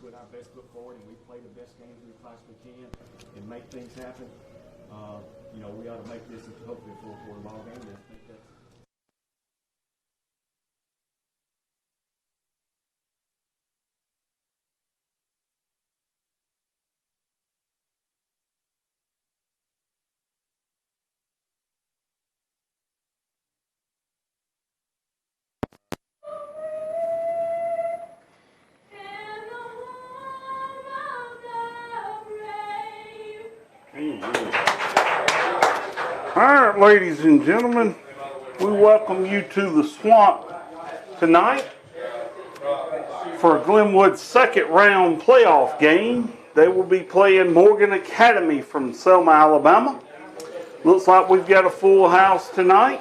put our best foot forward and we play the best games we possibly can and make things happen, we ought to make this hopefully a four-quarter ball game. And I think that's All right, ladies and gentlemen, we welcome you to the Swamp tonight for Glenwood's second round playoff game. They will be playing Morgan Academy from Selma, Alabama. Looks like we've got a full house tonight.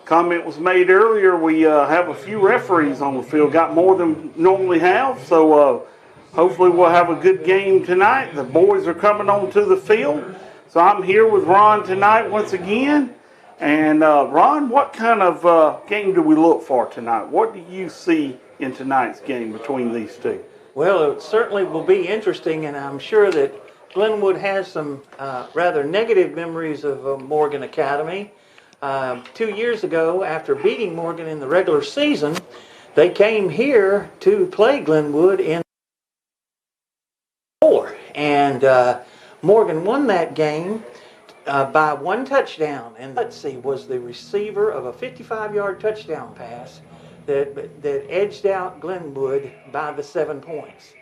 Comment was made earlier, we have a few referees on the field, got more than normally have, so hopefully we'll have a good game tonight. The boys are coming onto the field. So I'm here with Ron tonight once again. And Ron, what kind of game do we look for tonight? What do you see in tonight's game between these two? Well, it certainly will be interesting, and I'm sure that Glenwood has some rather negative memories of Morgan Academy. 2 years ago, after beating Morgan in the regular season, they came here to play Glenwood in 4. And Morgan won that game by 1 touchdown, and was the receiver of a 55-yard touchdown pass that edged out Glenwood by the 7 points.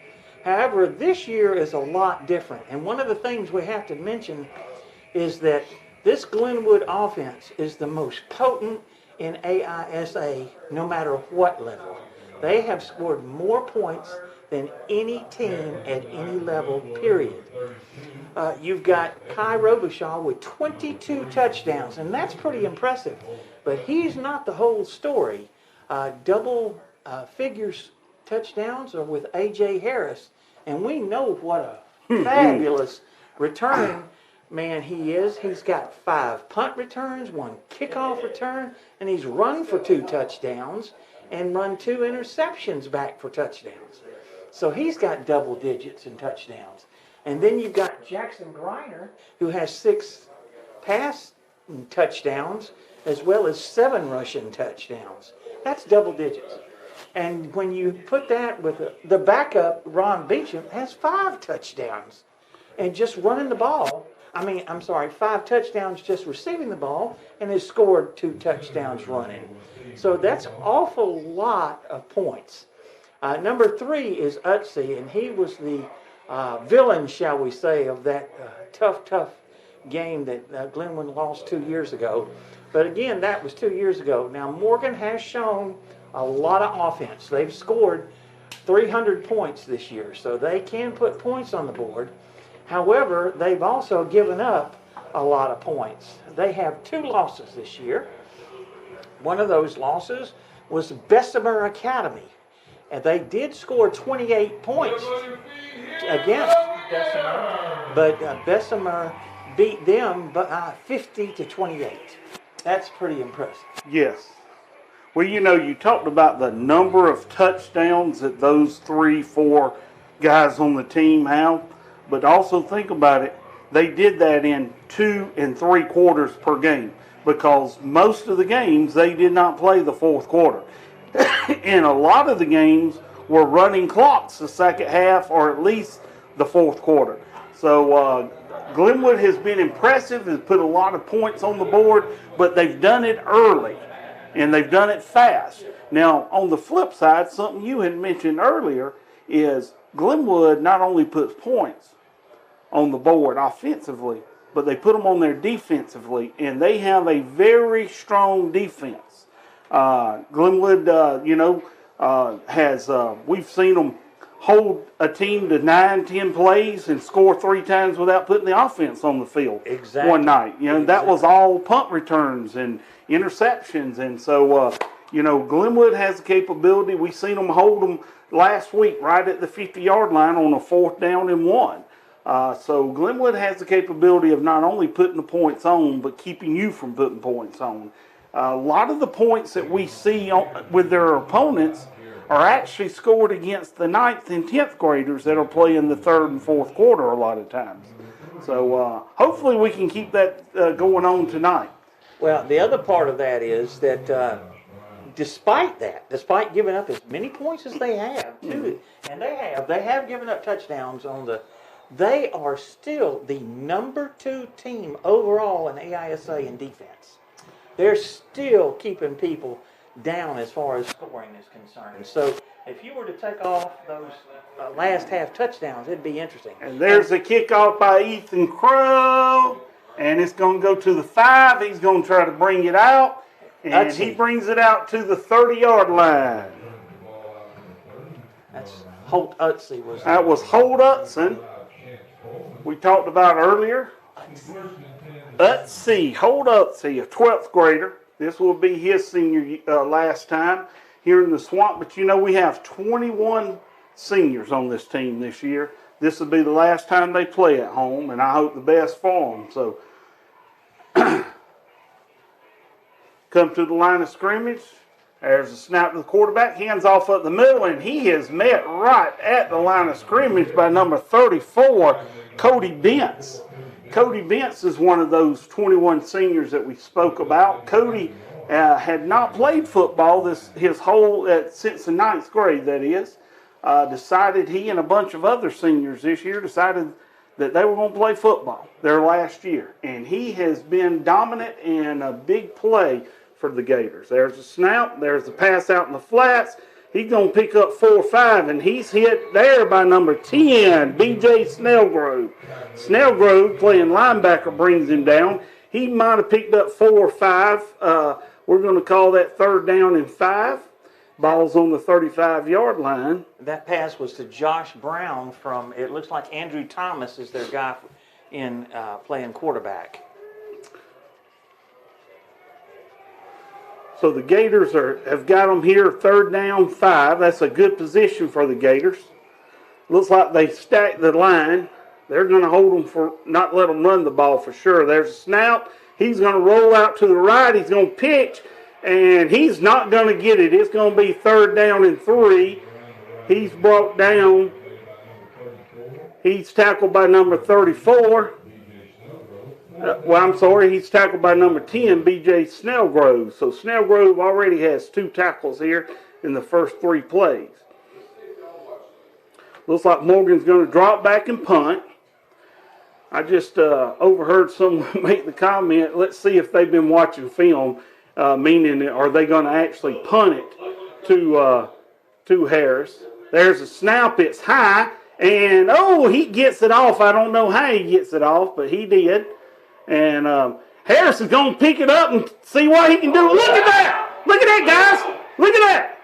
However, this year is a lot different, and one of the things we have to mention is that this Glenwood offense is the most potent in AISA no matter what level. They have scored more points than any team at any level, period. You've got Kai Robichaud with 22 touchdowns, and that's pretty impressive. But he's not the whole story. Double figures touchdowns are with A.J. Harris, and we know what a fabulous returning man he is. He's got 5 punt returns, 1 kickoff return, and he's run for 2 touchdowns and run 2 interceptions back for touchdowns. So he's got double digits in touchdowns. And then you've got Jackson Griner, who has 6 pass touchdowns as well as 7 rushing touchdowns. That's double digits. And when you put that with the backup, Ron Beecham, has 5 touchdowns. And just running the ball, 5 touchdowns just receiving the ball, and has scored 2 touchdowns running. So that's an awful lot of points. Number 3 is Utsi, and he was the villain, shall we say, of that tough game that Glenwood lost 2 years ago. But again, that was 2 years ago. Now, Morgan has shown a lot of offense. They've scored 300 points this year, so they can put points on the board. However, they've also given up a lot of points. They have 2 losses this year. One of those losses was Bessemer Academy. And they did score 28 points against Bessemer, but Bessemer beat them by 50-28. That's pretty impressive. Yes. Well, you talked about the number of touchdowns that those 3-4 guys on the team have, but also think about it. They did that in 2 and 3 quarters per game because most of the games they did not play the 4th quarter. And a lot of the games were running clocks the second half or at least the 4th quarter. So Glenwood has been impressive, has put a lot of points on the board, but they've done it early and they've done it fast. Now, on the flip side, something you had mentioned earlier is Glenwood not only puts points on the board offensively, but they put them on there defensively, and they have a very strong defense. Glenwood, we've seen them hold a team to 9-10 plays and score 3 times without putting the offense on the field. Exactly. One night. That was all punt returns and interceptions. And so, Glenwood has the capability. We've seen them hold them last week right at the 50-yard line on a 4th down and 1. So Glenwood has the capability of not only putting the points on, but keeping you from putting points on. A lot of the points that we see with their opponents are actually scored against the 9th and 10th graders that are playing the 3rd and 4th quarter a lot of times. So hopefully we can keep that going on tonight. Well, the other part of that is that despite giving up as many points as they have, too, and they have given up touchdowns they are still the number 2 team overall in AISA in defense. They're still keeping people down as far as scoring is concerned. So if you were to take off those last half touchdowns, it'd be interesting. And there's a kickoff by Ethan Crow, and it's going to go to the 5. He's going to try to bring it out, and he brings it out to the 30-yard line. That's Holt Utsey was. That was Holt Utsey. We talked about earlier. Utsey, Holt Utsey, a 12th grader. This will be his senior last time here in the Swamp. But you know, we have 21 seniors on this team this year. This will be the last time they play at home, and I hope the best for them. So, come to the line of scrimmage. There's a snap to the quarterback, hands off up the middle, and he is met right at the line of scrimmage by number 34, Cody Bentz. Cody Bentz is one of those 21 seniors that we spoke about. Cody had not played football his whole since the 9th grade, that is. Decided he and a bunch of other seniors this year decided that they were going to play football their last year. And he has been dominant and a big play for the Gators. There's a snap. There's a pass out in the flats. He's going to pick up 4 or 5, and he's hit there by number 10, B.J. Snellgrove. Snellgrove, playing linebacker, brings him down. He might have picked up 4 or 5. We're going to call that 3rd down and 5. Ball's on the 35-yard line. That pass was to Josh Brown from, it looks like Andrew Thomas is their guy in playing quarterback. So the Gators have got them here 3rd down, 5. That's a good position for the Gators. Looks like they stacked the line. They're going to hold them for, not let them run the ball for sure. There's a snap. He's going to roll out to the right. He's going to pitch, and he's not going to get it. It's going to be 3rd down and 3. He's brought down. He's tackled by number 34. He's tackled by number 10, B.J. Snellgrove. So Snellgrove already has 2 tackles here in the first 3 plays. Looks like Morgan's going to drop back and punt. I just overheard someone make the comment, let's see if they've been watching film, meaning are they going to actually punt it to Harris. There's a snap. It's high, and he gets it off. I don't know how he gets it off, but he did. And Harris is going to pick it up and see what he can do. Look at that! Look at that, guys! Look at that!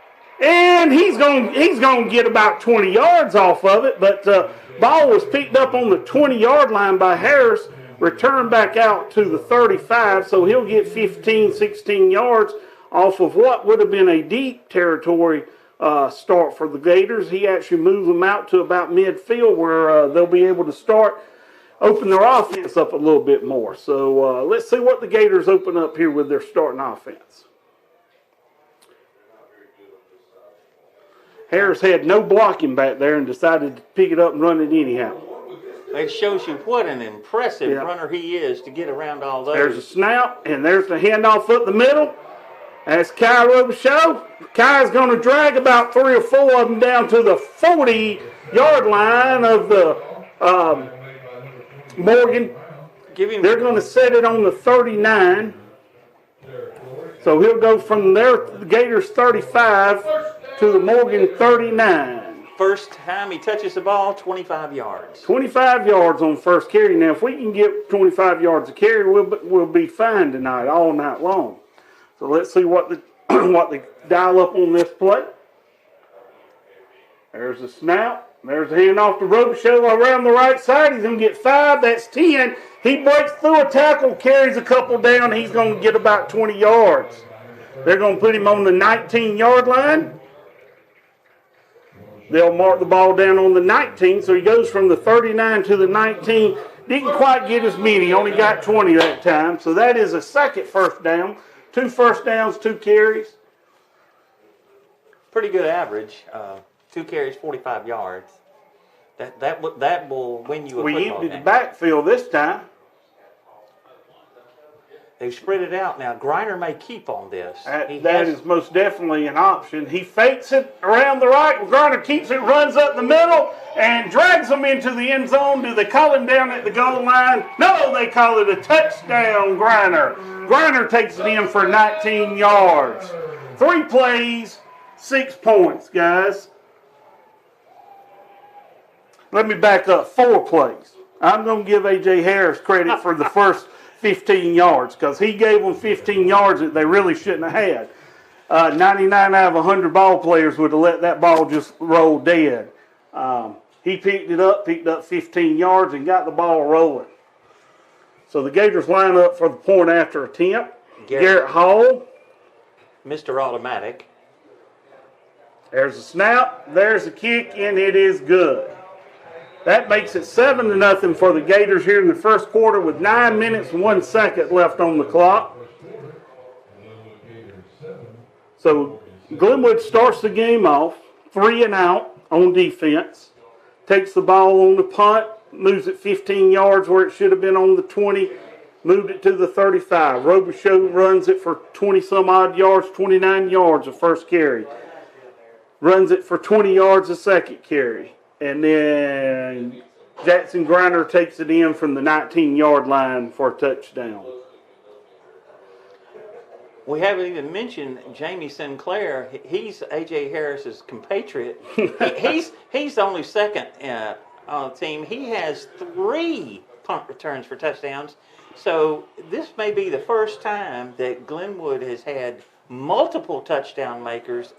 And he's going to get about 20 yards off of it. But ball was picked up on the 20-yard line by Harris, returned back out to the 35. So he'll get 15, 16 yards off of what would have been a deep territory start for the Gators. He actually moves them out to about midfield where they'll be able to open their offense up a little bit more. So let's see what the Gators open up here with their starting offense. Harris had no blocking back there and decided to pick it up and run it anyhow. It shows you what an impressive runner he is to get around all those. There's a snap, and there's the handoff up the middle. That's Kai Robichaux. Kai's going to drag about 3 or 4 of them down to the 40-yard line of the Morgan. They're going to set it on the 39. So he'll go from the Gators 35 to the Morgan 39. First time he touches the ball, 25 yards. 25 yards on first carry. Now, if we can get 25 yards a carry, we'll be fine tonight, all night long. So let's see what they dial up on this play. There's a snap. There's a handoff to Robichaux around the right side. He's going to get 5. That's 10. He breaks through a tackle, carries a couple down. He's going to get about 20 yards. They're going to put him on the 19-yard line. They'll mark the ball down on the 19. So he goes from the 39 to the 19. Didn't quite get as many. Only got 20 that time. So that is a second first down. 2 first downs, 2 carries. pretty good average. 2 carries, 45 yards. That will win you a We football emptied game. the backfield this time. They've spread it out now. Griner may keep on this. That is most definitely an option. He fakes it around the right. Griner keeps it, runs up the middle, and drags him into the end zone. Do they call him down at the goal line? No, they call it a touchdown, Griner. Griner takes it in for 19 yards. 3 plays, 6 points, guys. Let me back up. 4 plays. I'm going to give A.J. Harris credit for the first 15 yards because he gave them 15 yards that they really shouldn't have had. 99 out of 100 ball players would have let that ball just roll dead. He picked up 15 yards and got the ball rolling. So the Gators line up for the point after attempt. Garrett Hall. Mr. Automatic. There's a snap, there's a kick, and it is good. That makes it 7-0 for the Gators here in the first quarter with 9 minutes and 1 second left on the clock. So Glenwood starts the game off 3 and out on defense. Takes the ball on the punt, moves it 15 yards where it should have been on the 20, moved it to the 35. Robichaux runs it for 20-some odd yards, 29 yards the first carry. Runs it for 20 yards a second carry. And then Jackson Griner takes it in from the 19-yard line for a touchdown. We haven't even mentioned Jamie Sinclair. He's A.J. Harris's compatriot. He's only second on the team. He has 3 punt returns for touchdowns. So this may be the first time that Glenwood has had multiple touchdown makers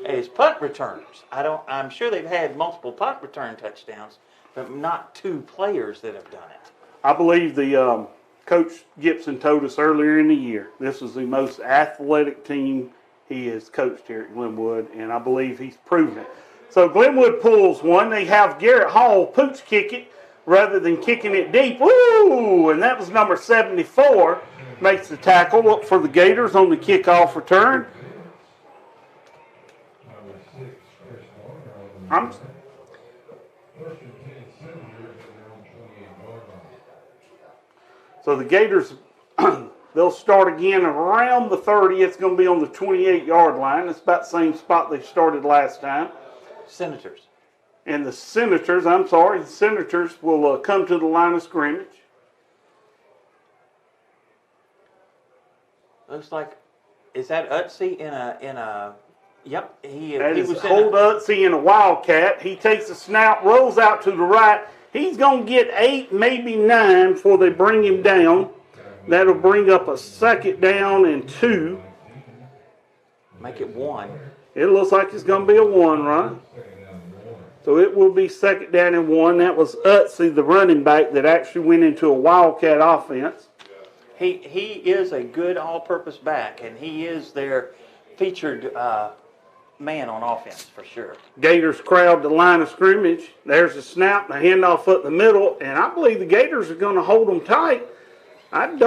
as punt returners. I'm sure they've had multiple punt return touchdowns, but not 2 players that have done it. I believe the Coach Gibson told us earlier in the year this is the most athletic team he has coached here at Glenwood, and I believe he's proven it. So Glenwood pulls one. They have Garrett Hall pooch kick it rather than kicking it deep. Woo! And that was number 74. Makes the tackle up for the Gators on the kickoff return. So the Gators, they'll start again around the 30. It's going to be on the 28-yard line. It's about the same spot they started last time. Senators. And the Senators will come to the line of scrimmage. Looks like, is that Utsi in a? Yep, he That was is Hold Utsi in a Wildcat. He takes a snap, rolls out to the right. He's going to get 8, maybe 9 before they bring him down. That'll bring up a 2nd down and 2. Make it 1. It looks like it's going to be a 1, right? So it will be 2nd down and 1. That was Utsi, the running back, that actually went into a Wildcat offense. He is a good all-purpose back, and he is their featured man on offense for sure. Gators crowd the line of scrimmage. There's a snap, and a handoff up the middle, and I believe the Gators are going to hold them tight. I don't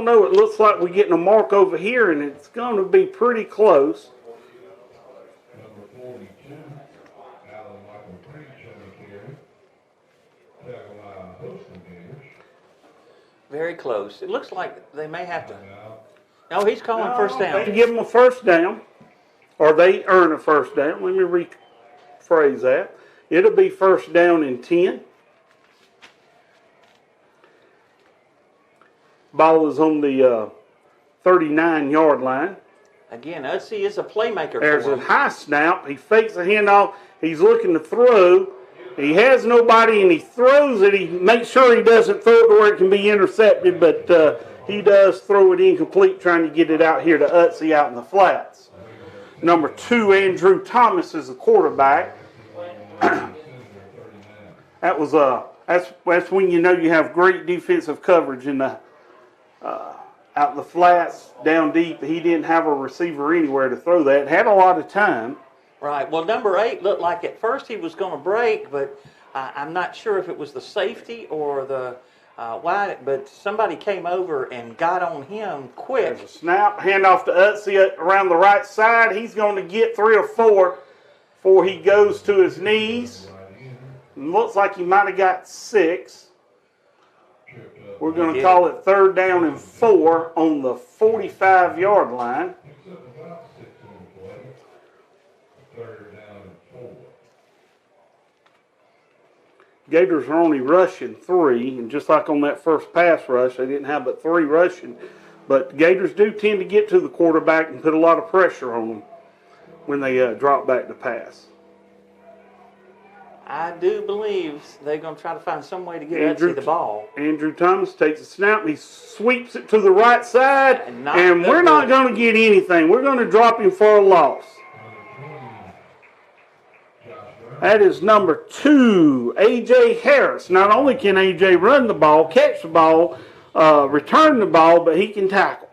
know, it looks like we're getting a mark over here, and it's going to be pretty close. Very close. It looks like they may have to. No, he's calling first down. They give them a first down, or they earn a first down. Let me rephrase that. It'll be 1st down and 10. Ball is on the 39-yard line. Again, Utsi is a playmaker. There's for a him. high snap. He fakes a handoff. He's looking to throw. He has nobody, and he throws it. He makes sure he doesn't throw it to where it can be intercepted, but he does throw it incomplete, trying to get it out here to Utsi out in the flats. Number 2, Andrew Thomas is the quarterback. That's when you know you have great defensive coverage in the out in the flats, down deep. He didn't have a receiver anywhere to throw that. Had a lot of time. Right. Well, number 8 looked like at first he was going to break, but I'm not sure if it was the safety or the But somebody came over and got on him quick. There's a snap, handoff to Utsey around the right side. He's going to get 3 or 4 before he goes to his knees. Looks like he might have got 6. We're going to call it 3rd down and 4 on the 45-yard line. Gators are only rushing 3, and just like on that first pass rush, they didn't have but 3 rushing. But Gators do tend to get to the quarterback and put a lot of pressure on them when they drop back to pass. I do believe they're going to try to find some way to get Utsey the ball. Andrew Thomas takes a snap, and he sweeps it to the right side, and we're not going to get anything. We're going to drop him for a loss. That is number 2, A.J. Harris. Not only can A.J. run the ball, catch the ball, return the ball, but he can tackle.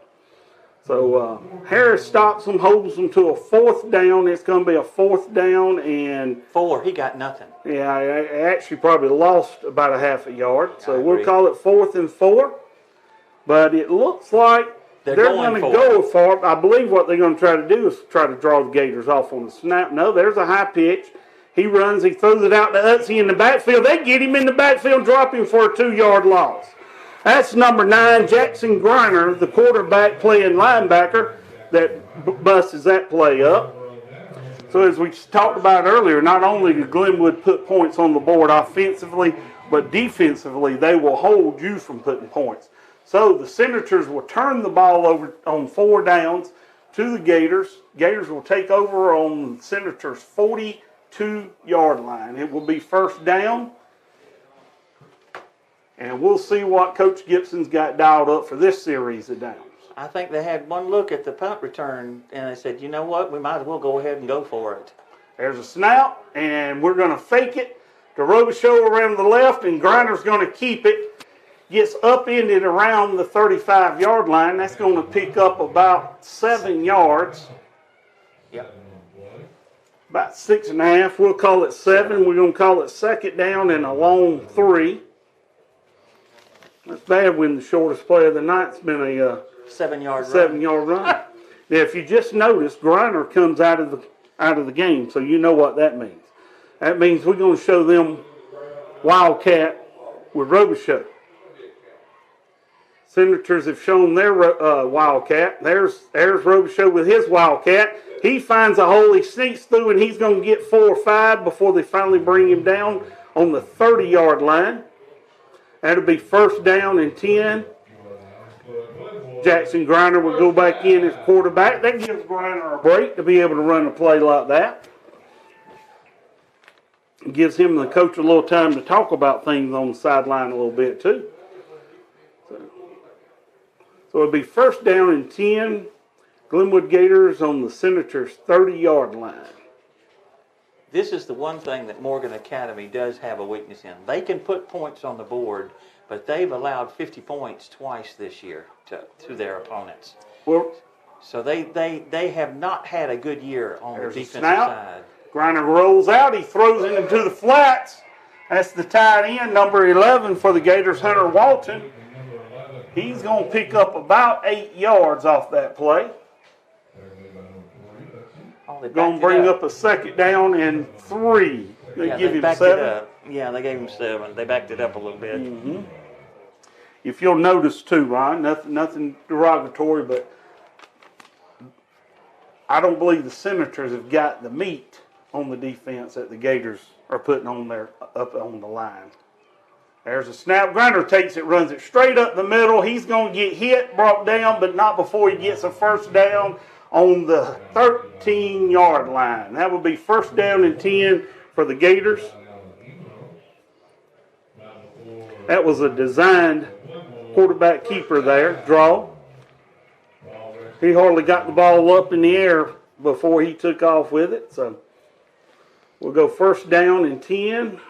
So Harris stops him, holds him to a 4th down. It's going to be a 4th down and 4. He got nothing. Yeah, I actually probably lost about a half a yard. So we'll call it 4th and 4. But it looks like they're going to go for it. I believe what they're going to try to do is try to draw the Gators off on the snap. No, there's a high pitch. He runs, he throws it out to Utsey in the backfield. They get him in the backfield, drop him for a 2-yard loss. That's number 9, Jackson Griner, the quarterback playing linebacker, that busts that play up. So as we talked about earlier, not only did Glenwood put points on the board offensively, but defensively they will hold you from putting points. So the Senators will turn the ball over on 4 downs to the Gators. Gators will take over on Senators' 42-yard line. It will be 1st down. And we'll see what Coach Gibson's got dialed up for this series of downs. I think they had one look at the punt return, and they said, you know what, we might as well go ahead and go for it. There's a snap, and we're going to fake it to Robichaux around the left, and Griner's going to keep it. Gets upended around the 35-yard line. That's going to pick up about 7 yards. Yep. About 6.5. We'll call it 7. We're going to call it 2nd down and a long 3. That's bad when the shortest play of the night's been a 7-yard run. Now, if you just notice, Griner comes out of the game, so you know what that means. That means we're going to show them Wildcat with Robichaux. Senators have shown their Wildcat. There's Robichaux with his Wildcat. He finds a hole, he sneaks through, and he's going to get 4 or 5 before they finally bring him down on the 30-yard line. That'll be 1st down and 10. Jackson Griner will go back in as quarterback. That gives Griner a break to be able to run a play like that. It gives him and the coach a little time to talk about things on the sideline a little bit too. So it'll be 1st down and 10. Glenwood Gators on the Senators' 30-yard line. This is the one thing that Morgan Academy does have a weakness in. They can put points on the board, but they've allowed 50 points twice this year to their opponents. Well, so they have not had a good year on the defensive side. Griner rolls out. He throws it into the flats. That's the tight end, number 11 for the Gators, Hunter Walton. He's going to pick up about 8 yards off that play. Going to bring up a 2nd down and 3. They give him 7. Yeah, they gave him 7. They backed it up a little bit. Mm-hmm. If you'll notice too, Ryan, nothing derogatory, but I don't believe the Senators have got the meat on the defense that the Gators are putting on there up on the line. There's a snap. Griner takes it, runs it straight up the middle. He's going to get hit, brought down, but not before he gets a 1st down on the 13-yard line. That would be 1st down and 10 for the Gators. That was a designed quarterback keeper there, draw. He hardly got the ball up in the air before he took off with it. So we'll go 1st down and 10.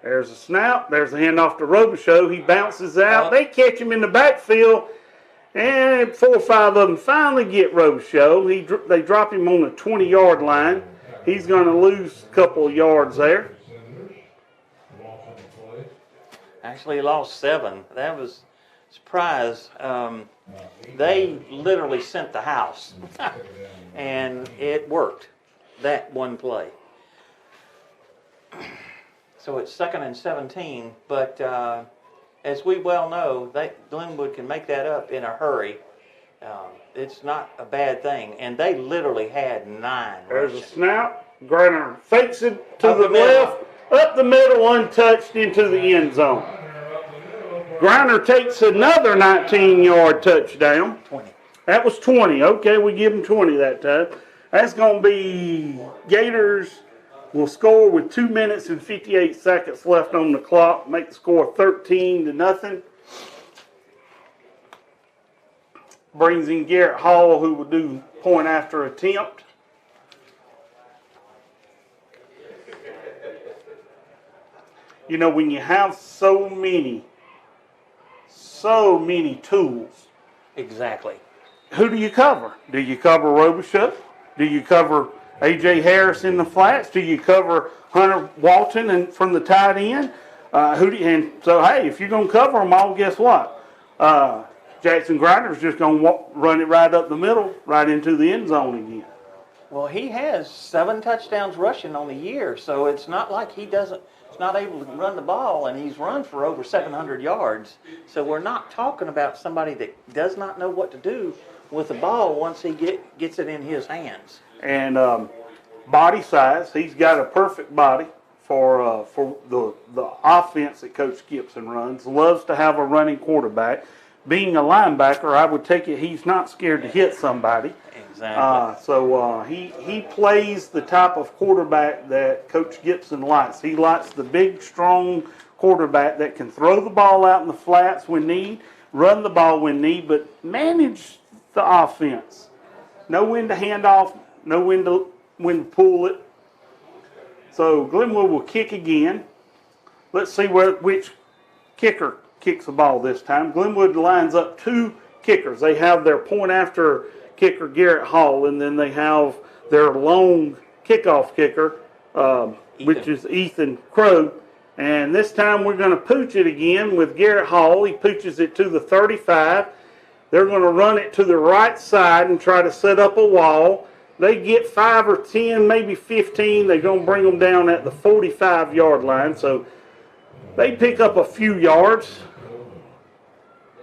There's a snap. There's a handoff to Robichaux. He bounces out. They catch him in the backfield. And 4 or 5 of them finally get Robichaux. They drop him on the 20-yard line. He's going to lose a couple of yards there. Actually, he lost 7. That was a surprise. They literally sent the house, and it worked, that one play. So it's 2nd and 17, but as we well know, Glenwood can make that up in a hurry. It's not a bad thing, and they literally had 9. There's rushing. a snap. Griner fakes it to Up the the middle. left, up the middle, untouched into the end zone. Griner takes another 19-yard touchdown. 20. That was 20. Okay, we give him 20 that time. That's going to be Gators will score with 2 minutes and 58 seconds left on the clock. Make the score 13-0. Brings in Garrett Hall, who will do point after attempt. You know, when you have so many tools, Exactly. who do you cover? Do you cover Robichuk? Do you cover A.J. Harris in the flats? Do you cover Hunter Walton and from the tight end? And so, hey, if you're going to cover them all, guess what? Jackson Griner's just going to run it right up the middle, right into the end zone again. Well, he has 7 touchdowns rushing on the year, so it's not like he's not able to run the ball, and he's run for over 700 yards. So we're not talking about somebody that does not know what to do with the ball once he gets it in his hands. And body size, he's got a perfect body for the offense that Coach Gibson runs. Loves to have a running quarterback. Being a linebacker, I would take it he's not scared to hit somebody. Exactly. So he plays the type of quarterback that Coach Gibson likes. He likes the big, strong quarterback that can throw the ball out in the flats when need, run the ball when need, but manage the offense. Know when to hand off, know when to pull it. So Glenwood will kick again. Let's see which kicker kicks the ball this time. Glenwood lines up 2 kickers. They have their point after kicker Garrett Hall, and then they have their long kickoff kicker, which is Ethan Crow. And this time we're going to pooch it again with Garrett Hall. He pooches it to the 35. They're going to run it to the right side and try to set up a wall. They get 5 or 10, maybe 15. They're going to bring them down at the 45-yard line. So they pick up a few yards.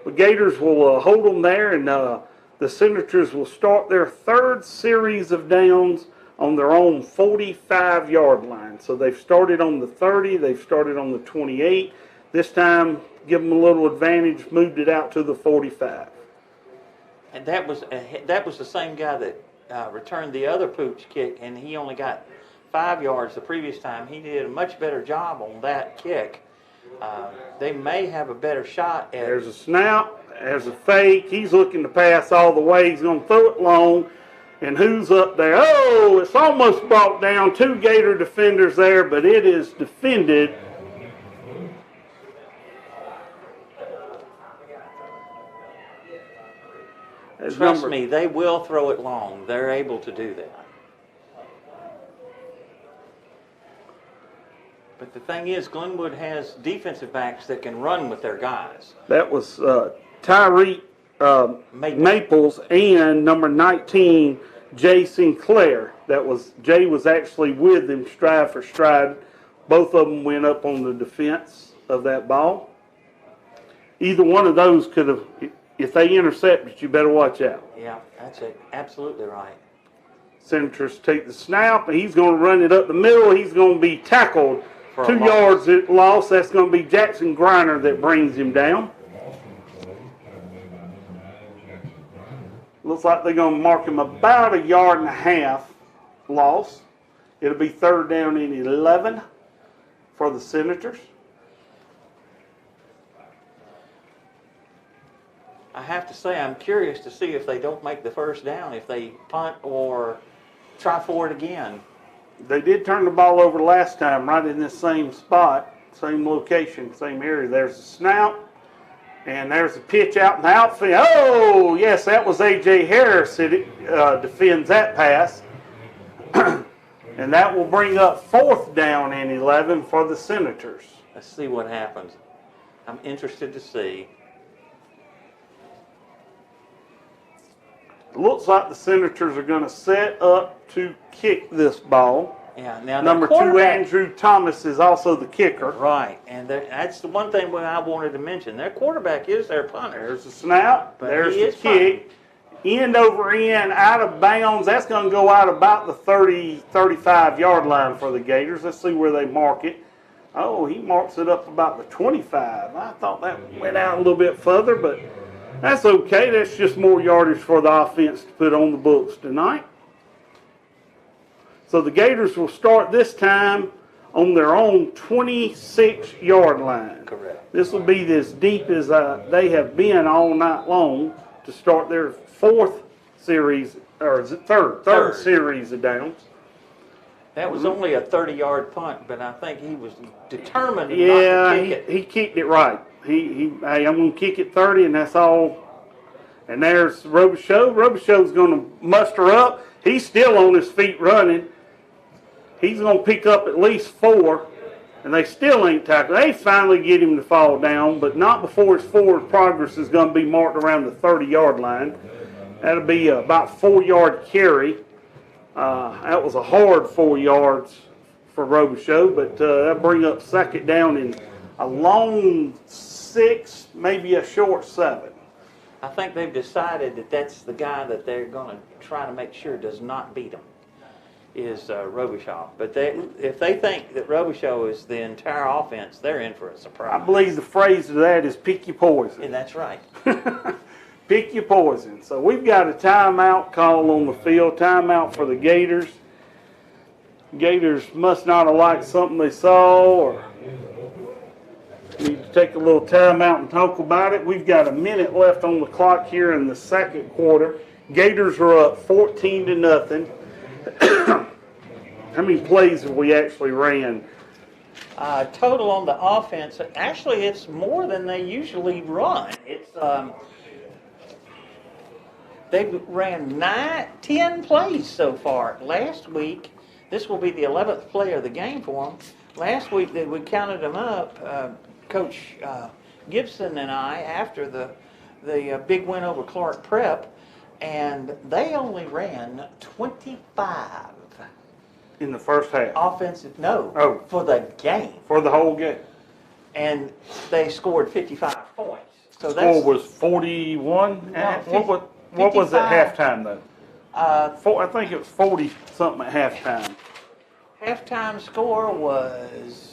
The Gators will hold them there, and the Senators will start their 3rd series of downs on their own 45-yard line. So they've started on the 30, they've started on the 28. This time, give them a little advantage, moved it out to the 45. And that was the same guy that returned the other pooch kick, and he only got 5 yards the previous time. He did a much better job on that kick. They may have a better shot at... There's a snap, there's a fake. He's looking to pass all the way. He's going to throw it long. And who's up there? Oh, it's almost brought down. 2 Gator defenders there, but it is defended. Trust me, they will throw it long. They're able to do that. But the thing is, Glenwood has defensive backs that can run with their guys. That was Tyree Maples and number 19, Jay Sinclair. Jay was actually with them stride for stride. Both of them went up on the defense of that ball. Either one of those could have, if they intercepted, you better watch out. Yeah, that's it. Absolutely right. Senators take the snap, and he's going to run it up the middle. He's going to be tackled. 2 yards at loss. That's going to be Jackson Griner that brings him down. Looks like they're going to mark him about 1.5 yards loss. It'll be 3rd down and 11 for the Senators. I have to say, I'm curious to see if they don't make the 1st down, if they punt or try for it again. They did turn the ball over last time, right in this same spot, same location, same area. There's a snap, and there's a pitch out in the outfield. Oh, yes, that was A.J. Harris that defends that pass. And that will bring up 4th down and 11 for the Senators. Let's see what happens. I'm interested to see. Looks like the Senators are going to set up to kick this ball. Yeah, now Number 2, Andrew Thomas, is also the kicker. Right, and that's the one thing I wanted to mention. Their quarterback is their punter. There's the snap. But there's he the is kick. End over end, out of bounds. That's going to go out about the 30, 35-yard line for the Gators. Let's see where they mark it. Oh, he marks it up about the 25. I thought that went out a little bit further, but that's okay. That's just more yardage for the offense to put on the books tonight. So the Gators will start this time on their own 26-yard line. Correct. This will be as deep as they have been all night long to start their fourth series, or is it third series of downs. That was only a 30-yard punt, but I think he was determined not to kick it. He kicked it right. Hey, I'm going to kick it 30, and that's all. And there's Robichaux. Robichaux's going to muster up. He's still on his feet running. He's going to pick up at least 4, and they still ain't tackled. They finally get him to fall down, but not before his forward progress is going to be marked around the 30-yard line. That'll be about 4-yard carry. That was a hard 4 yards for Robichaux, but that'll bring up second down in a long 6, maybe a short 7. I think they've decided that that's the guy that they're going to try to make sure does not beat them, is Robichaux. But if they think that Robichaux is the entire offense, they're in for a surprise. I believe the phrase of that is pick your poison. And that's right. Pick your poison. So we've got a timeout call on the field. Timeout for the Gators. Gators must not have liked something they saw or need to take a little timeout and talk about it. We've got a minute left on the clock here in the second quarter. Gators are up 14-0. How many plays have we actually ran? Total on the offense, actually it's more than they usually run. It's they ran 10 plays so far. Last week, this will be the 11th play of the game for them. Last week we counted them up, Coach Gibson and I, after the big win over Clark Prep, and they only ran 25. In the first half? Offensive, no. Oh. For the game. For the whole game. And they scored 55 points. So Score was 41? No, What was at halftime, though? I I think it was 40-something at halftime. halftime score was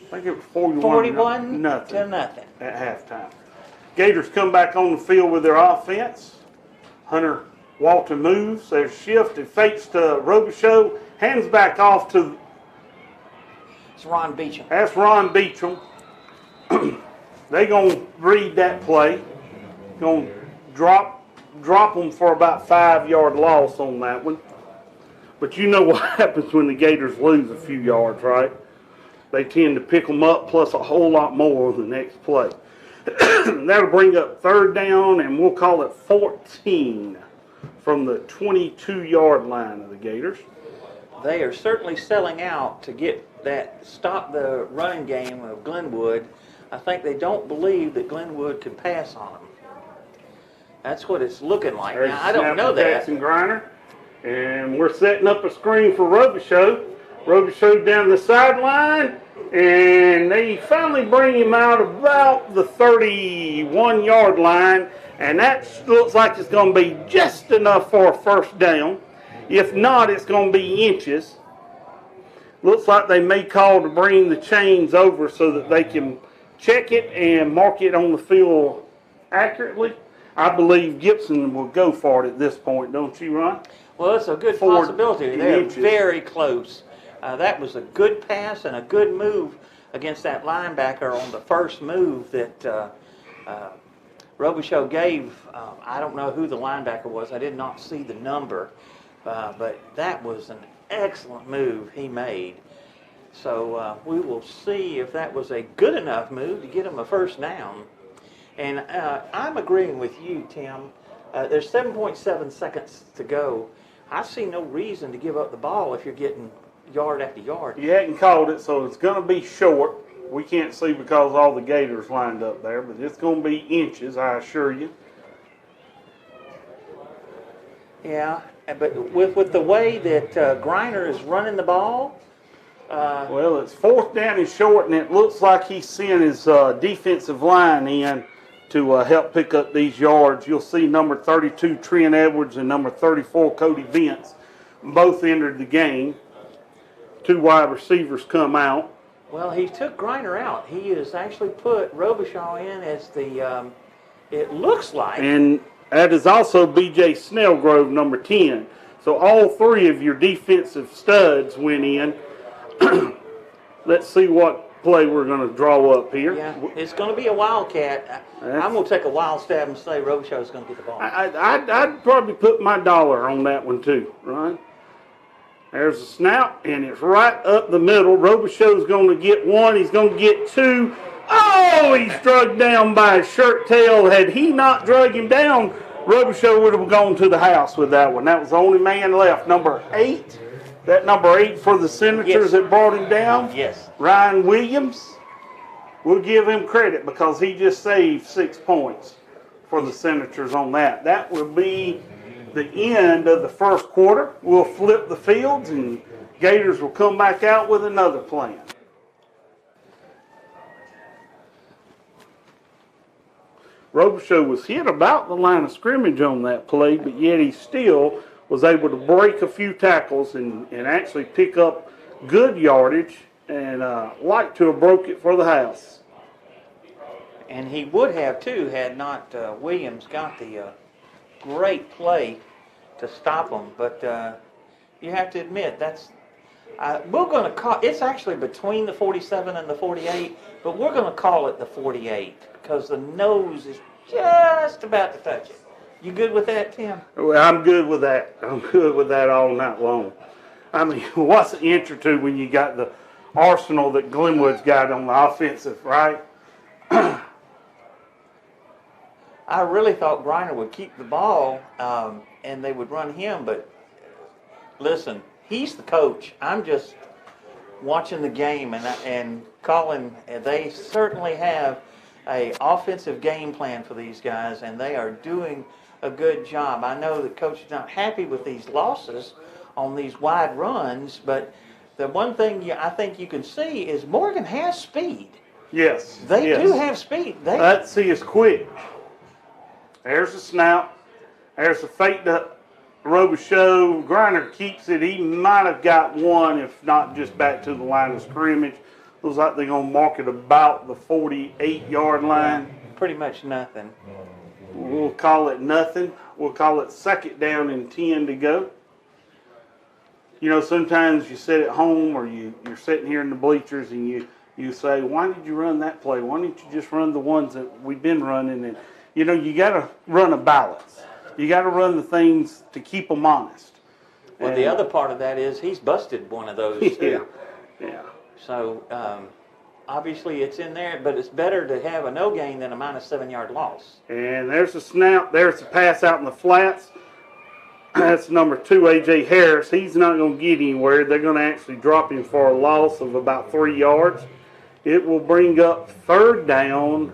I think it was 41 nothing. at halftime. Gators come back on the field with their offense. Hunter Walton moves. There's shift and fakes to Robichaux. Hands back off to... It's Ron Beecham. That's Ron Beecham. They're going to read that play. Going to drop them for about 5-yard loss on that one. But you know what happens when the Gators lose a few yards, right? They tend to pick them up plus a whole lot more the next play. That'll bring up third down, and we'll call it 14 from the 22-yard line of the Gators. They are certainly selling out to stop the running game of Glenwood. I think they don't believe that Glenwood can pass on them. That's what it's looking like. There's Now, I don't know that. Jackson Griner. And we're setting up a screen for Robichaux. Robichaux down the sideline. And they finally bring him out about the 31-yard line. And that looks like it's going to be just enough for a first down. If not, it's going to be inches. Looks like they may call to bring the chains over so that they can check it and mark it on the field accurately. I believe Gibson will go for it at this point, don't you, Ron? Well, it's a good possibility. They're very close. That was a good pass and a good move against that linebacker on the first move that Robichaux gave. I don't know who the linebacker was. I did not see the number. But that was an excellent move he made. So we will see if that was a good enough move to get him a first down. And I'm agreeing with you, Tim. There's 7.7 seconds to go. I see no reason to give up the ball if you're getting yard after yard. You hadn't called it, so it's going to be short. We can't see because all the Gators lined up there, but it's going to be inches, I assure you. Yeah, but with the way that Griner is running the ball, well, it's 4th down and short, and it looks like he's seeing his defensive line in to help pick up these yards. You'll see number 32, Trent Edwards, and number 34, Cody Vince, both entered the game. 2 wide receivers come out. well, he took Griner out. He has actually put Robichaud in as the, it looks like. And that is also B.J. Snellgrove, number 10. So all 3 of your defensive studs went in. Let's see what play we're going to draw up here. Yeah, it's going to be a wildcat. I'm going to take a wild stab and say Robichaud is going to get the ball. I'd probably put my dollar on that one too, right? There's a snap, and it's right up the middle. Robichaud's going to get 1. He's going to get 2. Oh, he's dragged down by his shirt tail. Had he not dragged him down, Robichaud would have gone to the house with that one. That was the only man left. Number 8. That number 8 for the Senators that brought him down. Yes. Ryan Williams. We'll give him credit because he just saved 6 points for the Senators on that. That will be the end of the first quarter. We'll flip the fields and Gators will come back out with another plan. Robichaud was hit about the line of scrimmage on that play, but yet he still was able to break a few tackles and actually pick up good yardage and like to have broke it for the house. And he would have too had not Williams got the great play to stop him. But you have to admit that's we're going to call it's actually between the 47 and the 48, but we're going to call it the 48 because the nose is just about to touch it. You good with that, Tim? Well, I'm good with that. I'm good with that all night long. I mean, what's the answer to when you got the arsenal that Glenwood's got on the offensive, right? I really thought Griner would keep the ball and they would run him, but listen, he's the coach. I'm just watching the game and calling. They certainly have an offensive game plan for these guys, and they are doing a good job. I know the coach is not happy with these losses on these wide runs, but the one thing I think you can see is Morgan has speed. Yes. They do have speed. Let's see, it's quick. There's a snap. There's a fake to Robichaud. Griner keeps it. He might have got 1, if not just back to the line of scrimmage. Looks like they're going to mark it about the 48-yard line. Pretty much nothing. We'll call it nothing. We'll call it 2nd down and 10 to go. You know, sometimes you sit at home or you're sitting here in the bleachers and you say, why did you run that play? Why didn't you just run the ones that we've been running? And, you know, you got to run a balance. You got to run the things to keep them honest. Well, and the other part of that is he's busted one of those too. Yeah. So obviously it's in there, but it's better to have a no gain than a -7-yard loss. And there's a snap. There's a pass out in the flats. That's number 2, A.J. Harris. He's not going to get anywhere. They're going to actually drop him for a loss of about 3 yards. It will bring up 3rd down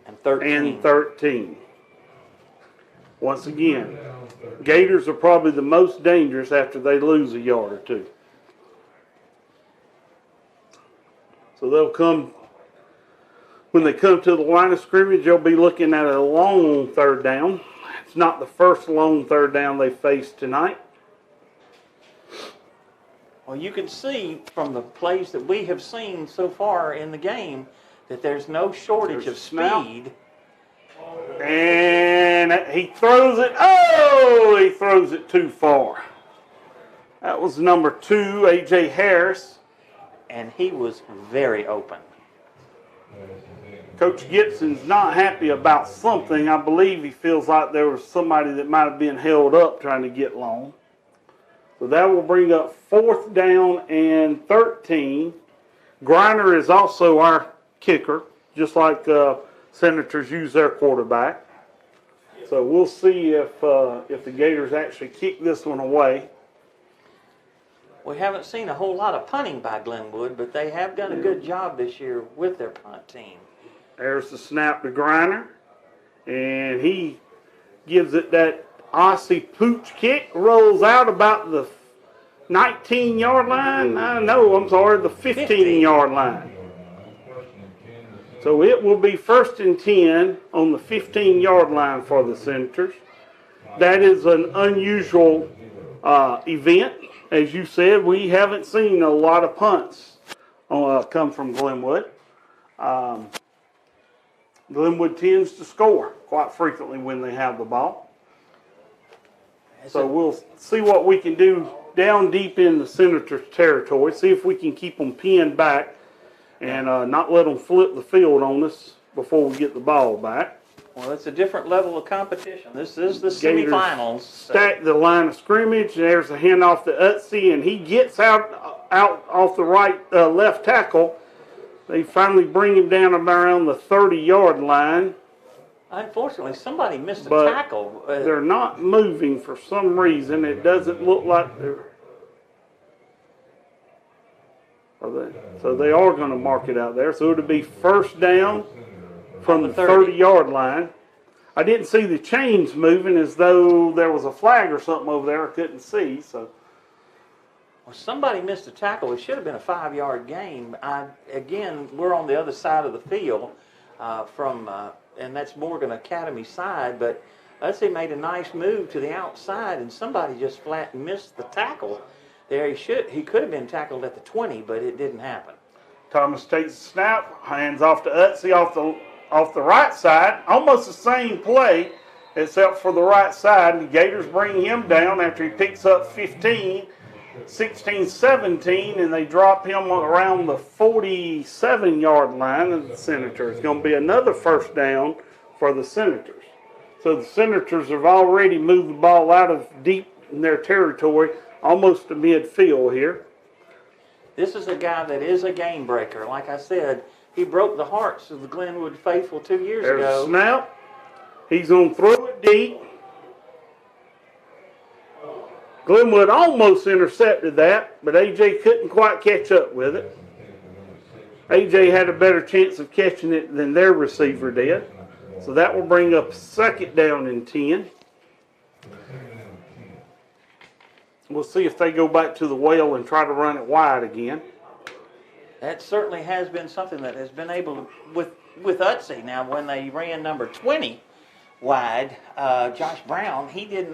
and 13. Once again, Gators are probably the most dangerous after they lose a yard or 2. So they'll come, when they come to the line of scrimmage, they'll be looking at a long 3rd down. It's not the first long 3rd down they faced tonight. Well, you can see from the plays that we have seen so far in the game that there's no shortage of speed. And he throws it. Oh, he throws it too far. That was number 2, A.J. Harris. And he was very open. Coach Gibson's not happy about something. I believe he feels like there was somebody that might have been held up trying to get long. So that will bring up 4th down and 13. Griner is also our kicker, just like Senators use their quarterback. So we'll see if the Gators actually kick this one away. We haven't seen a whole lot of punting by Glenwood, but they have done a good job this year with their punt team. There's the snap to Griner, and he gives it that Aussie pooch kick, rolls out about the 19-yard line. The 15-yard line. So it will be 1st and 10 on the 15-yard line for the Senators. That is an unusual event. As you said, we haven't seen a lot of punts come from Glenwood. Glenwood tends to score quite frequently when they have the ball. So we'll see what we can do down deep in the Senators' territory, see if we can keep them pinned back and not let them flip the field on us before we get the ball back. Well, it's a different level of competition. This is the Gators semifinals. stack the line of scrimmage. There's a handoff to Utsey, and he gets out off the left tackle. They finally bring him down around the 30-yard line. Unfortunately, somebody missed a But tackle. they're not moving for some reason. It doesn't look like they're... So they are going to mark it out there. So it'll be 1st down from the 30-yard line. I didn't see the chains moving, as though there was a flag or something over there I couldn't see. So Well, somebody missed a tackle. It should have been a 5-yard gain. Again, we're on the other side of the field and that's Morgan Academy side, but Utsey made a nice move to the outside, and somebody just flat missed the tackle there. He could have been tackled at the 20, but it didn't happen. Thomas takes the snap, hands off to Utsey off the right side. Almost the same play, except for the right side. And the Gators bring him down after he picks up 15, 16, 17, and they drop him around the 47-yard line of the Senators. It's going to be another 1st down for the Senators. So the Senators have already moved the ball out of deep in their territory, almost to midfield here. This is a guy that is a game breaker. Like I said, he broke the hearts of the Glenwood faithful 2 years ago. There's a snap. He's going to throw it deep. Glenwood almost intercepted that, but A.J. couldn't quite catch up with it. A.J. had a better chance of catching it than their receiver did. So that will bring up 2nd down and 10. We'll see if they go back to the well and try to run it wide again. That certainly has been something that has been able to, with Utsey. Now, when they ran number 20 wide, Josh Brown, he's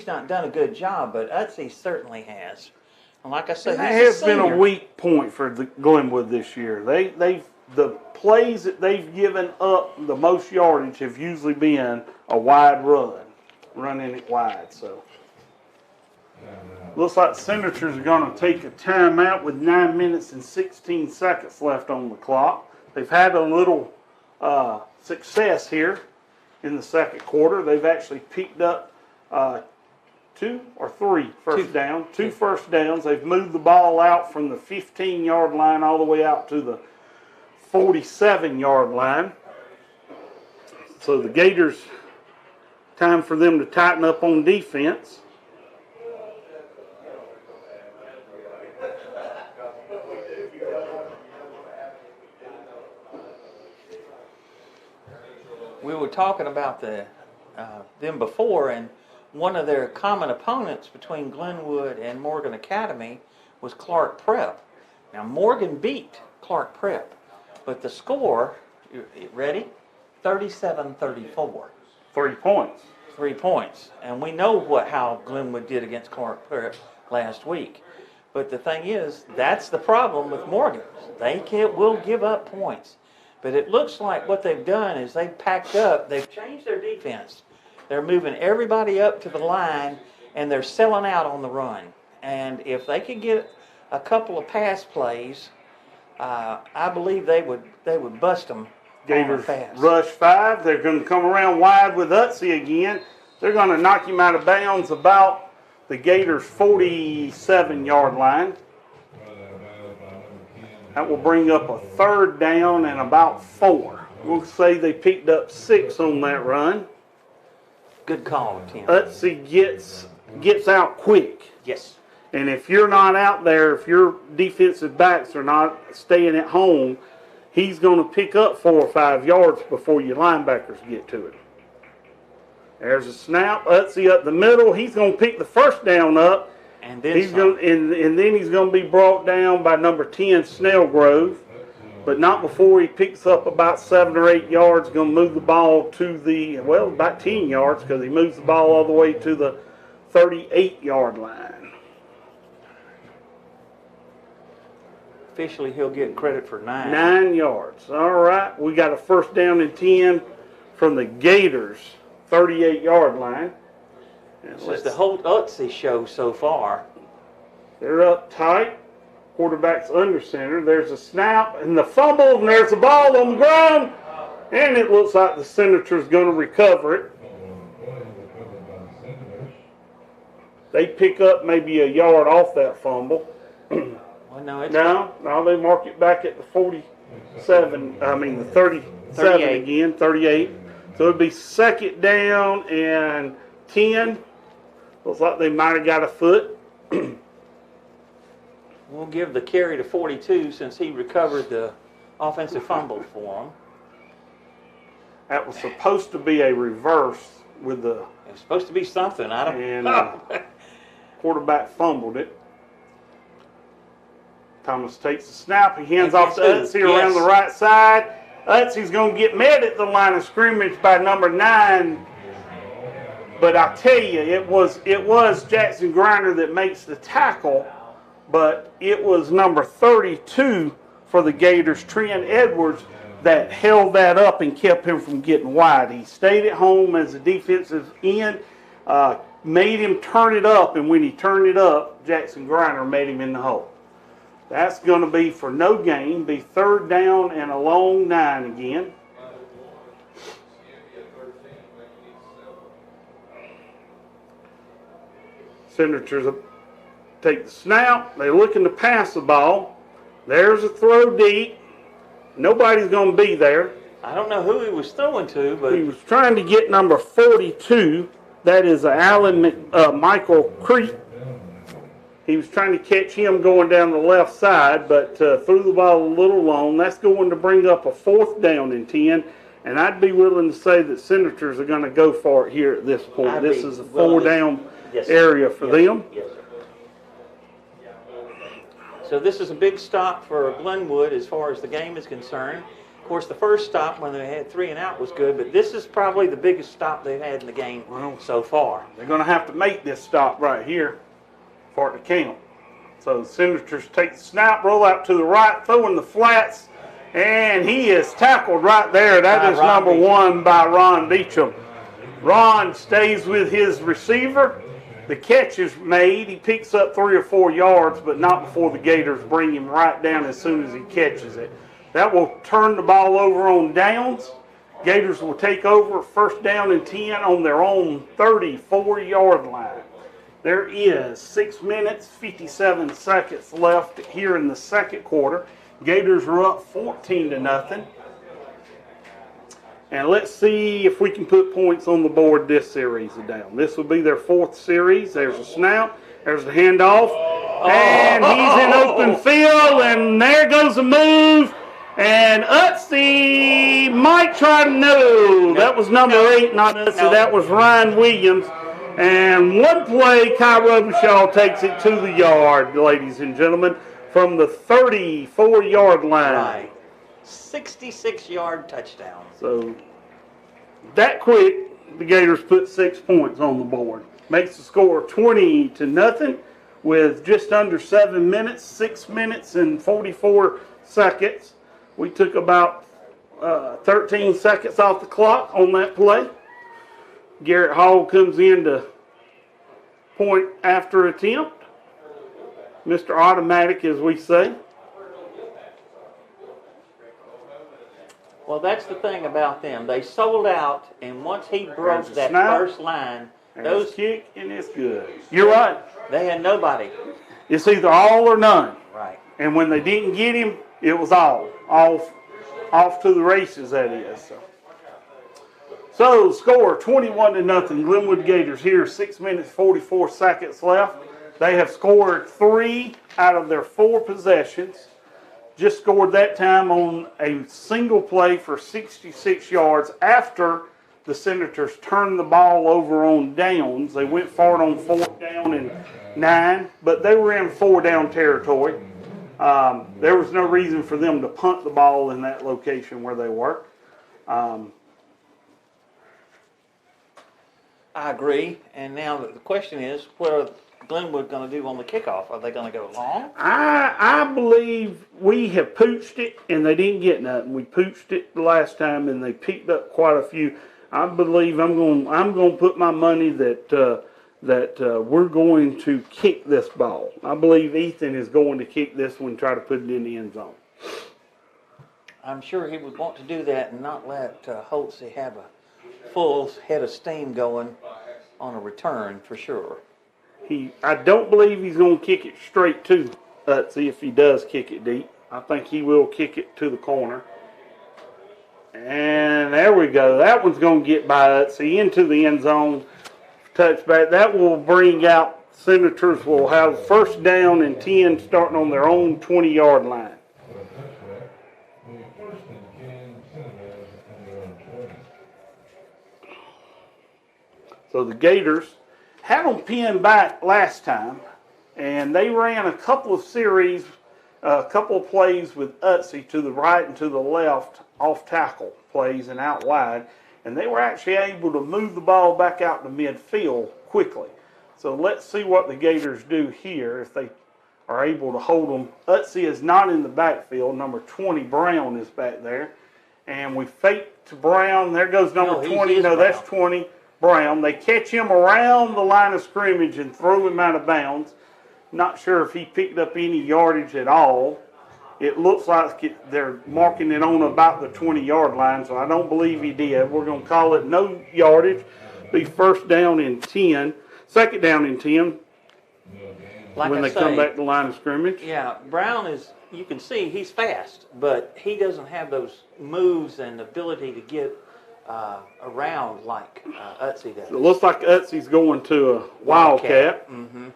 not done a good job, but Utsey certainly has. And like I said, that has been a weak point for the Glenwood this year. The plays that they've given up the most yardage have usually been a wide running it wide. So looks like the Senators are going to take a timeout with 9 minutes and 16 seconds left on the clock. They've had a little success here in the 2nd quarter. They've actually picked up 2 or 3 first down. 2 first downs. They've moved the ball out from the 15-yard line all the way out to the 47-yard line. So the Gators, time for them to tighten up on defense. We were talking about them before, and one of their common opponents between Glenwood and Morgan Academy was Clark Prep. Now, Morgan beat Clark Prep, but the score, you ready? 37-34. 3 points. 3 points. And we know how Glenwood did against Clark Prep last week. But the thing is, that's the problem with Morgan. They will give up points. But it looks like what they've done is they've packed up, they've changed their defense. They're moving everybody up to the line, and they're selling out on the run. And if they could get a couple of pass plays, I believe they would bust them. Gators rush 5. They're going to come around wide with Utsey again. They're going to knock him out of bounds about the Gators' 47-yard line. That will bring up a 3rd down and about 4. We'll say they picked up 6 on that run. Good call, Tim. Utsey gets out quick. Yes. And if you're not out there, if your defensive backs are not staying at home, he's going to pick up 4 or 5 yards before your linebackers get to it. There's a snap. Utsey up the middle. He's going to pick the first down up. And then and then he's going to be brought down by number 10, Snellgrove. But not before he picks up about 7 or 8 yards. Going to move the ball to the, well, about 10 yards because he moves the ball all the way to the 38-yard line. Officially, he'll get credit for 9. 9 yards. All right. We got a first down and 10 from the Gators' 38-yard line. And This is the whole Utsey show so far. They're up tight. Quarterback's under center. There's a snap and the fumble, and there's the ball on the ground. And it looks like the Senator's going to recover it. They pick up maybe a yard off that fumble. Well, No, they mark it back at the 47. I mean the 37 38. again, 38. So it'd be second down and 10. Looks like they might have got a foot. We'll give the carry to 42 since he recovered the offensive fumble for him. That was supposed to be a reverse with the It's supposed to be something. I don't and know. quarterback fumbled it. Thomas takes the snap. He hands And off to guess who? Utsey around Yes. the right side. Utsey's going to get met at the line of scrimmage by number 9. But I tell you, it was Jackson Griner that makes the tackle, but it was number 32 for the Gators, Trent Edwards, that held that up and kept him from getting wide. He stayed at home as a defensive end, made him turn it up, and when he turned it up, Jackson Griner made him in the hole. That's going to be for no gain, be third down and a long 9 again. Senators take the snap. They're looking to pass the ball. There's a throw deep. Nobody's going to be there. I don't know who he was throwing to, but He was trying to get number 42. That is Michael Creek. He was trying to catch him going down the left side, but threw the ball a little long. That's going to bring up a fourth down and 10. And I'd be willing to say that Senators are going to go for it here at this point. This is a 4-down area for them. Yes, sir. So this is a big stop for Glenwood as far as the game is concerned. Of course, the first stop when they had 3 and out was good, but this is probably the biggest stop they've had in the game so far. They're going to have to make this stop right here for it to count. So the Senators take the snap, roll out to the right, throwing the flats, and he is tackled right there. That is number 1 by Ron Beecham. Ron stays with his receiver. The catch is made. He picks up 3 or 4 yards, but not before the Gators bring him right down as soon as he catches it. That will turn the ball over on downs. Gators will take over first down and 10 on their own 34-yard line. There is 6 minutes, 57 seconds left here in the second quarter. Gators are up 14-0. And let's see if we can put points on the board this series down. This will be their 4th series. There's a snap. There's a handoff. And he's in open field. And there goes a move. And Utsey might try to that was number 8, not Utsey. That was Ryan Williams. And one play, Kai Robichaud takes it to the yard, ladies and gentlemen, from the 34-yard line. Right. 66-yard touchdown. So that quick, the Gators put 6 points on the board. Makes the score 20-0 with just under 7 minutes, 6 minutes and 44 seconds. We took about 13 seconds off the clock on that play. Garrett Hall comes in to point after attempt. Mr. Automatic, as we say. Well, that's the thing about them. They sold out, and once he broke that snap. first line, Those kick, and it's good. You're right. They had nobody. It's either all or none. Right. And when they didn't get him, it was all. Off to the races, that is. So score 21-0. Glenwood Gators here, 6 minutes, 44 seconds left. They have scored 3 out of their 4 possessions. Just scored that time on a single play for 66 yards after the Senators turned the ball over on downs. They went for it on 4th down and 9, but they were in 4-down territory. There was no reason for them to punt the ball in that location where they were. I agree. And now the question is, what are Glenwood going to do on the kickoff? Are they going to go long? I believe we have pooched it, and they didn't get nothing. We pooched it the last time, and they picked up quite a few. I believe I'm going to put my money that we're going to kick this ball. I believe Ethan is going to kick this one and try to put it in the end zone. I'm sure he would want to do that and not let Holtzy have a full head of steam going on a return for sure. I don't believe he's going to kick it straight to Utsy if he does kick it deep. I think he will kick it to the corner. And there we go. That one's going to get by Utsy into the end zone. Touchback. That will bring out, Senators will have 1st down and 10 starting on their own 20-yard line. So the Gators had them pinned back last time, and they ran a couple of series, a couple of plays with Utsy to the right and to the left, off tackle plays and out wide, and they were actually able to move the ball back out to midfield quickly. So let's see what the Gators do here if they are able to hold them. Utsy is not in the backfield. Number 20, Brown, is back there. And we fake to Brown. There goes number 20. No, that's 20. Brown. They catch him around the line of scrimmage and throw him out of bounds. Not sure if he picked up any yardage at all. It looks like they're marking it on about the 20-yard line, so I don't believe he did. We're going to call it no yardage. Be 1st down and 10. 2nd down and 10 when they come back to the line of scrimmage. Yeah, Brown is, you can see he's fast, but he doesn't have those moves and ability to get around like Utsy does. It looks like Utsy's going to a wildcat. Mm-hmm.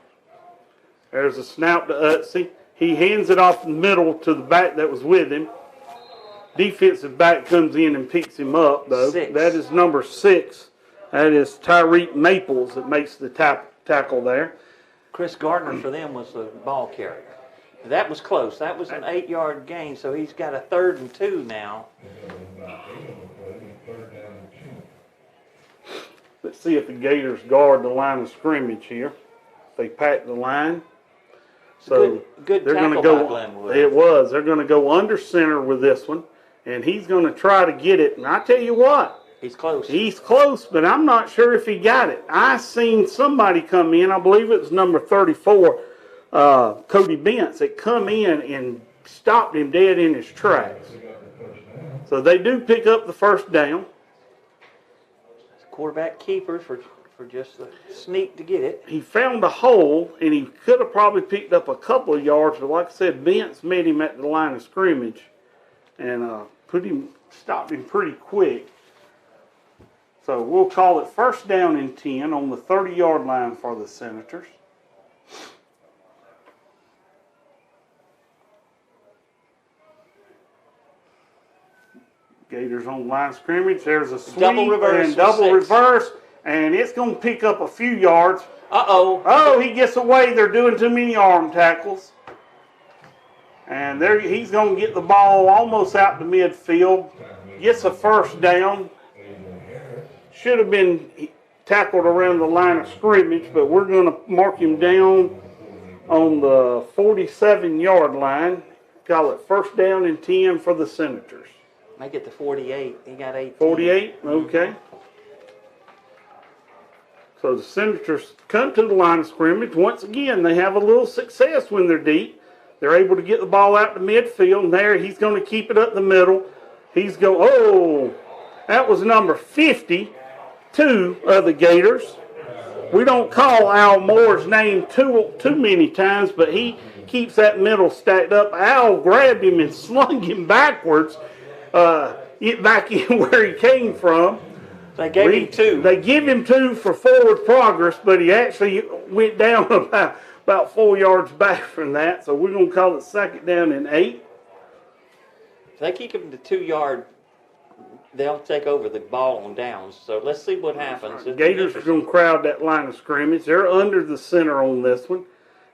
There's a snap to Utsy. He hands it off the middle to the back that was with him. Defensive back comes in and picks him up, though. 6. That is number 6. That is Tyreek Maples that makes the tackle there. Chris Gardner for them was the ball carrier. That was close. That was an 8-yard gain, so he's got a 3rd and 2 now. Let's see if the Gators guard the line of scrimmage here. They pack the line. So good they're going to tackle go. by Glenwood. It was. They're going to go under center with this one, and he's going to try to get it. And I tell you what, he's close. He's close, but I'm not sure if he got it. I seen somebody come in. I believe it was number 34, Cody Bentz, that come in and stopped him dead in his tracks. So they do pick up the 1st down. Quarterback keeper for just the sneak to get it. He found a hole, and he could have probably picked up a couple of yards, but like I said, Bentz met him at the line of scrimmage and stopped him pretty quick. So we'll call it 1st down and 10 on the 30-yard line for the Senators. Gators on line of scrimmage. There's a sweep double reverse and double 6. reverse, and it's going to pick up a few yards. Uh-oh. Oh, he gets away. They're doing too many arm tackles. And there he's going to get the ball almost out to midfield. Gets a 1st down. Should have been tackled around the line of scrimmage, but we're going to mark him down on the 47-yard line. Call it 1st down and 10 for the Senators. Make it the 48. He got 8. 48? Okay. So the Senators come to the line of scrimmage. Once again, they have a little success when they're deep. They're able to get the ball out to midfield, and there he's going to keep it up the middle. He's going, oh, that was number 52 of the Gators. We don't call Al Moore's name too many times, but he keeps that middle stacked up. Al grabbed him and slung him backwards, back in where he came from. They gave him 2. They give him 2 for forward progress, but he actually went down about about 4 yards back from that, so we're going to call it 2nd down and 8. If they keep them to 2 yard, they'll take over the ball on downs. So let's see what happens. The Gators are going to crowd that line of scrimmage. They're under the center on this one.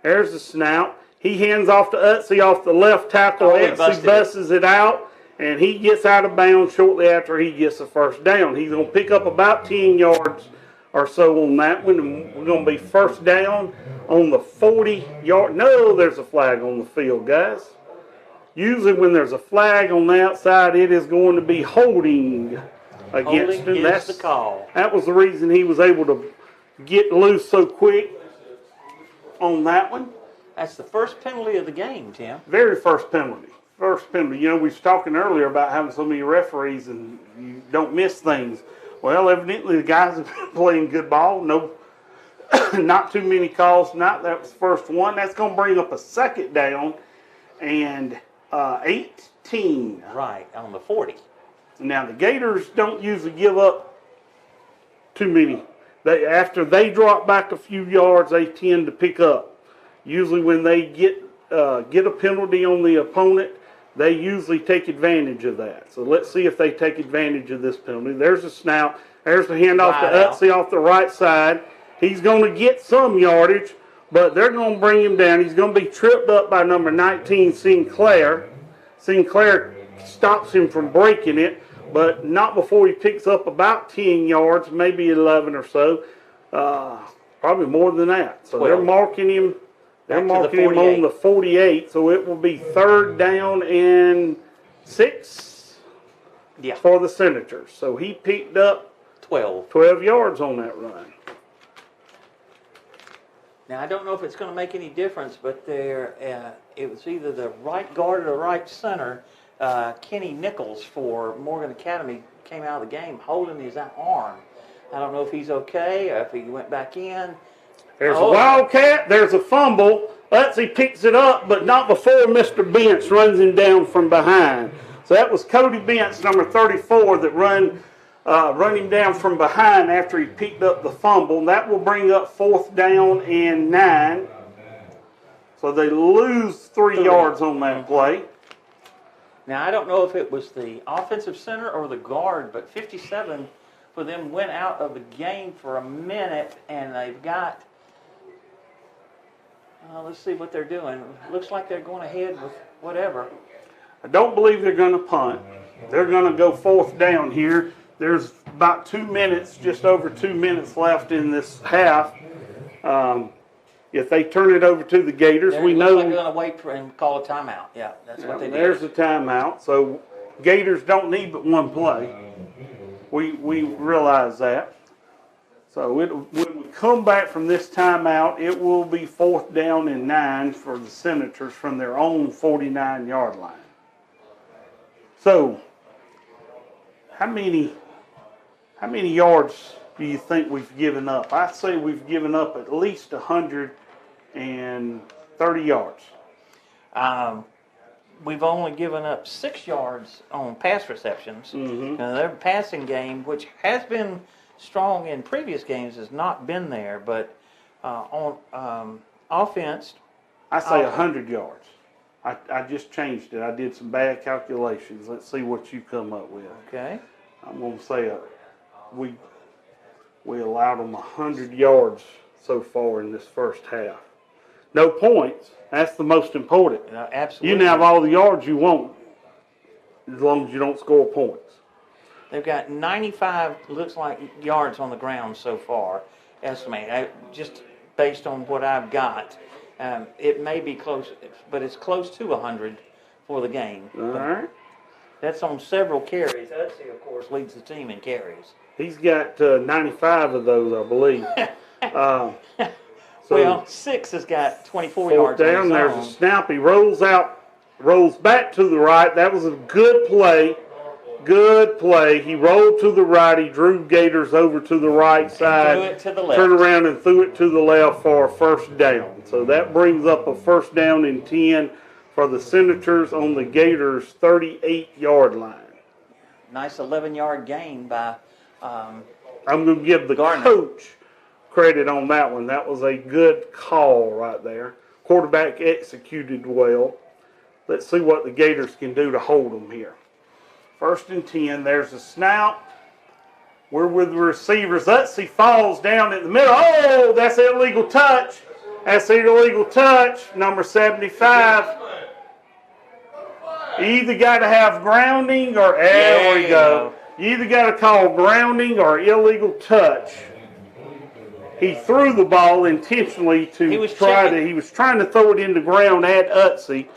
There's the snout. He hands off to Utsey off the left tackle. Utsey busts it out, and he gets out of bounds shortly after he gets the 1st down. He's going to pick up about 10 yards or so on that one. And we're going to be 1st down on the 40-yard. No, there's a flag on the field, guys. Usually when there's a flag on the outside, it is going to be holding against him. That's the call. That was the reason he was able to get loose so quick on that one. That's the first penalty of the game, Tim. Very first penalty. First penalty. You know, we was talking earlier about having so many referees and you don't miss things. Well, evidently the guys have been playing good ball. No, not too many calls. That was the first one. That's going to bring up a 2nd down and 18. Right, on the 40. Now, the Gators don't usually give up too many. After they drop back a few yards, they tend to pick up. Usually when they get a penalty on the opponent, they usually take advantage of that. So let's see if they take advantage of this penalty. There's a snout. There's the handoff to Utsey off the right side. He's going to get some yardage, but they're going to bring him down. He's going to be tripped up by number 19, Sinclair. Sinclair stops him from breaking it, but not before he picks up about 10 yards, maybe 11 or so. Probably more than that. So 12. They're marking him. They're marking him on the 48, so it will be 3rd down and 6 for the Senators. So he picked up 12 yards on that run. Now, I don't know if it's going to make any difference, but it was either the right guard or the right center. Kenny Nichols for Morgan Academy came out of the game holding his arm. I don't know if he's okay or if he went back in. There's a Wildcat. There's a fumble. Utsey picks it up, but not before Mr. Bentz runs him down from behind. So that was Cody Bentz, number 34, that run him down from behind after he picked up the fumble. And that will bring up 4th down and 9. So they lose 3 yards on that play. Now, I don't know if it was the offensive center or the guard, but 57 for them went out of the game for a minute, and they've got... let's see what they're doing. Looks like they're going ahead with whatever. I don't believe they're going to punt. They're going to go 4th down here. There's about 2 minutes, just over 2 minutes left in this half. If they turn it over to the Gators, we know... Like they're going to wait for and call a timeout. Yeah, that's what they did. There's the timeout. So Gators don't need but one play. We realize that. So when we come back from this timeout, it will be 4th down and 9 for the Senators from their own 49-yard line. So how many yards do you think we've given up? I say we've given up at least 130 yards. We've only given up 6 yards on pass receptions. Mm-hmm. Now, their passing game, which has been strong in previous games, has not been there. But on offense, I say 100 yards. I just changed it. I did some bad calculations. Let's see what you come up with. Okay. I'm going to say we allowed them 100 yards so far in this first half. No points. That's the most important. Absolutely. You can have all the yards you want as long as you don't score points. They've got 95, looks like, yards on the ground so far, estimated. Just based on what I've got. It may be close, but it's close to 100 for the game. All right. That's on several carries. Utsey, of course, leads the team in carries. He's got 95 of those, I believe. Well, 6 has got 24 yards down. on his There's own. a snap. He rolls back to the right. That was a good play. Good play. He rolled to the right. He drew Gators over to the right side. Threw it to the left. Turned around and threw it to the left for a 1st down. So that brings up a 1st down and 10 for the Senators on the Gators' 38-yard line. Nice 11-yard gain by I'm going to give the Gardner. coach credit on that one. That was a good call right there. Quarterback executed well. Let's see what the Gators can do to hold them here. 1st and 10. There's a snap. We're with the receivers. Utsey falls down in the middle. Oh, that's an illegal touch. That's an illegal touch. Number 75. You either got to have grounding or, there we go. You either got to call grounding or illegal touch. He threw the ball intentionally he was trying to throw it into ground at Utsey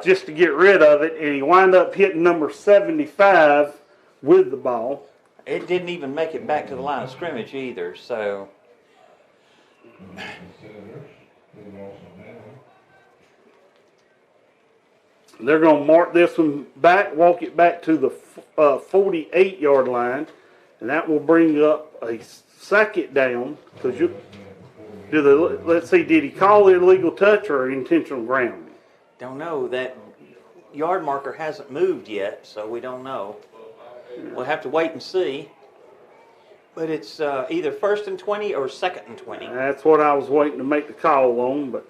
just to get rid of it, and he wound up hitting number 75 with the ball. It didn't even make it back to the line of scrimmage either, so. They're going to mark this one back, walk it back to the 48-yard line, and that will bring up a 2nd down. Let's see, did he call it illegal touch or intentional grounding? Don't know. That yard marker hasn't moved yet, so we don't know. We'll have to wait and see. But it's either 1st and 20 or 2nd and 20. That's what I was waiting to make the call on, but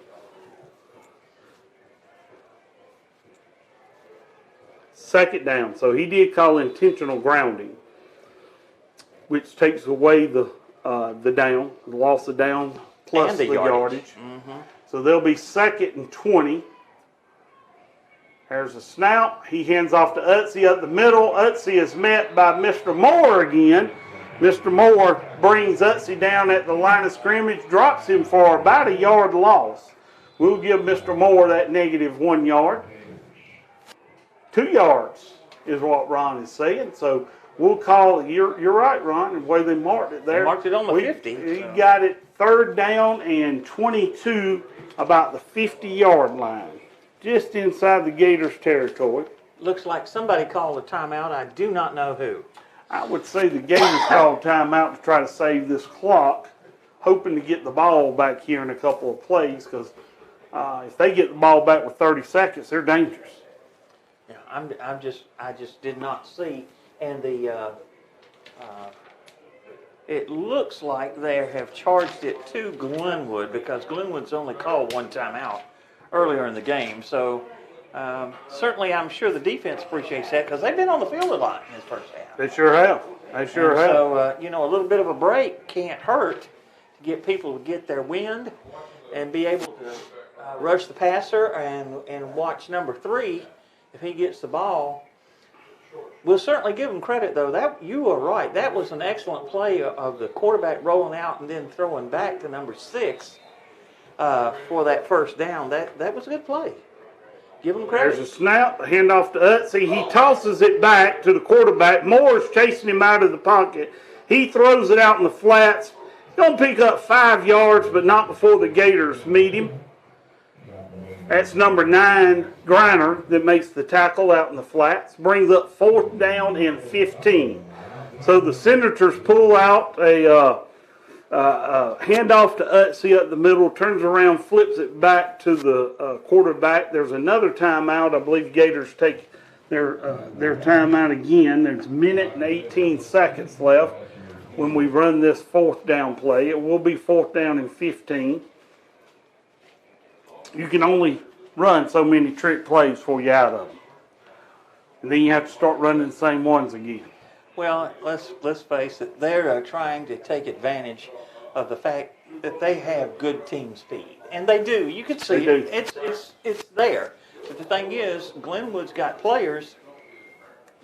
2nd down. So he did call intentional grounding, which takes away the down, the loss of down, plus and the yardage. Mm-hmm. So they'll be 2nd and 20. There's a snap. He hands off to Utsey up the middle. Utsey is met by Mr. Moore again. Mr. Moore brings Utsey down at the line of scrimmage, drops him for about a yard loss. We'll give Mr. Moore that -1 yard. 2 yards is what Ron is saying. So we'll call, you're right, Ron, the way they marked it there. They marked it on the 50. He got it 3rd down and 22, about the 50-yard line. Just inside the Gators territory. Looks like somebody called a timeout. I do not know who. I would say the Gators called timeout to try to save this clock, hoping to get the ball back here in a couple of plays, because if they get the ball back with 30 seconds, they're dangerous. Yeah, I just did not see, and it looks like they have charged it to Glenwood, because Glenwood's only called 1 timeout earlier in the game. So certainly I'm sure the defense appreciates that, because they've been on the field a lot in this 1st half. They sure have. So, a little bit of a break can't hurt to get people to get their wind and be able to rush the passer and watch number 3 if he gets the ball. We'll certainly give him credit, though. That you are right. That was an excellent play of the quarterback rolling out and then throwing back to number 6 for that 1st down. That was a good play. Give him credit. There's a snap, a handoff to Utsey. He tosses it back to the quarterback. Moore's chasing him out of the pocket. He throws it out in the flats. He's going to pick up 5 yards, but not before the Gators meet him. That's number 9, Griner, that makes the tackle out in the flats. Brings up 4th down and 15. So the Senators pull out a handoff to Utsey up the middle, turns around, flips it back to the quarterback. There's another timeout. I believe Gators take their timeout again. There's 1 and 18 seconds left when we run this 4th down play. It will be 4th down and 15. You can only run so many trick plays before you're out of them. And then you have to start running the same ones again. Well, let's face it. They're trying to take advantage of the fact that they have good team speed, and they do. You can see it. It's there. But the thing is, Glenwood's got players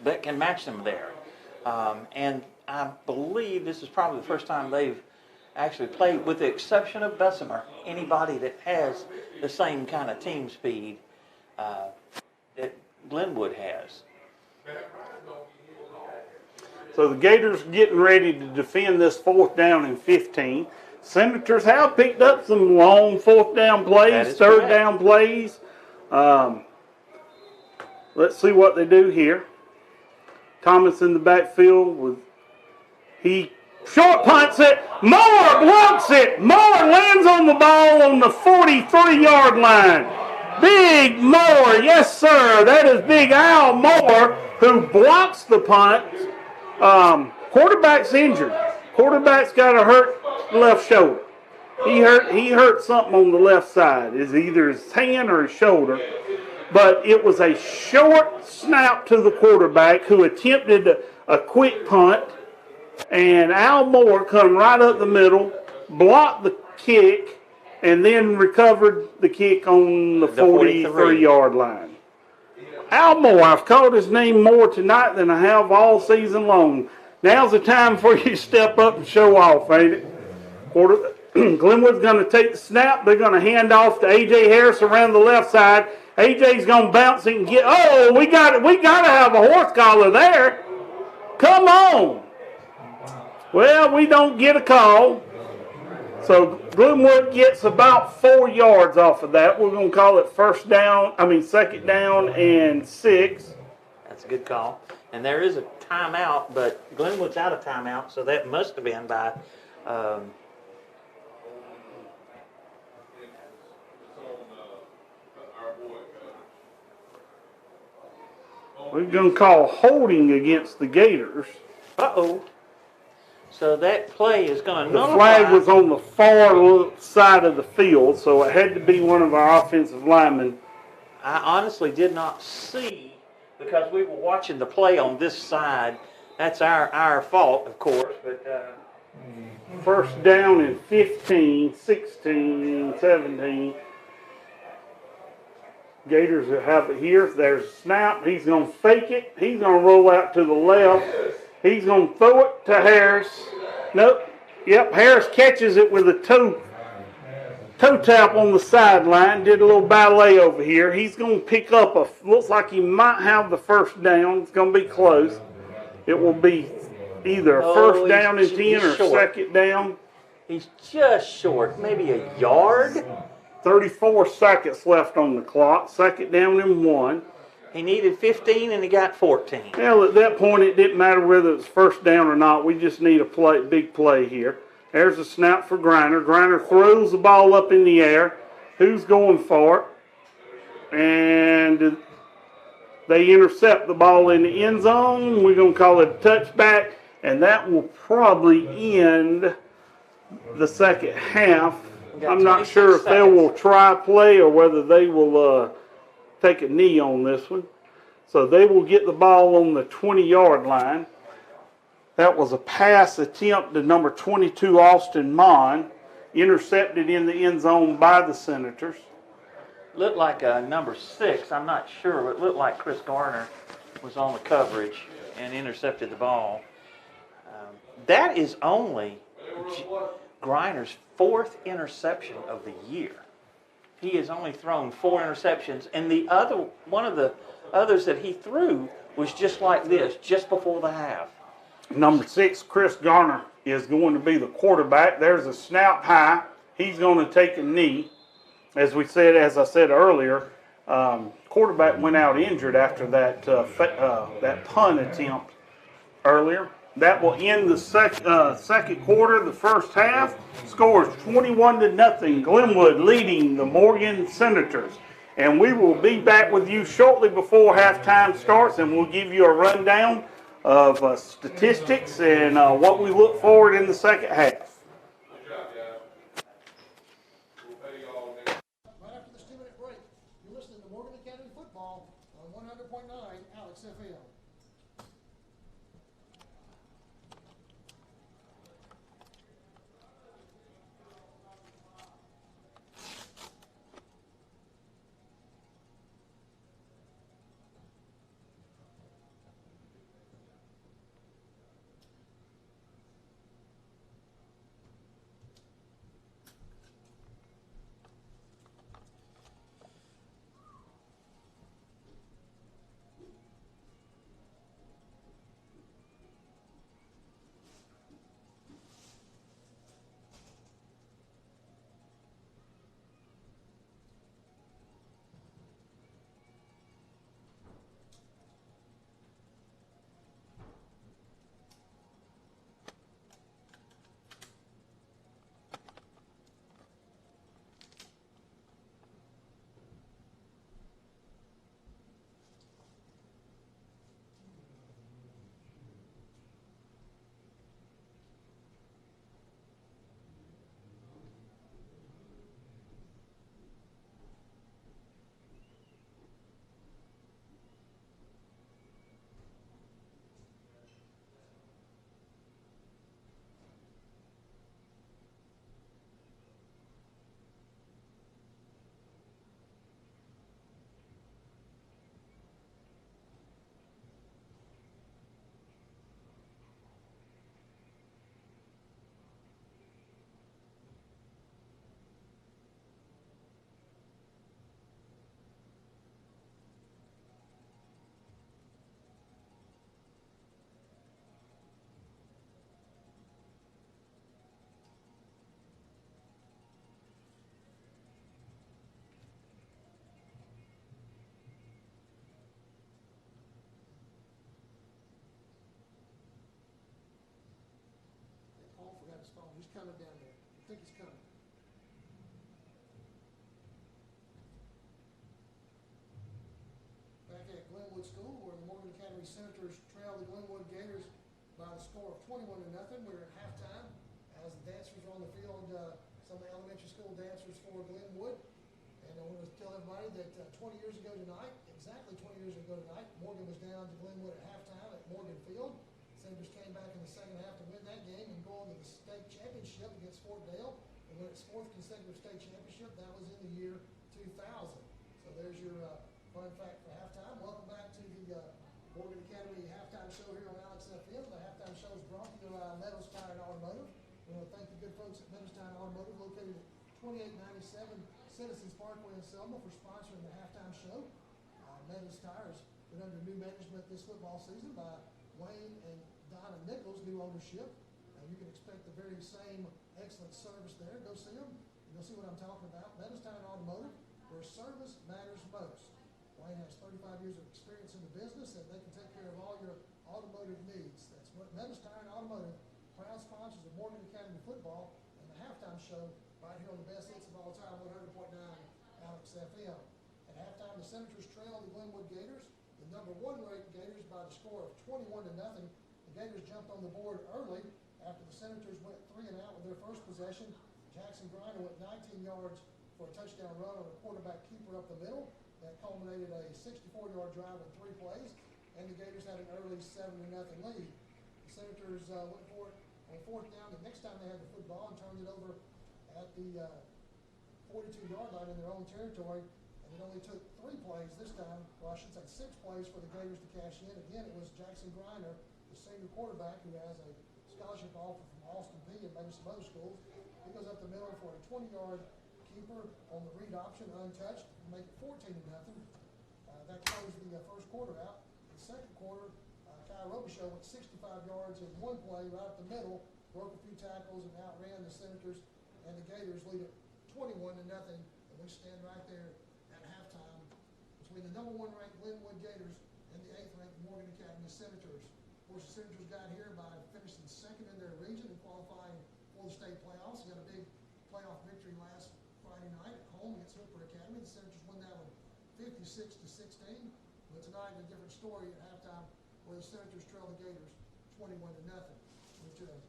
that can match them there, and I believe this is probably the first time they've actually played, with the exception of Bessemer, anybody that has the same kind of team speed that Glenwood has. So the Gators getting ready to defend this 4th down and 15. Senators have picked up some long 4th down plays, 3rd down plays. Let's see what they do here. Thomas in the backfield he short punts it. Moore blocks it. Moore lands on the ball on the 43-yard line. Big Moore, yes sir. That is Big Al Moore, who blocks the punt. Quarterback's injured. Quarterback's got a hurt left shoulder. He hurt something on the left side. It's either his hand or his shoulder. But it was a short snap to the quarterback who attempted a quick punt. And Al Moore come right up the middle, blocked the kick, and then recovered the kick on the 43-yard line. Al Moore, I've called his name more tonight than I have all season long. Now's the time for you to step up and show off, ain't it? Glenwood's going to take the snap. They're going to hand off to A.J. Harris around the left side. A.J.'s going to bounce it and get, oh, we got to have a horse collar there. Come on. Well, we don't get a call. So Glenwood gets about 4 yards off of that. We're going to call it second down and 6. That's a good call. And there is a timeout, but Glenwood's out of timeout, so that must have been by we're going to call holding against the Gators. Uh-oh. So that play is going to nullify. The flag was on the far side of the field, so it had to be one of our offensive linemen. I honestly did not see, because we were watching the play on this side. That's our fault, of course. But first down and 15, 16, 17. Gators have it here. There's a snap. He's going to fake it. He's going to roll out to the left. He's going to throw it to Harris. Nope. Yep, Harris catches it with a toe tap on the sideline. Did a little ballet over here. He's going to pick up looks like he might have the first down. It's going to be close. It will be either a first down and 10 or second down. He's just short, maybe a yard. 34 seconds left on the clock. Second down and 1. He needed 15 and he got 14. Well, at that point, it didn't matter whether it's first down or not. We just need a big play here. There's a snap for Griner. Griner throws the ball up in the air. Who's going for it? And they intercept the ball in the end zone. We're going to call it a touchback, and that will probably end the second half. I'm not sure if they will try play or whether they will take a knee on this one. So they will get the ball on the 20-yard line. That was a pass attempt to number 22, Austin Mon, intercepted in the end zone by the Senators. Looked like number 6, I'm not sure, but it looked like Chris Garner was on the coverage and intercepted the ball. That is only Griner's 4th interception of the year. He has only thrown 4 interceptions, and one of the others that he threw was just like this, just before the half. Number 6, Chris Garner, is going to be the quarterback. There's a snap high. He's going to take a knee. As I said earlier, quarterback went out injured after that punt attempt earlier. That will end the second quarter. The first half scores 21-0. Glenwood leading the Morgan Senators. And we will be back with you shortly before halftime starts, and we'll give you a rundown of statistics and what we look forward in the second half. Right after this 2-minute break, you're listening to Morgan Academy Football on 100.9 Alex FM. coming down there. I think he's coming. Back at Glenwood School, where the Morgan Academy Senators trail the Glenwood Gators by the score of 21-0. We're at halftime as the dancers are on the field, some of the elementary school dancers for Glenwood. And I want to tell everybody that 20 years ago tonight, exactly 20 years ago tonight, Morgan was down to Glenwood at halftime at Morgan Field. Senators came back in the second half to win that game and go on to the state championship against Fort Dale and win its fourth consecutive state championship. That was in the year 2000. So there's your fun fact for halftime. Welcome back to the Morgan Academy halftime show here on Alex FM. The halftime show is brought to you by Meadows Tire and Automotive. We want to thank the good folks at Meadows Tire and Automotive, located at 2897 Citizens Parkway in Selma, for sponsoring the halftime show. Meadows Tire has been under new management this football season by Wayne and Donna Nichols, new ownership. You can expect the very same excellent service there. Go see them. You'll see what I'm talking about. Meadows Tire and Automotive, where service matters most. Wayne has 35 years of experience in the business, and they can take care of all your automotive needs. That's what Meadows Tire and Automotive, proud sponsors of Morgan Academy football and the halftime show right here on the best hits of all time, 100.9 Alex FM. At halftime, the Senators trail the Glenwood Gators, the number 1 ranked Gators, by the score of 21-0. The Gators jumped on the board early after the Senators went 3 and out with their first possession. Jackson Griner went 19 yards for a touchdown run on a quarterback keeper up the middle. That culminated a 64-yard drive in 3 plays, and the Gators had an early 7-0 lead. The Senators went for it on 4th down the next time they had the football and turned it over at the 42-yard line in their own territory. And it only took 3 plays this time. Well, I should say 6 plays for the Gators to cash in. Again, it was Jackson Griner, the senior quarterback, who has a scholarship offer from Austin P and maybe some other schools. He goes up the middle for a 20-yard keeper on the read option, untouched, and make it 14-0. That closed the first quarter out. In the second quarter, Kyle Robichaux went 65 yards in 1 play right up the middle, broke a few tackles, and outran the Senators, and the Gators lead it 21-0. And we stand right there at halftime between the number 1 ranked Glenwood Gators and the 8th ranked Morgan Academy Senators. Of course, the Senators got here by finishing second in their region and qualifying for the state playoffs. They got a big playoff victory last Friday night at home against Hooper Academy. The Senators won that one 56-16. But tonight, a different story at halftime, where the Senators trail the Gators 21-0.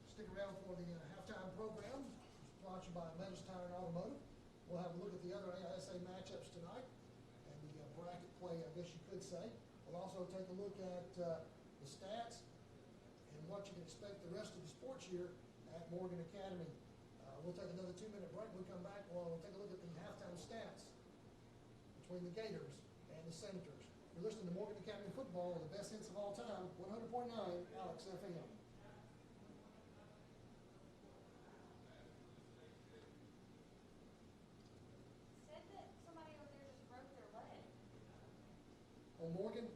Stick around for the halftime program, sponsored by Meadows Tire and Automotive. We'll have a look at the other AISA matchups tonight and the bracket play, I guess you could say. We'll also take a look at the stats and what you can expect the rest of the sports year at Morgan Academy. We'll take another 2-minute break. When we come back, we'll take a look at the halftime stats between the Gators and the Senators. You're listening to Morgan Academy football on the best hits of all time, 100.9 Alex FM. Said that somebody over there just broke their leg. On Morgan,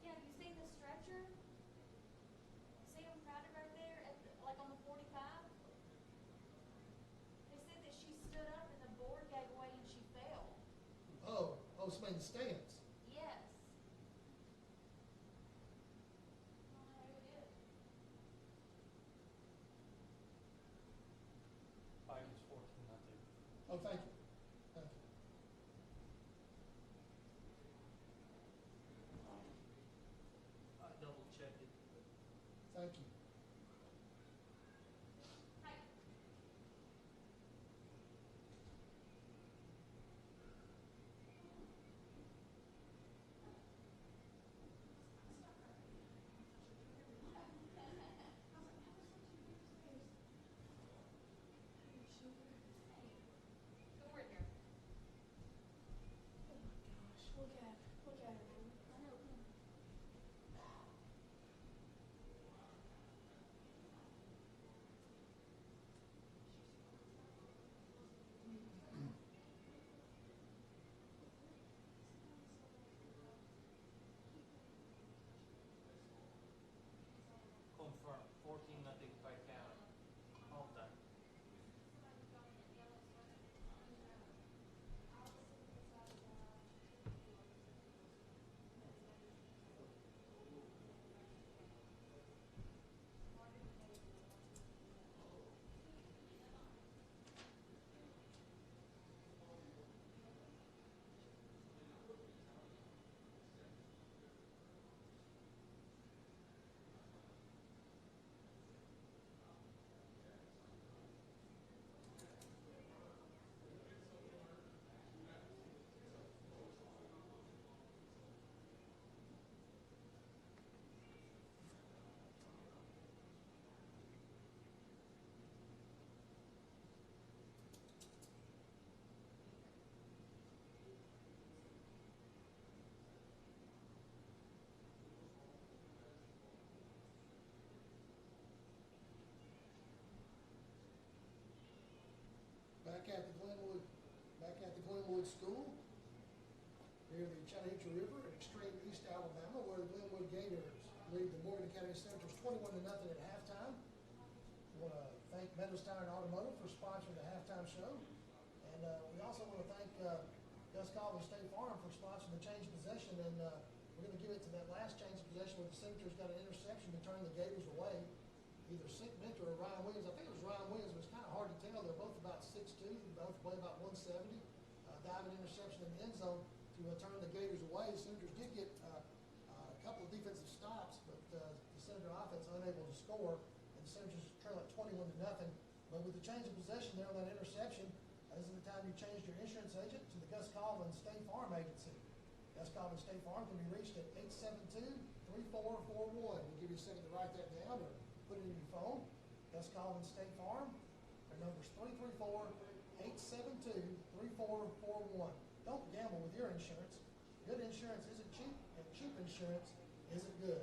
Yeah, have you seen the stretcher? See them crowded right there, like on the 45? They said that she stood up and the board gave way and she fell. somebody in the stands. Yes. I don't know who it is. Vikings 14-0. Oh, thank you. Thank you. I double checked it. Thank you. Hi. Go over here. Oh my gosh, look at her. I know. at the Glenwood School near the Chattahoochee River in extreme East Alabama, where the Glenwood Gators lead the Morgan Academy Senators 21-0 at halftime. We want to thank Meadows Tire and Automotive for sponsoring the halftime show, and we also want to thank Gus Collins State Farm for sponsoring the change of possession. And we're going to give it to that last change of possession where the Senators got an interception to turn the Gators away. Either Sick Mentor or Ryan Williams. I think it was Ryan Williams, but it's kind of hard to tell. They're both about 6'2", they both weigh about 170. Diving interception in the end zone to turn the Gators away. The Senators did get a couple of defensive stops, but the Senator offense unable to score, and the Senators trail at 21-0. But with the change of possession there on that interception, this is the time you changed your insurance agent to the Gus Collins State Farm Agency. Gus Collins State Farm can be reached at 872-3441. We'll give you a second to write that down or put it in your phone. Gus Collins State Farm. Their number's 334-872-3441. Don't gamble with your insurance. Good insurance isn't cheap, and cheap insurance isn't good.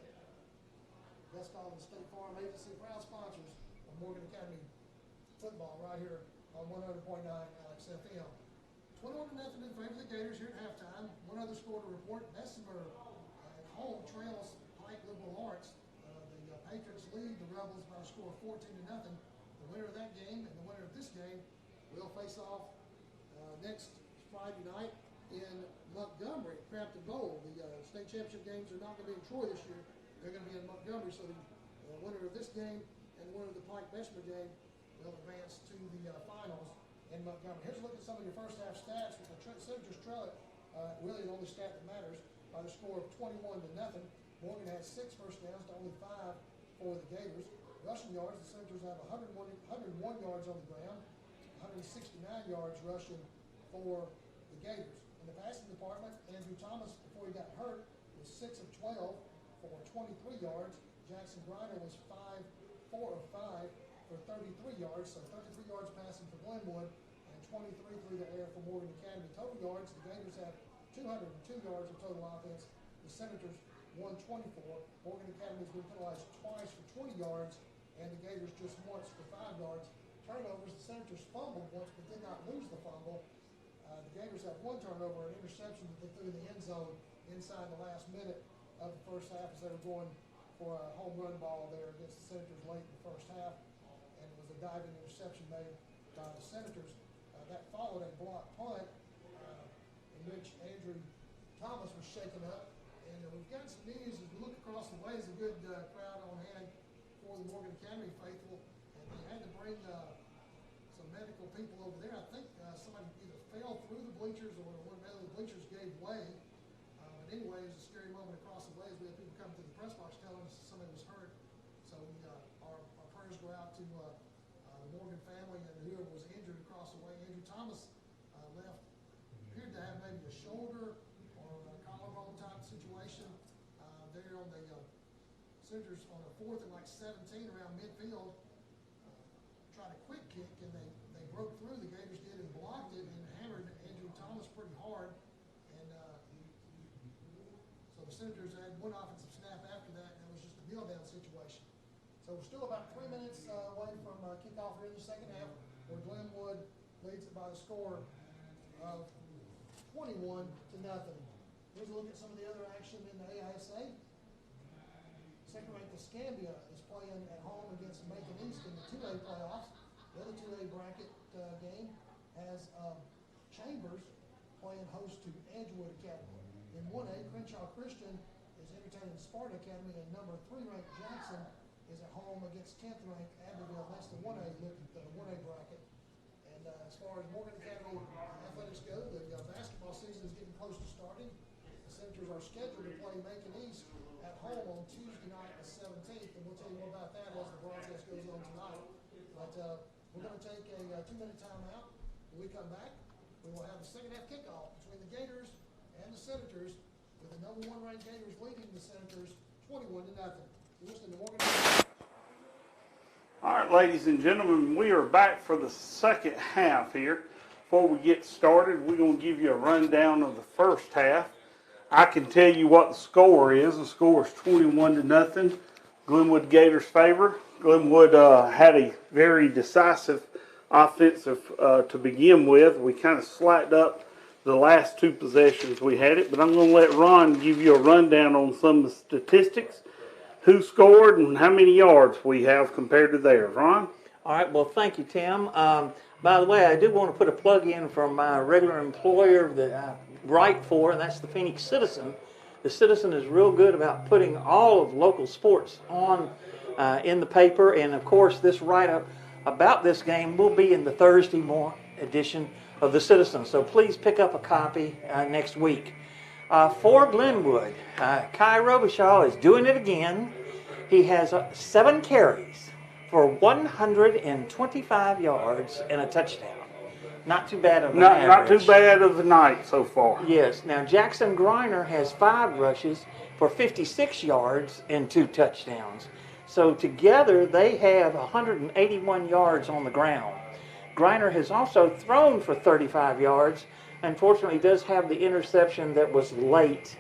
Gus Collins State Farm Agency, proud sponsors of Morgan Academy football right here on 100.9 Alex FM. 21-0 in favor of the Gators here at halftime. One other score to report. Bessemer at home trails Pike Liberal Arts. The Patriots lead the Rebels by a score of 14-0. The winner of that game and the winner of this game will face off next Friday night in Montgomery, Crampton Bowl. The state championship games are not going to be in Troy this year. They're going to be in Montgomery, so the winner of this game and the winner of the Pike-Bessemer game will advance to the finals in Montgomery. Here's a look at some of your first half stats. With the Senators trail it, really the only stat that matters, by the score of 21-0. Morgan had 6 first downs to only 5 for the Gators. Rushing yards, the Senators have 101 yards on the ground, 169 yards rushing for the Gators. In the passing department, Andrew Thomas, before he got hurt, was 6 of 12 for 23 yards. Jackson Griner was 4 of 5 for 33 yards, so 33 yards passing for Glenwood and 23 through the air for Morgan Academy. Total yards, the Gators have 202 yards of total offense. The Senators 124. Morgan Academy has been penalized twice for 20 yards, and the Gators just once for 5 yards. Turnovers, the Senators fumbled once but did not lose the fumble. The Gators have 1 turnover, an interception that they threw in the end zone inside the last minute of the first half as they were going for a home run ball there against the Senators late in the first half. And it was a diving interception made by the Senators. That followed a block punt in which Andrew Thomas was shaken up. And we've got some news as we look across the way. There's a good crowd on hand for the Morgan Academy faithful. And they had to bring some medical people over there. I think somebody either fell through the bleachers or one of the bleachers gave way. But anyway, it was a scary moment across the way as we had people come to the press box telling us somebody was hurt. So our prayers go out to the Morgan family and whoever was injured across the way. Andrew Thomas left, appeared to have maybe a shoulder or a collarbone type situation there on the Senators on a 4th and 17 around midfield. Tried a quick kick and they broke through. The Gators did and blocked it and hammered Andrew Thomas pretty hard. And so the Senators had 1 offensive snap after that, and it was just a kneel down situation. So we're still about 3 minutes away from kickoff here in the second half, where Glenwood leads it by the score of 21-0. Here's a look at some of the other action in the AISA. Second-ranked Escambia is playing at home against Macon East in the 2A playoffs. The other 2A bracket game has Chambers playing host to Edgewood Academy. In 1A, Crenshaw Christian is entertaining Sparta Academy, and number 3 ranked Jackson is at home against 10th ranked Abbeville. That's the 1A look at the 1A bracket. And as far as Morgan Academy athletics go, the basketball season is getting close to starting. The Senators are scheduled to play Macon East at home on Tuesday night the 17th, and we'll tell you more about that as the broadcast goes on tonight. But we're going to take a 2-minute timeout. When we come back, we will have the second half kickoff between the Gators and the Senators, with the number 1 ranked Gators leading the Senators 21-0. You're listening to Morgan. All right, ladies and gentlemen, we are back for the second half here. Before we get started, we're going to give you a rundown of the first half. I can tell you what the score is. The score is 21-0. Glenwood Gators favor. Glenwood had a very decisive offensive to begin with. We kind of slacked up the last two possessions we had it, but I'm going to let Ron give you a rundown on some of the statistics, who scored and how many yards we have compared to theirs. Ron? All right, well, thank you, Tim. By the way, I do want to put a plug in from my regular employer that I write for, and that's the Phoenix Citizen. The Citizen is real good about putting all of local sports on in the paper, and of course, this write-up about this game will be in the Thursday edition of the Citizen. So please pick up a copy next week. For Glenwood, Kai Robichaud is doing it again. He has 7 carries for 125 yards and a touchdown. Not too bad of an average. Not too bad of the night so far. Yes. Now, Jackson Griner has 5 rushes for 56 yards and 2 touchdowns. So together, they have 181 yards on the ground. Griner has also thrown for 35 yards. Unfortunately, he does have the interception that was late,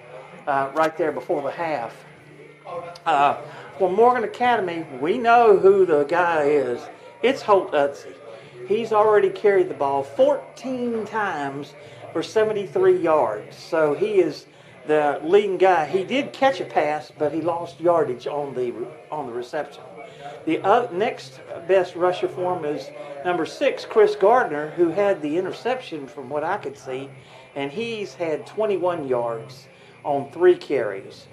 right there before the half. For Morgan Academy, we know who the guy is. It's Holt Utsey. He's already carried the ball 14 times for 73 yards. So he is the leading guy. He did catch a pass, but he lost yardage on the reception. The next best rusher for him is number 6, Chris Gardner, who had the interception from what I could see, and he's had 21 yards on 3 carries.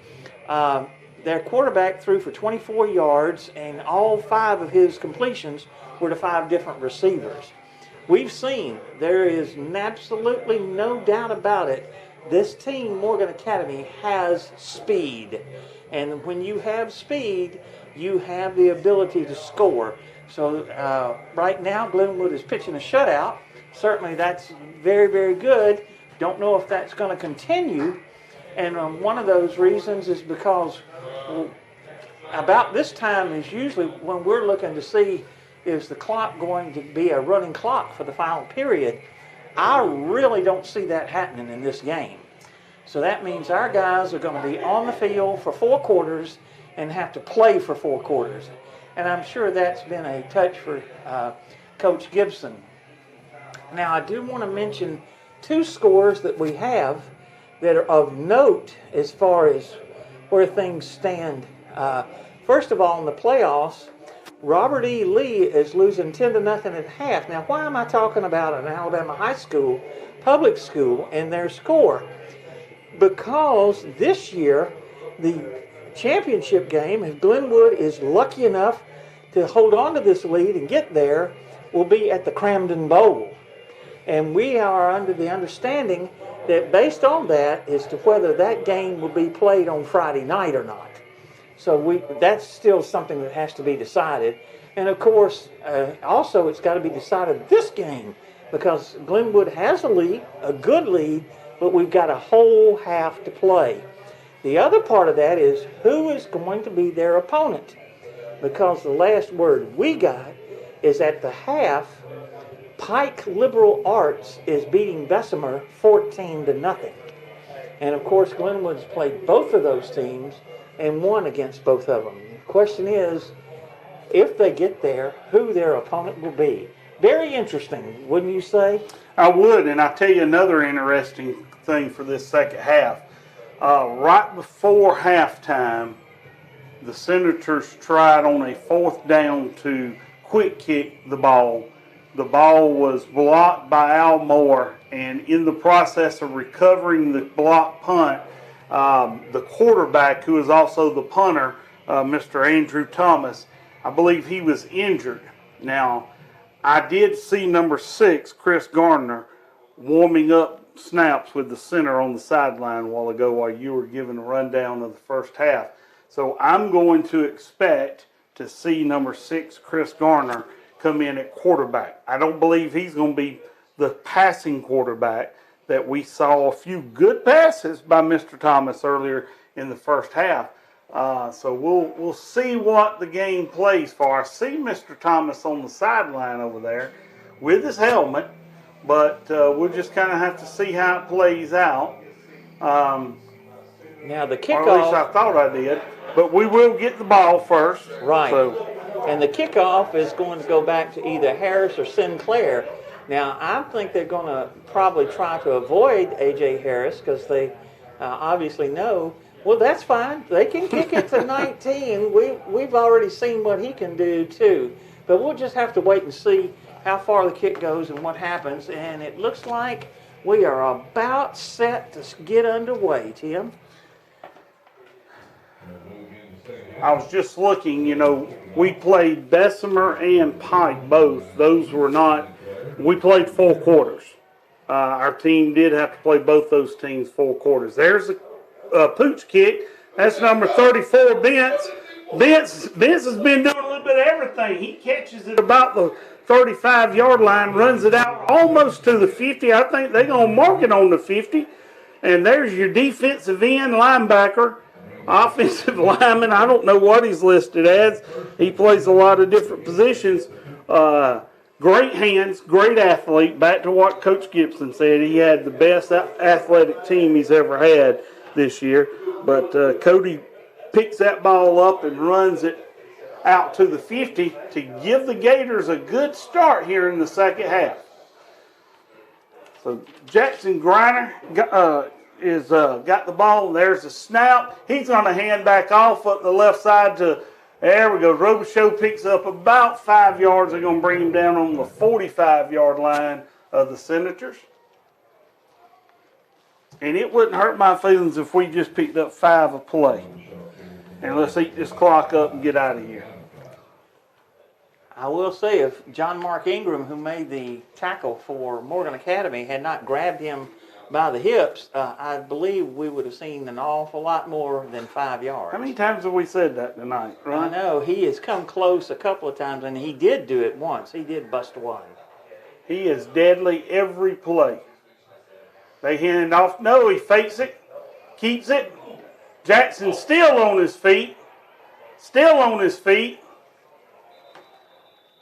Their quarterback threw for 24 yards, and all 5 of his completions were to 5 different receivers. We've seen, there is absolutely no doubt about it, this team, Morgan Academy, has speed. And when you have speed, you have the ability to score. So right now, Glenwood is pitching a shutout. Certainly that's very, very good. Don't know if that's going to continue. And one of those reasons is because about this time is usually when we're looking to see is the clock going to be a running clock for the final period. I really don't see that happening in this game. So that means our guys are going to be on the field for 4 quarters and have to play for 4 quarters. And I'm sure that's been a touch for Coach Gibson. Now, I do want to mention 2 scores that we have that are of note as far as where things stand. First of all, in the playoffs, Robert E. Lee is losing 10-0 at half. Now, why am I talking about an Alabama high school, public school, and their score? Because this year, the championship game, if Glenwood is lucky enough to hold on to this lead and get there, will be at the Cramden Bowl. And we are under the understanding that based on that as to whether that game will be played on Friday night or not. So that's still something that has to be decided. And of course, also it's got to be decided this game because Glenwood has a lead, a good lead, but we've got a whole half to play. The other part of that is who is going to be their opponent, because the last word we got is at the half, Pike Liberal Arts is beating Bessemer 14-0. And of course, Glenwood's played both of those teams and won against both of them. The question is, if they get there, who their opponent will be. Very interesting, wouldn't you say? I would, and I'll tell you another interesting thing for this second half. Right before halftime, the Senators tried on a 4th down to quick kick the ball. The ball was blocked by Al Moore, and in the process of recovering the block punt, the quarterback, who is also the punter, Mr. Andrew Thomas, I believe he was injured. Now, I did see number 6, Chris Gardner, warming up snaps with the center on the sideline a while ago while you were giving a rundown of the first half. So I'm going to expect to see number 6, Chris Gardner, come in at quarterback. I don't believe he's going to be the passing quarterback that we saw a few good passes by Mr. Thomas earlier in the first half. So we'll see what the game plays for. I see Mr. Thomas on the sideline over there with his helmet, but we'll just kind of have to see how it plays out. Now the kickoff. Or at least I thought I did. But we will get the ball first. Right. So And the kickoff is going to go back to either Harris or Sinclair. Now, I think they're going to probably try to avoid A.J. Harris because they obviously know, well, that's fine. They can kick it to 19. We've already seen what he can do, too. But we'll just have to wait and see how far the kick goes and what happens. And it looks like we are about set to get underway, Tim. I was just looking, we played Bessemer and Pike both. Those were not, we played 4 quarters. Our team did have to play both those teams 4 quarters. There's a pooch kick. That's number 34, Bence. Bence has been doing a little bit of everything. He catches it about the 35-yard line, runs it out almost to the 50. I think they're going to mark it on the 50. And there's your defensive end linebacker. Offensive lineman, I don't know what he's listed as. He plays a lot of different positions. Great hands, great athlete. Back to what Coach Gibson said, he had the best athletic team he's ever had this year. But Cody picks that ball up and runs it out to the 50 to give the Gators a good start here in the second half. So Jackson Griner is got the ball. There's the snap. He's going to hand back off up the left side to, there we go. Robichaux picks up about 5 yards. They're going to bring him down on the 45-yard line of the Senators. And it wouldn't hurt my feelings if we just picked up 5 a play. And let's eat this clock up and get out of here. I will say, if John Mark Ingram, who made the tackle for Morgan Academy, had not grabbed him by the hips, I believe we would have seen an awful lot more than 5 yards. How many times have we said that tonight, right? I know. He has come close a couple of times, and he did do it once. He did bust one. He is deadly every play. They hand it off. No, he fakes it, keeps it. Jackson still on his feet. Still on his feet.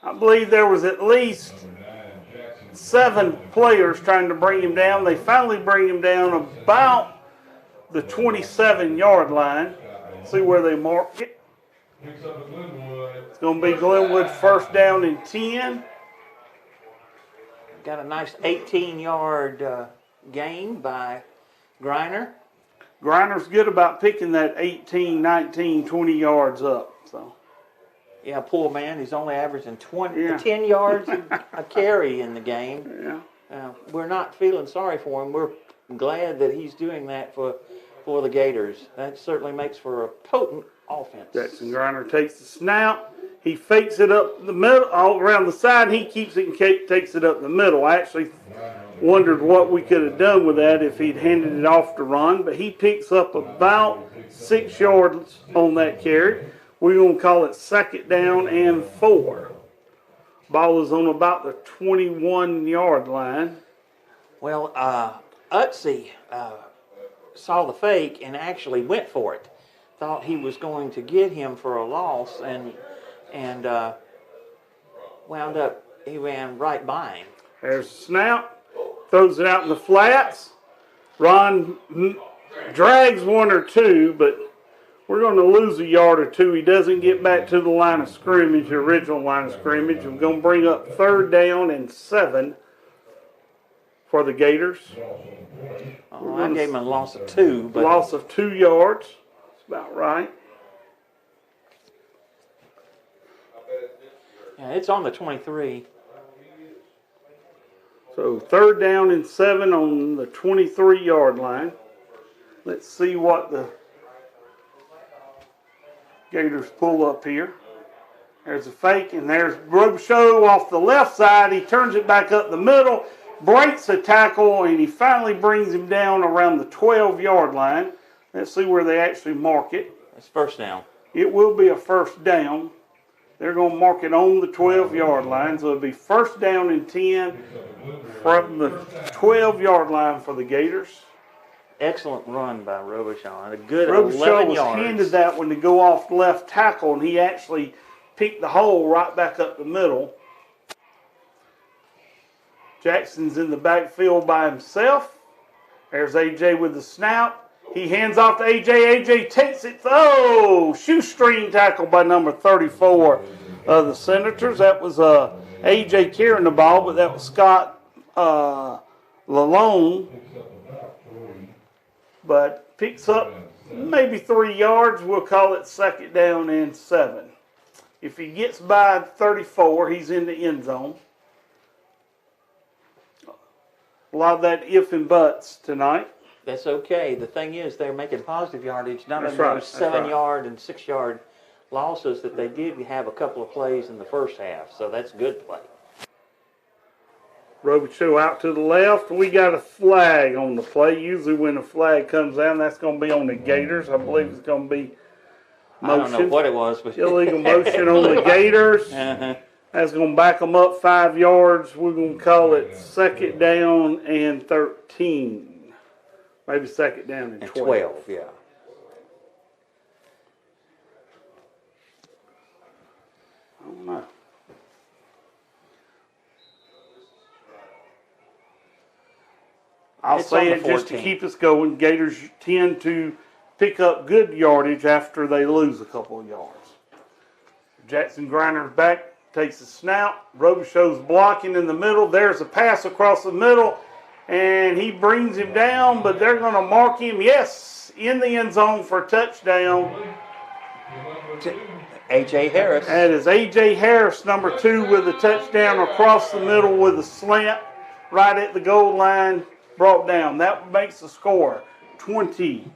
I believe there was at least 7 players trying to bring him down. They finally bring him down about the 27-yard line. See where they mark it. It's going to be Glenwood first down and 10. Got a nice 18-yard gain by Griner. Griner's good about picking that 18, 19, 20 yards up. So. Yeah, poor man. He's only averaging 10 yards a carry in the game. Yeah. We're not feeling sorry for him. We're glad that he's doing that for the Gators. That certainly makes for a potent offense. Jackson Griner takes the snap. He fakes it up the middle, all around the side, and he keeps it and takes it up the middle. I actually wondered what we could have done with that if he'd handed it off to Ron, but he picks up about 6 yards on that carry. We're going to call it second down and 4. Ball is on about the 21-yard line. Well, Utsey saw the fake and actually went for it. Thought he was going to get him for a loss and wound up, he ran right by him. There's a snap. Throws it out in the flats. Ron drags 1 or 2, but we're going to lose a yard or 2. He doesn't get back to the line of scrimmage, the original line of scrimmage. We're going to bring up third down and 7 for the Gators. Oh, I gave him a loss of 2. But loss of 2 yards. That's about right. Yeah, it's on the 23. So third down and 7 on the 23-yard line. Let's see what the Gators pull up here. There's a fake, and there's Robichaux off the left side. He turns it back up the middle, breaks a tackle, and he finally brings him down around the 12-yard line. Let's see where they actually mark it. It's first down. It will be a first down. They're going to mark it on the 12-yard line, so it'll be first down and 10 from the 12-yard line for the Gators. Excellent run by Robichaux. A good Robichaux 11 was yards. handed that one to go off left tackle, and he actually picked the hole right back up the middle. Jackson's in the backfield by himself. There's A.J. with the snap. He hands off to A.J. A.J. takes it. Oh, shoestring tackle by number 34. of the Senators. That was A.J. carrying the ball, but that was Scott Lalone. But picks up maybe 3 yards. We'll call it 2nd down and 7. If he gets by 34, he's in the end zone. A lot of that if and buts tonight. That's okay. The thing is, they're making positive yardage, not That's only right, those that's right. 7-yard and 6-yard losses that they did have a couple of plays in the first half. So that's good play. Robichaux out to the left. We got a flag on the play. Usually when a flag comes down, that's going to be on the Gators. I believe it's going to be motion. I don't know what it was, but Illegal motion on the Gators. Uh-huh. That's going to back them up 5 yards. We're going to call it 2nd down and 13. Maybe 2nd down and 12. Yeah. I don't know. I'll It's say on it the just to 14. keep us going. Gators tend to pick up good yardage after they lose a couple of yards. Jackson Griner's back, takes a snap. Robichaux's blocking in the middle. There's a pass across the middle, and he brings him down, but they're going to mark him, yes, in the end zone for a touchdown. A.J. Harris. That is A.J. Harris, number 2, with a touchdown across the middle with a slant right at the goal line, brought down. That makes the score 27-0.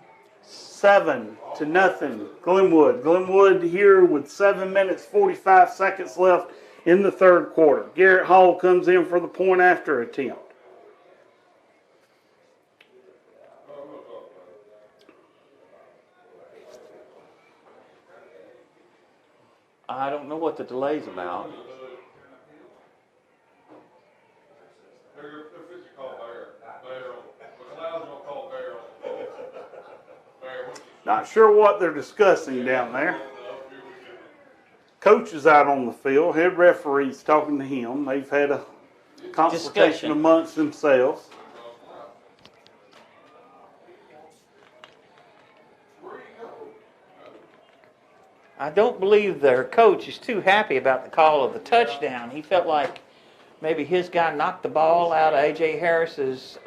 Glenwood. Glenwood here with 7 minutes, 45 seconds left in the 3rd quarter. Garrett Hall comes in for the point after attempt. I don't know what the delay's about. Not sure what they're discussing down there. Coach is out on the field. Head referee's talking to him. They've had a consultation Discussion. amongst themselves. I don't believe their coach is too happy about the call of the touchdown. He felt like maybe his guy knocked the ball out of A.J. Harris's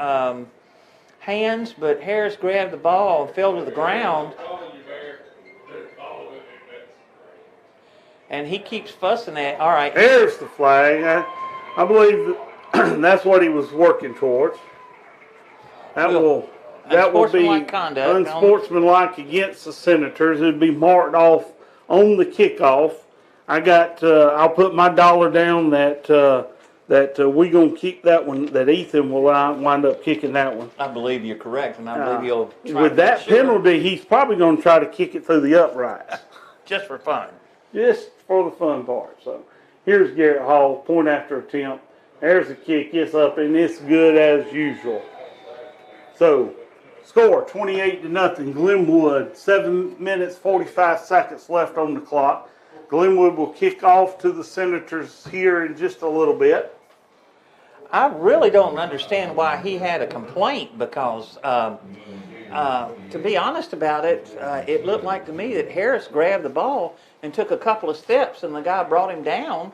hands, but Harris grabbed the ball and fell to the ground. And he keeps fussing at, all right. There's the flag. I believe that's what he was working towards. That will be Unsportsmanlike conduct. unsportsmanlike against the Senators. It'd be marked off on the kickoff. I'll put my dollar down that we're going to keep that one, that Ethan will wind up kicking that one. I believe you're correct, and I believe he'll try With to that make sure, penalty, he's probably going to try to kick it through the uprights. just for fun. Just for the fun part. So here's Garrett Hall, point after attempt. There's the kick. It's up, and it's good as usual. So, score 28-0. Glenwood, 7 minutes, 45 seconds left on the clock. Glenwood will kick off to the Senators here in just a little bit. I really don't understand why he had a complaint because, to be honest about it, it looked like to me that Harris grabbed the ball and took a couple of steps, and the guy brought him down,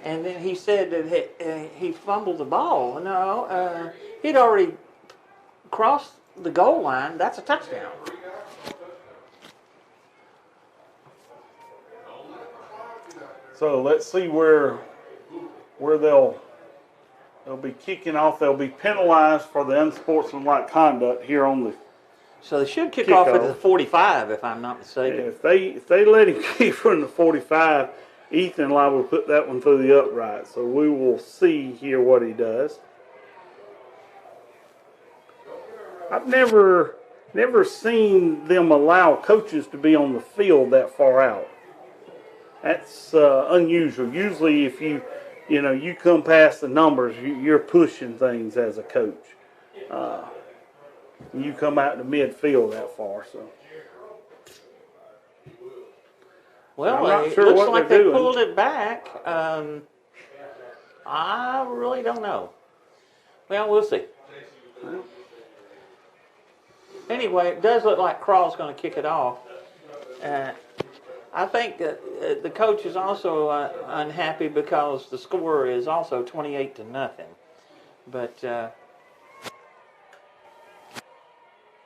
and then he said that he fumbled the ball. No, he'd already crossed the goal line. That's a touchdown. So let's see where they'll be kicking off. They'll be penalized for the unsportsmanlike conduct here on the. So they should kick off at the Kickoff. 45, if I'm not mistaken. If they let him kick from the 45, Ethan liable to put that one through the upright. So we will see here what he does. I've never seen them allow coaches to be on the field that far out. That's unusual. Usually, if you come past the numbers, you're pushing things as a coach. You come out to midfield that far, so. Well, I'm not it sure looks what like they're they doing. pulled it back. I really don't know. Well, we'll see. Anyway, it does look like Crawl's going to kick it off. I think the coach is also unhappy because the score is also 28-0. But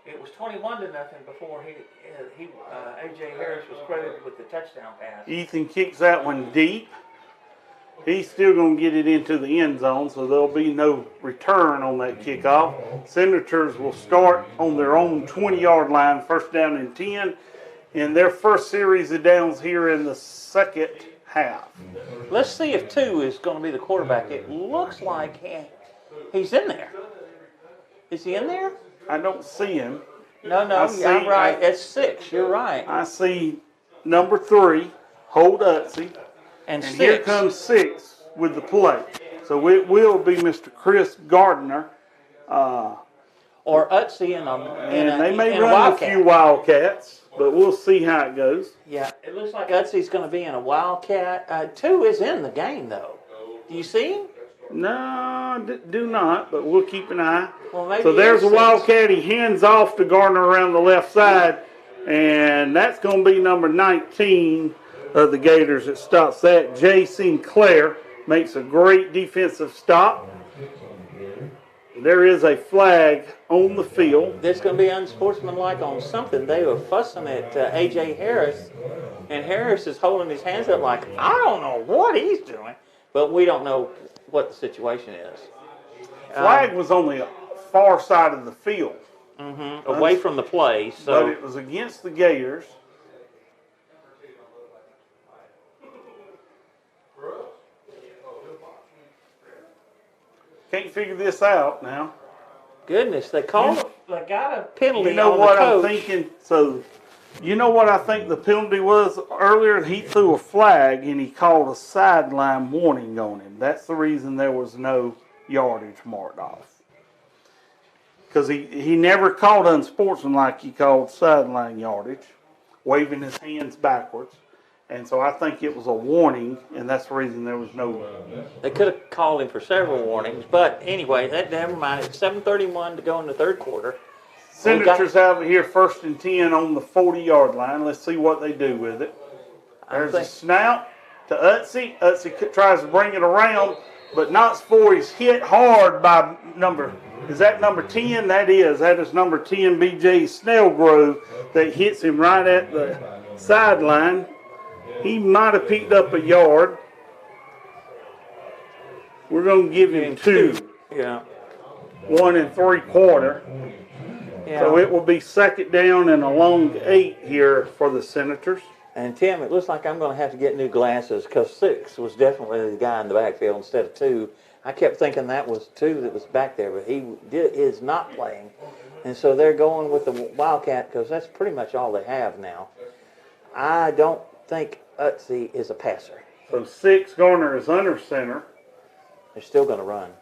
it was 21-0 before AJ Harris was credited with the touchdown pass. Ethan kicks that one deep. He's still going to get it into the end zone, so there'll be no return on that kickoff. Senators will start on their own 20-yard line, first down and 10, in their first series of downs here in the second half. Let's see if 2 is going to be the quarterback. It looks like he's in there. Is he in there? I don't see him. No, I'm right. It's 6. You're right. I see number 3, hold Utsey. And And 6. here comes 6 with the play. So it will be Mr. Chris Gardner. Or Utsey And they may in run a Wildcat. few Wildcats, but we'll see how it goes. Yeah, it looks like Utsey's going to be in a Wildcat. 2 is in the game, though. Do you see him? No, do not, but we'll keep an eye. Well, maybe So there's a it's 6. Wildcat. He hands off to Gardner around the left side, and that's going to be number 19 of the Gators that stops that. Jay Sinclair makes a great defensive stop. There is a flag on the field. That's going to be unsportsmanlike on something. They were fussing at A.J. Harris, and Harris is holding his hands up like, I don't know what he's doing, but we don't know what the situation is. Flag was on the far side of the field. Away from the play, so But it was against the Gators. Can't figure this out now. goodness, they got a penalty You know on what the coach. I'm thinking? So, you know what I think the penalty was earlier? He threw a flag and he called a sideline warning on him. That's the reason there was no yardage marked off. Because he never called unsportsmanlike, he called sideline yardage, waving his hands backwards. And so I think it was a warning, and that's the reason there was no. They could have called him for several warnings, but anyway, never mind. It's 7:31 to go in the third quarter. Senators out here 1st and 10 on the 40-yard line. Let's see what they do with it. There's a snap to Utsey. Utsey tries to bring it around, but Knott's for is hit hard by is that number 10? That is number 10, B.J. Snellgrove, that hits him right at the sideline. He might have picked up a yard. We're going to give him 2. Yeah. 1 3/4. Yeah. So it will be 2nd down and a long 8 here for the Senators. And Tim, it looks like I'm going to have to get new glasses because 6 was definitely the guy in the backfield instead of 2. I kept thinking that was 2 that was back there, but he is not playing. And so they're going with the Wildcat because that's pretty much all they have now. I don't think Utsey is a passer. So 6, Garner is under center. They're still going to run.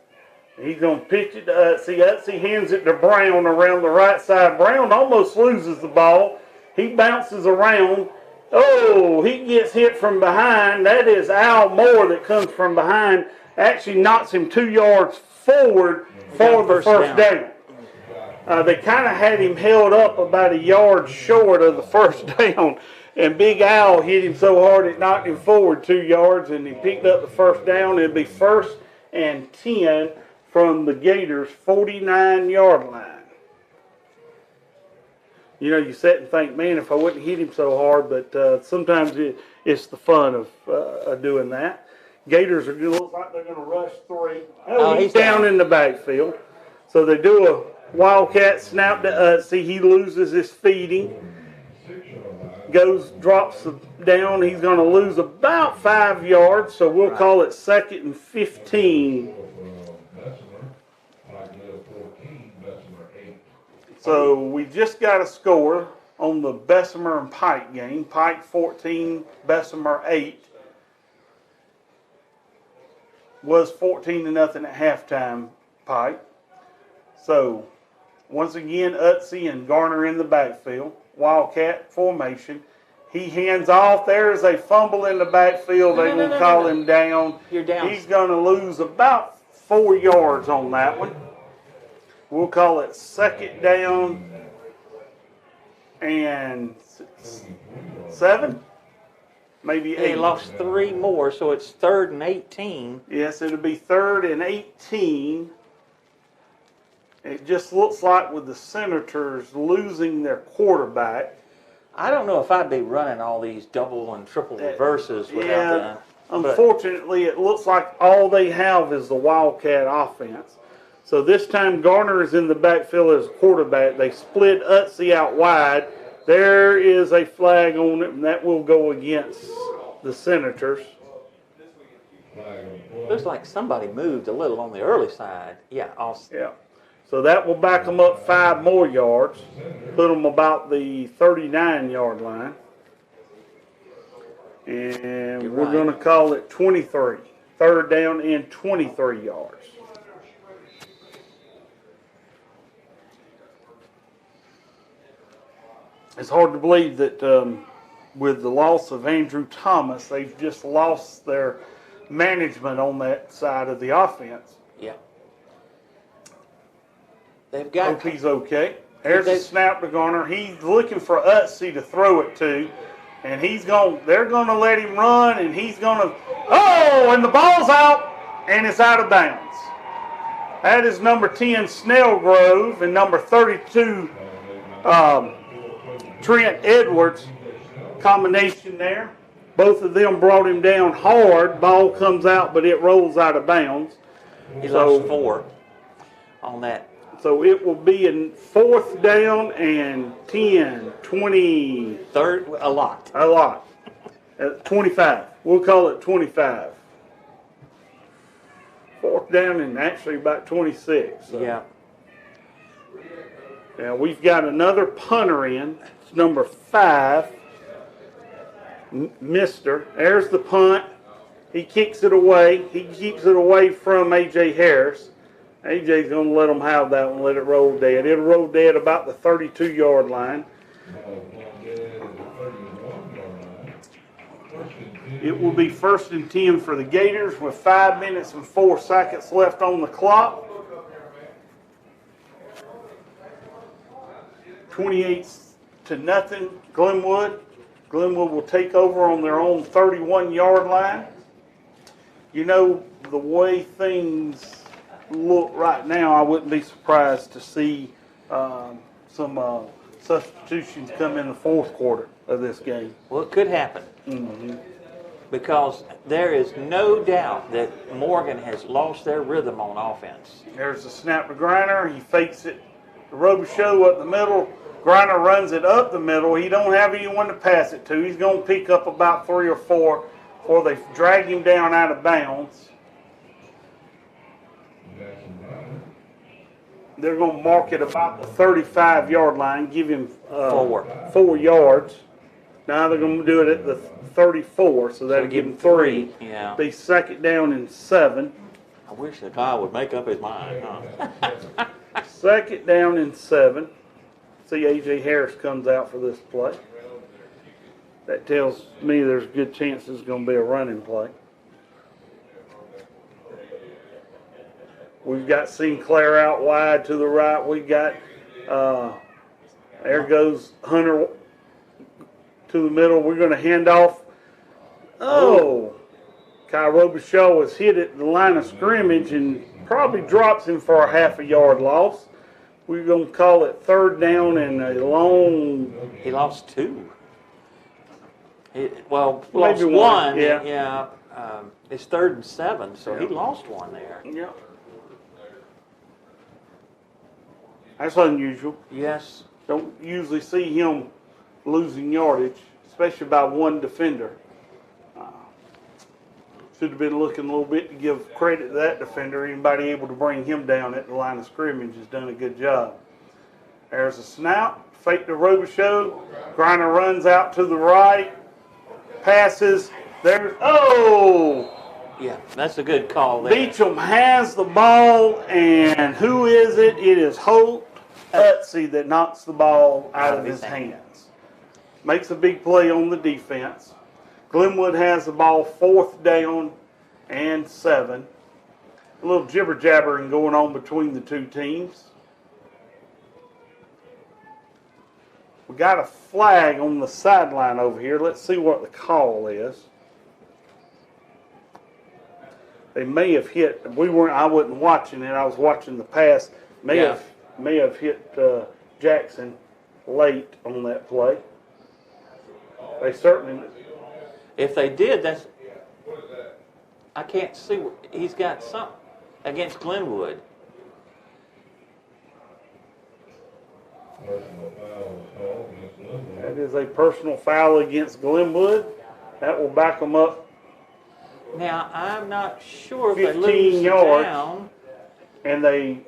He's going to pitch it to Utsey. Utsey hands it to Brown around the right side. Brown almost loses the ball. He bounces around. Oh, he gets hit from behind. That is Al Moore that comes from behind. Actually knocks him 2 yards forward for the first down. They kind of had him held up about a yard short of the first down. And Big Al hit him so hard it knocked him forward 2 yards, and he picked up the first down. It'd be 1st and 10 from the Gators' 49-yard line. You know, you sit and think, man, if I wouldn't hit him so hard, but sometimes it's the fun of doing that. Gators look like they're going to rush 3. Oh, he's down in the backfield. So they do a Wildcat snap to Utsey. He loses his feeding. Drops down. He's going to lose about 5 yards, so we'll call it 2nd and 15. So we just got a score on the Bessemer and Pike game. Pike 14, Bessemer 8. Was 14-0 at halftime, Pike. So once again, Utsey and Garner in the backfield. Wildcat formation. He hands off. There's a fumble in the backfield. They will call him down. You're down. He's going to lose about 4 yards on that one. We'll call it 2nd down and 7. maybe They 8. lost 3 more, so it's 3rd and 18. Yes, it'll be 3rd and 18. It just looks like with the Senators losing their quarterback. I don't know if I'd be running all these double and triple reverses without that. Unfortunately, it looks like all they have is the Wildcat offense. So this time Garner is in the backfield as quarterback. They split Utsey out wide. There is a flag on it, and that will go against the Senators. Looks like somebody moved a little on the early side. Yeah, awesome. Yeah. So that will back them up 5 more yards, put them about the 39-yard line. And we're going to call it 23. 3rd down and 23 yards. It's hard to believe that with the loss of Andrew Thomas, they've just lost their management on that side of the offense. Yeah. They've got. Hope he's okay. There's a snap to Garner. He's looking for Utsey to throw it to, and they're going to let him run, and he's going to. Oh, and the ball's out, and it's out of bounds. That is number 10 Snellgrove and number 32 Trent Edwards. Combination there. Both of them brought him down hard. Ball comes out, but it rolls out of bounds. He lost 4 on that. So it will be in 4th down and 10, 20. Third, a lot. 25. We'll call it 25. 4th down and actually about 26. So. Yeah. Now we've got another punter in. It's number 5. Mister. There's the punt. He kicks it away. He keeps it away from A.J. Harris. A.J.'s going to let them have that one, let it roll dead. It'll roll dead about the 32-yard line. It will be 1st and 10 for the Gators with 5 minutes and 4 seconds left on the clock. 28-0, Glenwood. Glenwood will take over on their own 31-yard line. You know, the way things look right now, I wouldn't be surprised to see some substitutions come in the 4th quarter of this game. Well, it could happen. Mm-hmm. Because there is no doubt that Morgan has lost their rhythm on offense. There's the snap to Griner. He fakes it. The Robichaux up the middle. Griner runs it up the middle. He don't have anyone to pass it to. He's going to pick up about 3 or 4 before they drag him down out of bounds. They're going to mark it about the 35-yard line, give him 4 yards. Now they're going to do it at the 34, so that'll give him 3. Yeah. Be 2nd down and 7. I wish the guy would make up his mind, huh? 2nd down and 7. See, A.J. Harris comes out for this play. That tells me there's a good chance it's going to be a running play. We've got Sinclair out wide to the right. We've got, there goes Hunter to the middle. We're going to hand off. Oh, Kai Robichaux was hit at the line of scrimmage and probably drops him for a half a yard loss. We're going to call it 3rd down and a long. He lost 2. Lost Maybe 1. Yeah. It's 3rd and 7, so he lost 1 there. Yeah. That's unusual. Yes. Don't usually see him losing yardage, especially by 1 defender. Should have been looking a little bit to give credit to that defender. Anybody able to bring him down at the line of scrimmage has done a good job. There's a snap, fake to Robichaux. Griner runs out to the right, passes. There's, Yeah, that's a good call there. Beecham has the ball, and who is it? It is Holt Utsey that knocks the ball out of his hands. Makes a big play on the defense. Glenwood has the ball 4th down and 7. A little jibber-jabbering going on between the two teams. We got a flag on the sideline over here. Let's see what the call is. They may have hit. I wasn't watching it. I was watching the pass. May have hit Jackson late on that play. They certainly. If they did, that's. I can't see. He's got something against Glenwood. That is a personal foul against Glenwood. That will back them up. Now, I'm not sure if they 15 lose the yards. down. And they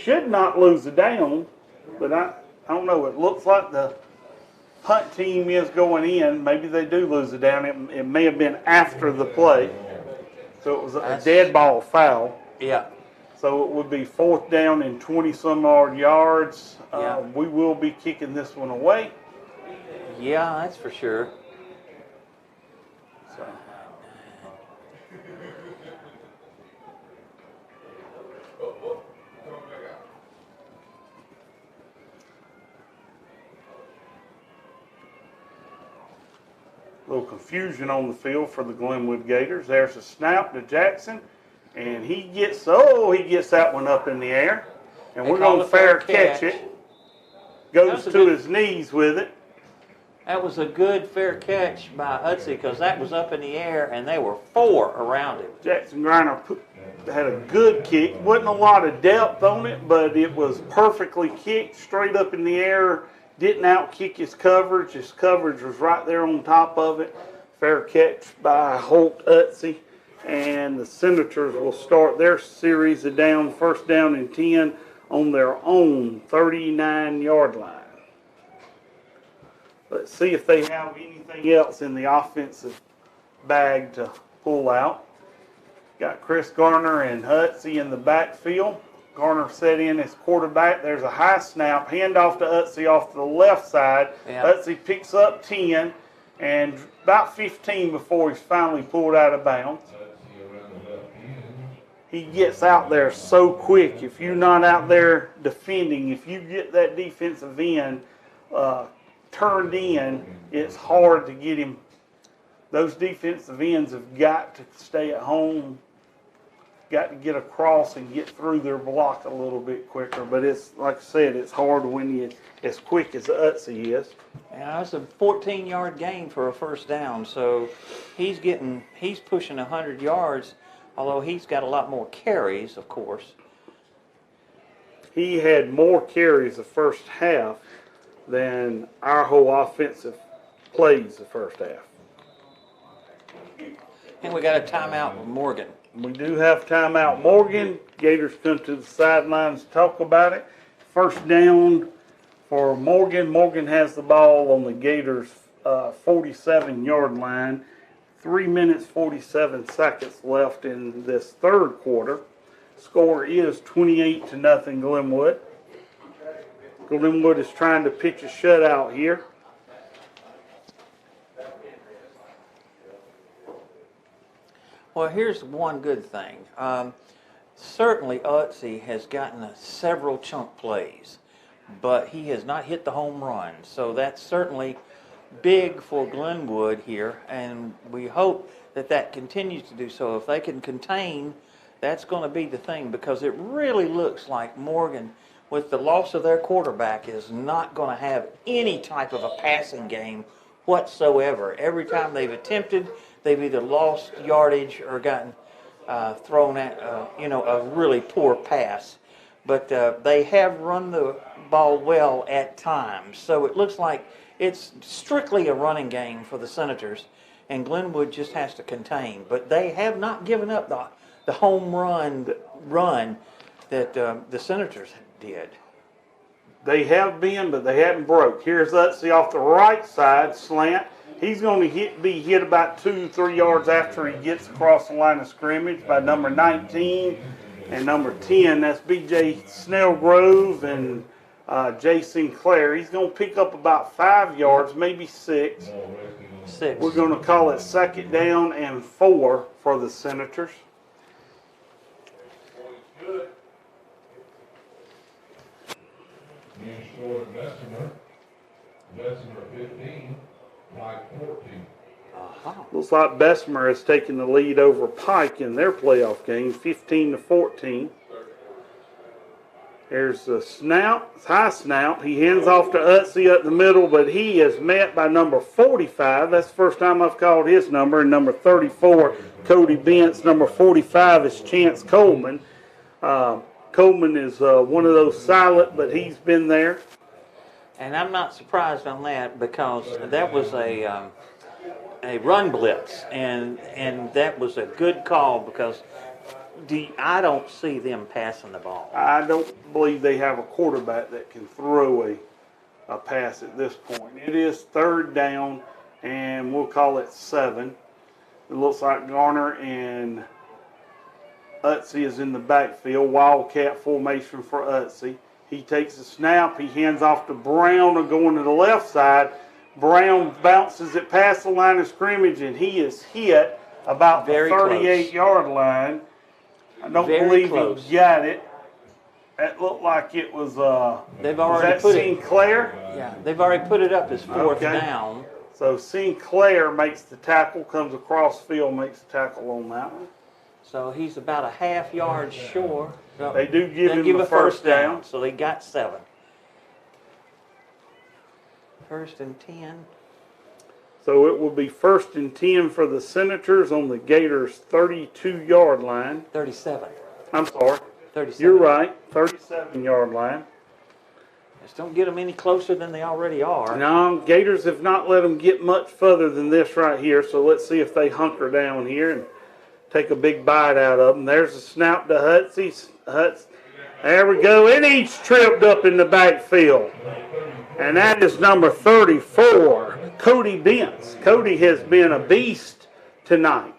should not lose the down, but I don't know. It looks like the punt team is going in. Maybe they do lose the down. It may have been after the play. So it was a dead ball foul. Yeah. So it would be 4th down and 20-some odd yards. Yeah. We will be kicking this one away. Yeah, that's for sure. So. A little confusion on the field for the Glenwood Gators. There's a snap to Jackson, and he gets that one up in the air, and we're going to fair catch it. Goes to his knees with it. That was a good fair catch by Utsey because that was up in the air, and they were 4 around him. Jackson Griner had a good kick. Wasn't a lot of depth on it, but it was perfectly kicked straight up in the air. Didn't outkick his coverage. His coverage was right there on top of it. Fair catch by Holt Utsey. And the Senators will start their series of down, 1st down and 10 on their own 39-yard line. Let's see if they have anything else in the offensive bag to pull out. Got Chris Garner and Utsey in the backfield. Garner set in as quarterback. There's a high snap. Handoff to Utsey off to the left side. Yeah. Utsey picks up 10 and about 15 before he's finally pulled out of bounds. He gets out there so quick. If you're not out there defending, if you get that defensive end turned in, it's hard to get him. Those defensive ends have got to stay at home, got to get across and get through their block a little bit quicker. But it's, like I said, it's hard when you're as quick as Utsey is. Yeah, it's a 14-yard gain for a 1st down, so he's pushing 100 yards, although he's got a lot more carries, of course. He had more carries the first half than our whole offensive plays the first half. And we got a timeout with Morgan. We do have timeout. Morgan. Gators come to the sidelines to talk about it. 1st down for Morgan. Morgan has the ball on the Gators' 47-yard line. 3 minutes, 47 seconds left in this 3rd quarter. Score is 28-0 Glenwood. Glenwood is trying to pitch a shutout here. Well, here's one good thing. Certainly, Utsey has gotten several chunk plays, but he has not hit the home run. So that's certainly big for Glenwood here, and we hope that that continues to do so. If they can contain, that's going to be the thing, because it really looks like Morgan, with the loss of their quarterback, is not going to have any type of a passing game whatsoever. Every time they've attempted, they've either lost yardage or gotten thrown at, a really poor pass. But they have run the ball well at times. So it looks like it's strictly a running game for the Senators, and Glenwood just has to contain. But they have not given up the home run that the Senators did. They have been, but they haven't broke. Here's Utsey off the right side, slant. He's going to be hit about 2-3 yards after he gets across the line of scrimmage by number 19 and number 10. That's B.J. Snellgrove and Jay Sinclair. He's going to pick up about 5 yards, maybe 6. We're going to call it 2nd down and 4 for the Senators. Bessemer 15, Pike 14. Looks like Bessemer has taken the lead over Pike in their playoff game, 15-14. There's the snap, high snap. He hands off to Utsey up the middle, but he is met by number 45. That's the first time I've called his number. And number 34, Cody Bentz. Number 45 is Chance Coleman. Coleman is one of those silent, but he's been there. And I'm not surprised on that because that was a run blitz, and that was a good call because I don't see them passing the ball. I don't believe they have a quarterback that can throw a pass at this point. It is third down, and we'll call it 7. It looks like Garner and Utsey is in the backfield. Wildcat formation for Utsey. He takes a snap. He hands off to Brown, going to the left side. Brown bounces it past the line of scrimmage, and he is hit about the 38-yard line. I don't believe he got it. That looked like it was. They've already put Sinclair? Yeah, they've already put it up as fourth down. So Sinclair makes the tackle, comes across field, makes the tackle on that one. So he's about a half yard short. They do give him the first down. So they got 7. First and 10. So it will be first and 10 for the Senators on the Gators' 32-yard line. 37. I'm sorry. 37. You're right. 37-yard line. Just don't get them any closer than they already are. No, Gators have not let them get much further than this right here. So let's see if they hunker down here and take a big bite out of them. There's a snap to Hutsey. There we go. And he's tripped up in the backfield. And that is number 34, Cody Bentz. Cody has been a beast tonight.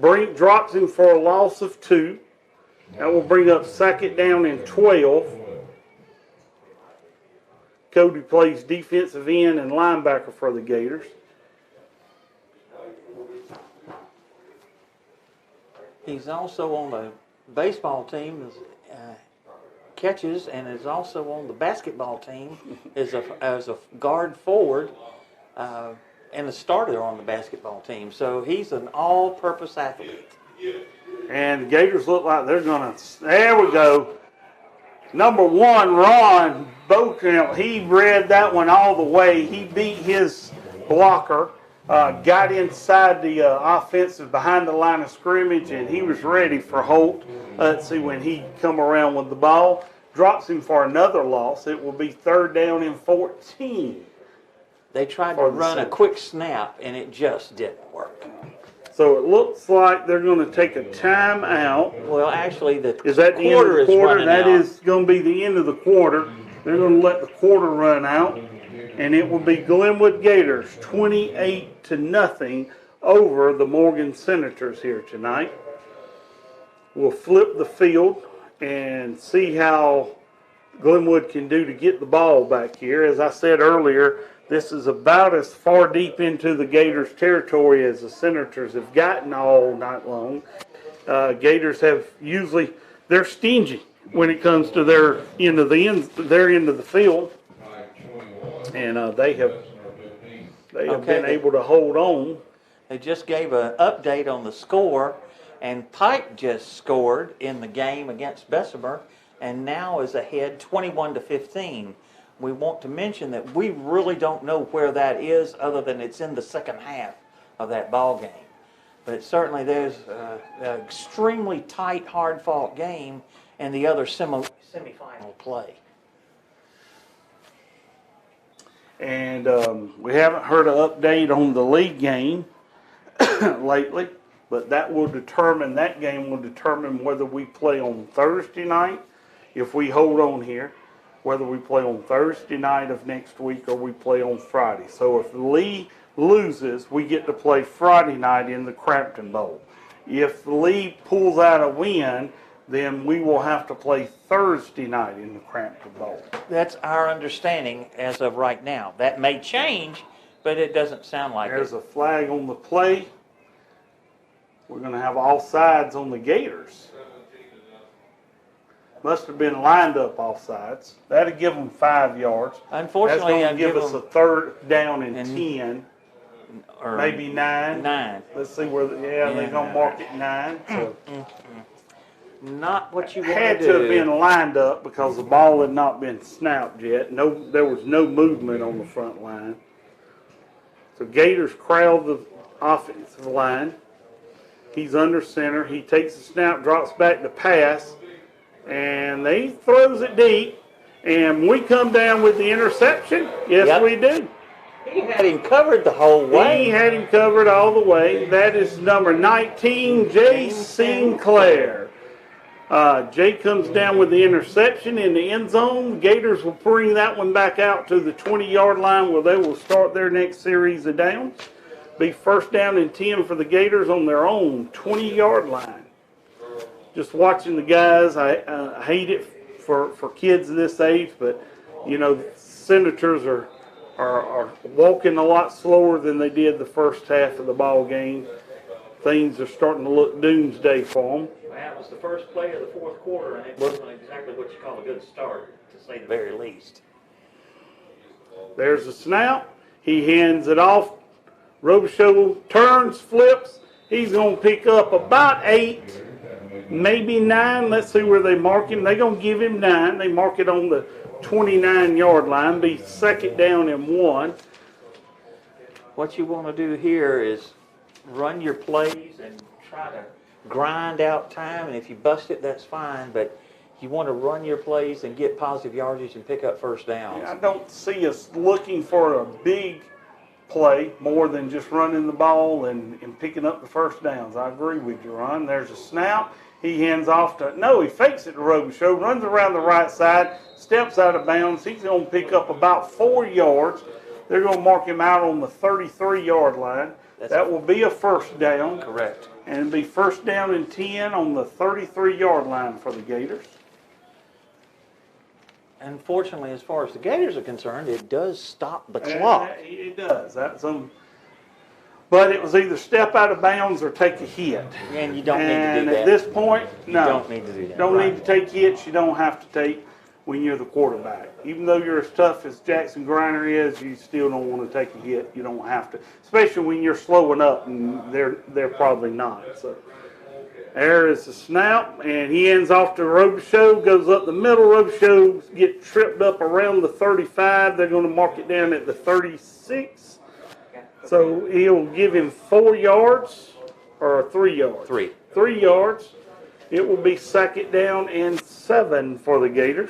Brink drops him for a loss of 2. That will bring up second down and 12. Cody plays defensive end and linebacker for the Gators. He's also on the baseball team, catches, and is also on the basketball team as a guard forward and a starter on the basketball team. So he's an all-purpose athlete. And the Gators look like they're going to, there we go. Number 1, Ron Beauchamp, he read that one all the way. He beat his blocker, got inside the offensive behind the line of scrimmage, and he was ready for Holt. Let's see when he come around with the ball. Drops him for another loss. It will be third down and 14. They tried to run a quick snap, and it just didn't work. So it looks like they're going to take a timeout. Well, actually, the is that the end of the quarter? That is going to be the end of the quarter. They're going to let the quarter run out, and it will be Glenwood Gators 28-0 over the Morgan Senators here tonight. We'll flip the field and see how Glenwood can do to get the ball back here. As I said earlier, this is about as far deep into the Gators territory as the Senators have gotten all night long. Gators have usually, they're stingy when it comes to their end of the field, and they have been able to hold on. They just gave an update on the score, and Pike just scored in the game against Bessemer, and now is ahead 21-15. We want to mention that we really don't know where that is, other than it's in the second half of that ball game. But certainly there's an extremely tight, hard-fought game and the other semifinal play. And we haven't heard an update on the league game lately, but that game will determine whether we play on Thursday night, if we hold on here, whether we play on Thursday night of next week or we play on Friday. So if Lee loses, we get to play Friday night in the Crampton Bowl. If Lee pulls out a win, then we will have to play Thursday night in the Crampton Bowl. That's our understanding as of right now. That may change, but it doesn't sound like There's a flag on the play. We're going to have all sides on the Gators. Must have been lined up offsides. That'd give them 5 yards. Unfortunately, that's I'd going to give us a third down and 10, or maybe 9. 9. Let's see where. They're going to mark it 9. So Not what you want had to to do. have been lined up because the ball had not been snapped yet. No, there was no movement on the front line. So Gators crowd the offensive line. He's under center. He takes the snap, drops back to pass, and he throws it deep. And we come down with the interception. Yes, Yep. we do. He had him covered the whole way. He had him covered all the way. That is number 19, Jay Sinclair. Jay comes down with the interception in the end zone. The Gators will bring that one back out to the 20-yard line where they will start their next series of downs. Be first down and 10 for the Gators on their own 20-yard line. Just watching the guys, I hate it for kids this age, but you know, Senators are walking a lot slower than they did the first half of the ball game. Things are starting to look doomsday for them. That was the first play of the fourth quarter, and it wasn't exactly what you call a good start, to say the very least. There's a snap. He hands it off. Robichaux turns, flips. He's going to pick up about 8, maybe 9. Let's see where they mark him. They're going to give him 9. They mark it on the 29-yard line. Be second down and 1. What you want to do here is run your plays and try to grind out time, and if you bust it, that's fine, but you want to run your plays and get positive yardage and pick up first downs. I don't see us looking for a big play more than just running the ball and picking up the first downs. I agree with you, Ron. There's a snap. He hands off to, no, he fakes it to Robichaux, runs around the right side, steps out of bounds. He's going to pick up about 4 yards. They're going to mark him out on the 33-yard line. That will be a first down. Correct. And it'll be first down and 10 on the 33-yard line for the Gators. Unfortunately, as far as the Gators are concerned, it does stop the clock. It does. But it was either step out of bounds or take a hit. And you don't need to do And that. at this point, no. You don't need to do that. Don't Right. need to take hits you don't have to take when you're the quarterback. Even though you're as tough as Jackson Griner is, you still don't want to take a hit. You don't have to. Especially when you're slowing up, and they're probably not. So there is the snap, and he ends off to Robichaux, goes up the middle. Robichaux gets tripped up around the 35. They're going to mark it down at the 36. So he'll give him 4 yards or 3 yards. 3. 3 yards. It will be second down and 7 for the Gators.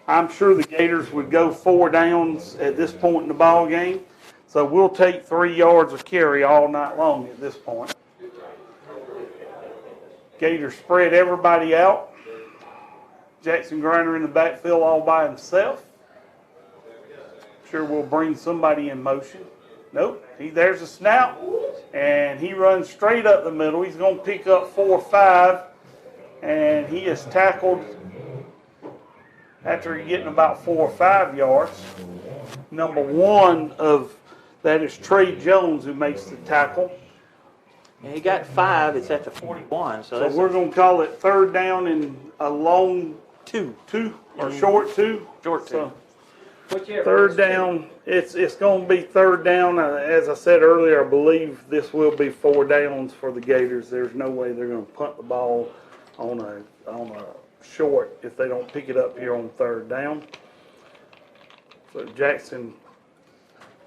I'm sure the Gators would go 4 downs at this point in the ball game. So we'll take 3 yards of carry all night long at this point. Gators spread everybody out. Jackson Griner in the backfield all by himself. Sure we'll bring somebody in motion. Nope. There's a snap, and he runs straight up the middle. He's going to pick up 4 or 5, and he is tackled after getting about 4 or 5 yards. Number 1 of that is Trey Jones who makes the tackle. And he got 5. It's at the 41. So that's we're going to call it third down and a long 2 or short 2. Short 2. So, third down, it's going to be third down. As I said earlier, I believe this will be 4 downs for the Gators. There's no way they're going to punt the ball on a short if they don't pick it up here on third down. So Jackson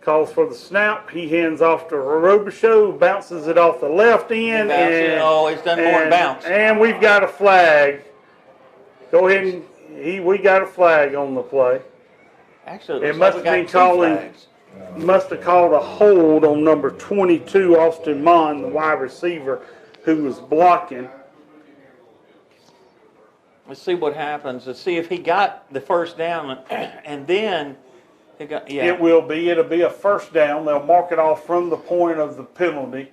calls for the snap. He hands off to Robichaux, bounces it off the left end. He's done more than bounce. And we've got a flag. Go ahead and we got a flag on the play. Actually, It must have called a hold on number 22, Austin Mon, the wide receiver, who was blocking. Let's see what happens. Let's see if he got the first down, and then he got. Yeah. It'll be a first down. They'll mark it off from the point of the penalty.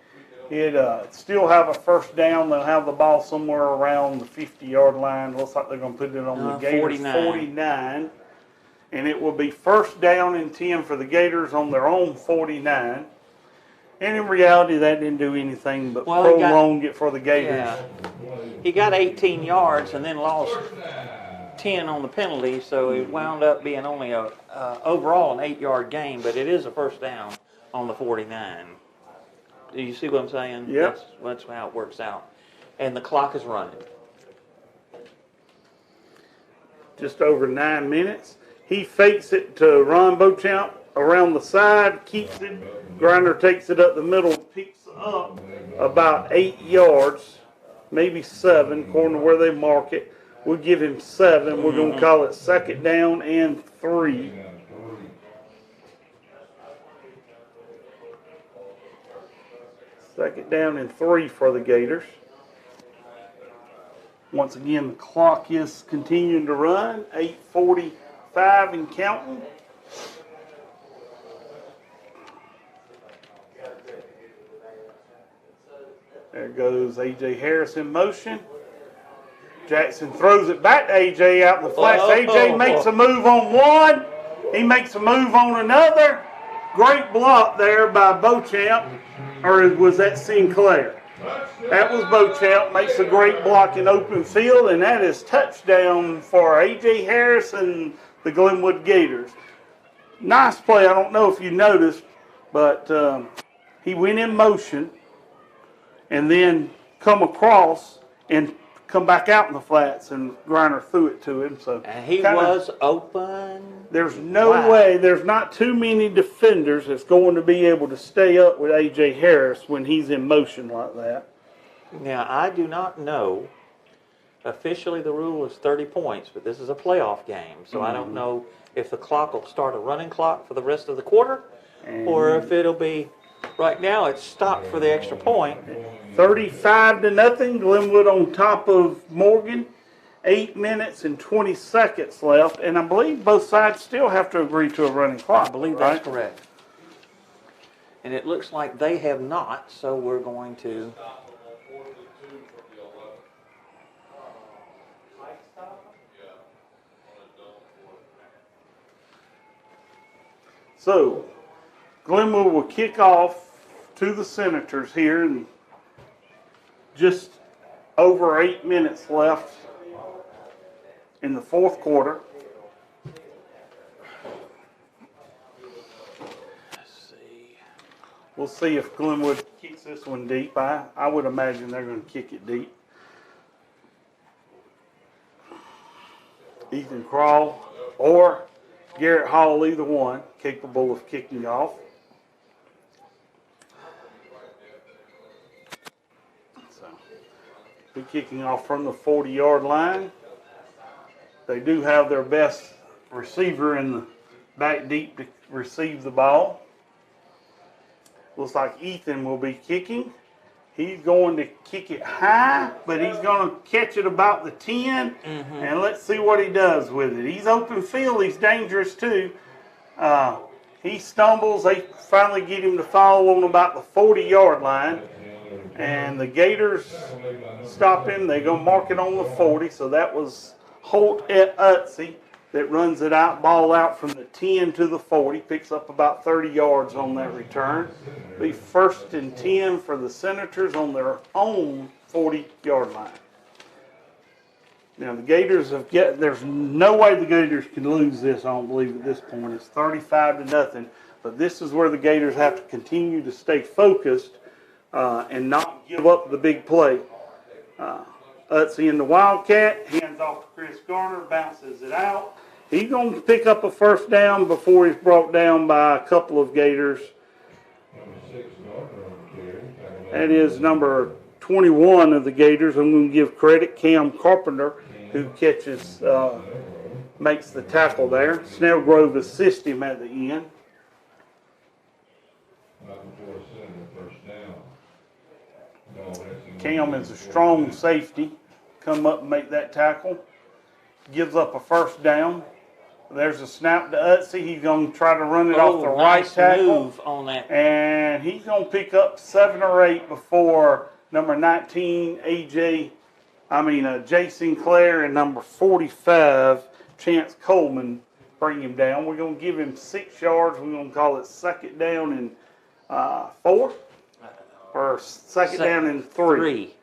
It still have a first down. They'll have the ball somewhere around the 50-yard line. Looks like they're going to put it on the Gators 49. And it will be first down and 10 for the Gators on their own 49. And in reality, that didn't do anything but prolong it for the Gators. Yeah. He got 18 yards and then lost 10 on the penalty, so it wound up being only overall an 8-yard gain, but it is a first down on the 49. Do you see what I'm saying? Yep. That's how it works out. And the clock is running. Just over 9 minutes. He fakes it to Ron Beauchamp around the side, keeps it. Grinder takes it up the middle, picks up about 8 yards, maybe 7, according to where they mark it. We'll give him 7. We're going to call it 2nd down and 3. Second down and 3 for the Gators. Once again, the clock is continuing to run. 8:45 and counting. There goes A.J. Harris in motion. Jackson throws it back to A.J. out in the flats. A.J. makes a move on one. He makes a move on another. Great block there by Beauchamp. Or was that Sinclair? That was Beauchamp. Makes a great block in open field. And that is touchdown for A.J. Harris and the Glenwood Gators. Nice play. I don't know if you noticed, but he went in motion and then come across and come back out in the flats, and Griner threw it to him. So and he was open. There's no way, there's not too many defenders that's going to be able to stay up with A.J. Harris when he's in motion like that. Now, I do not know. Officially, the rule is 30 points, but this is a playoff game, so I don't know if the clock will start a running clock for the rest of the quarter, or if it'll be, right now it's stopped for the extra point. 35-0, Glenwood on top of Morgan. 8 minutes and 20 seconds left, and I believe both sides still have to agree to a running clock. I believe that's correct. And it looks like they have not, so we're going to... So, Glenwood will kick off to the Senators here, and just over 8 minutes left in the fourth quarter. Let's see. We'll see if Glenwood kicks this one deep. I would imagine they're going to kick it deep. Ethan Crawl or Garrett Hall, either one, capable of kicking off. So, be kicking off from the 40-yard line. They do have their best receiver in the back deep to receive the ball. Looks like Ethan will be kicking. He's going to kick it high, but he's going to catch it about the 10, and let's see what he does with it. He's open field. He's dangerous, too. He stumbles. They finally get him to fall on about the 40-yard line, and the Gators stop him. They're going to mark it on the 40, so that was Holt at Utsey that runs it out, ball out from the 10 to the 40, picks up about 30 yards on that return. Be 1st and 10 for the Senators on their own 40-yard line. Now the Gators there's no way the Gators can lose this, I don't believe, at this point. It's 35-0, but this is where the Gators have to continue to stay focused and not give up the big play. Utsey in the Wildcat, hands off to Chris Garner, bounces it out. He's going to pick up a first down before he's brought down by a couple of Gators. That is number 21 of the Gators. I'm going to give credit, Cam Carpenter, who catches, makes the tackle there. Snellgrove assists him at the end. Cam is a strong safety. Come up and make that tackle. Gives up a first down. There's a snap to Utsey. He's going to try to run it off the right tackle. Move on that. And he's going to pick up 7 or 8 before number 19, Jason Clare, and number 45, Chance Coleman, bring him down. We're going to give him 6 yards. We're going to call it 2nd down and 4. Or 2nd down and 3.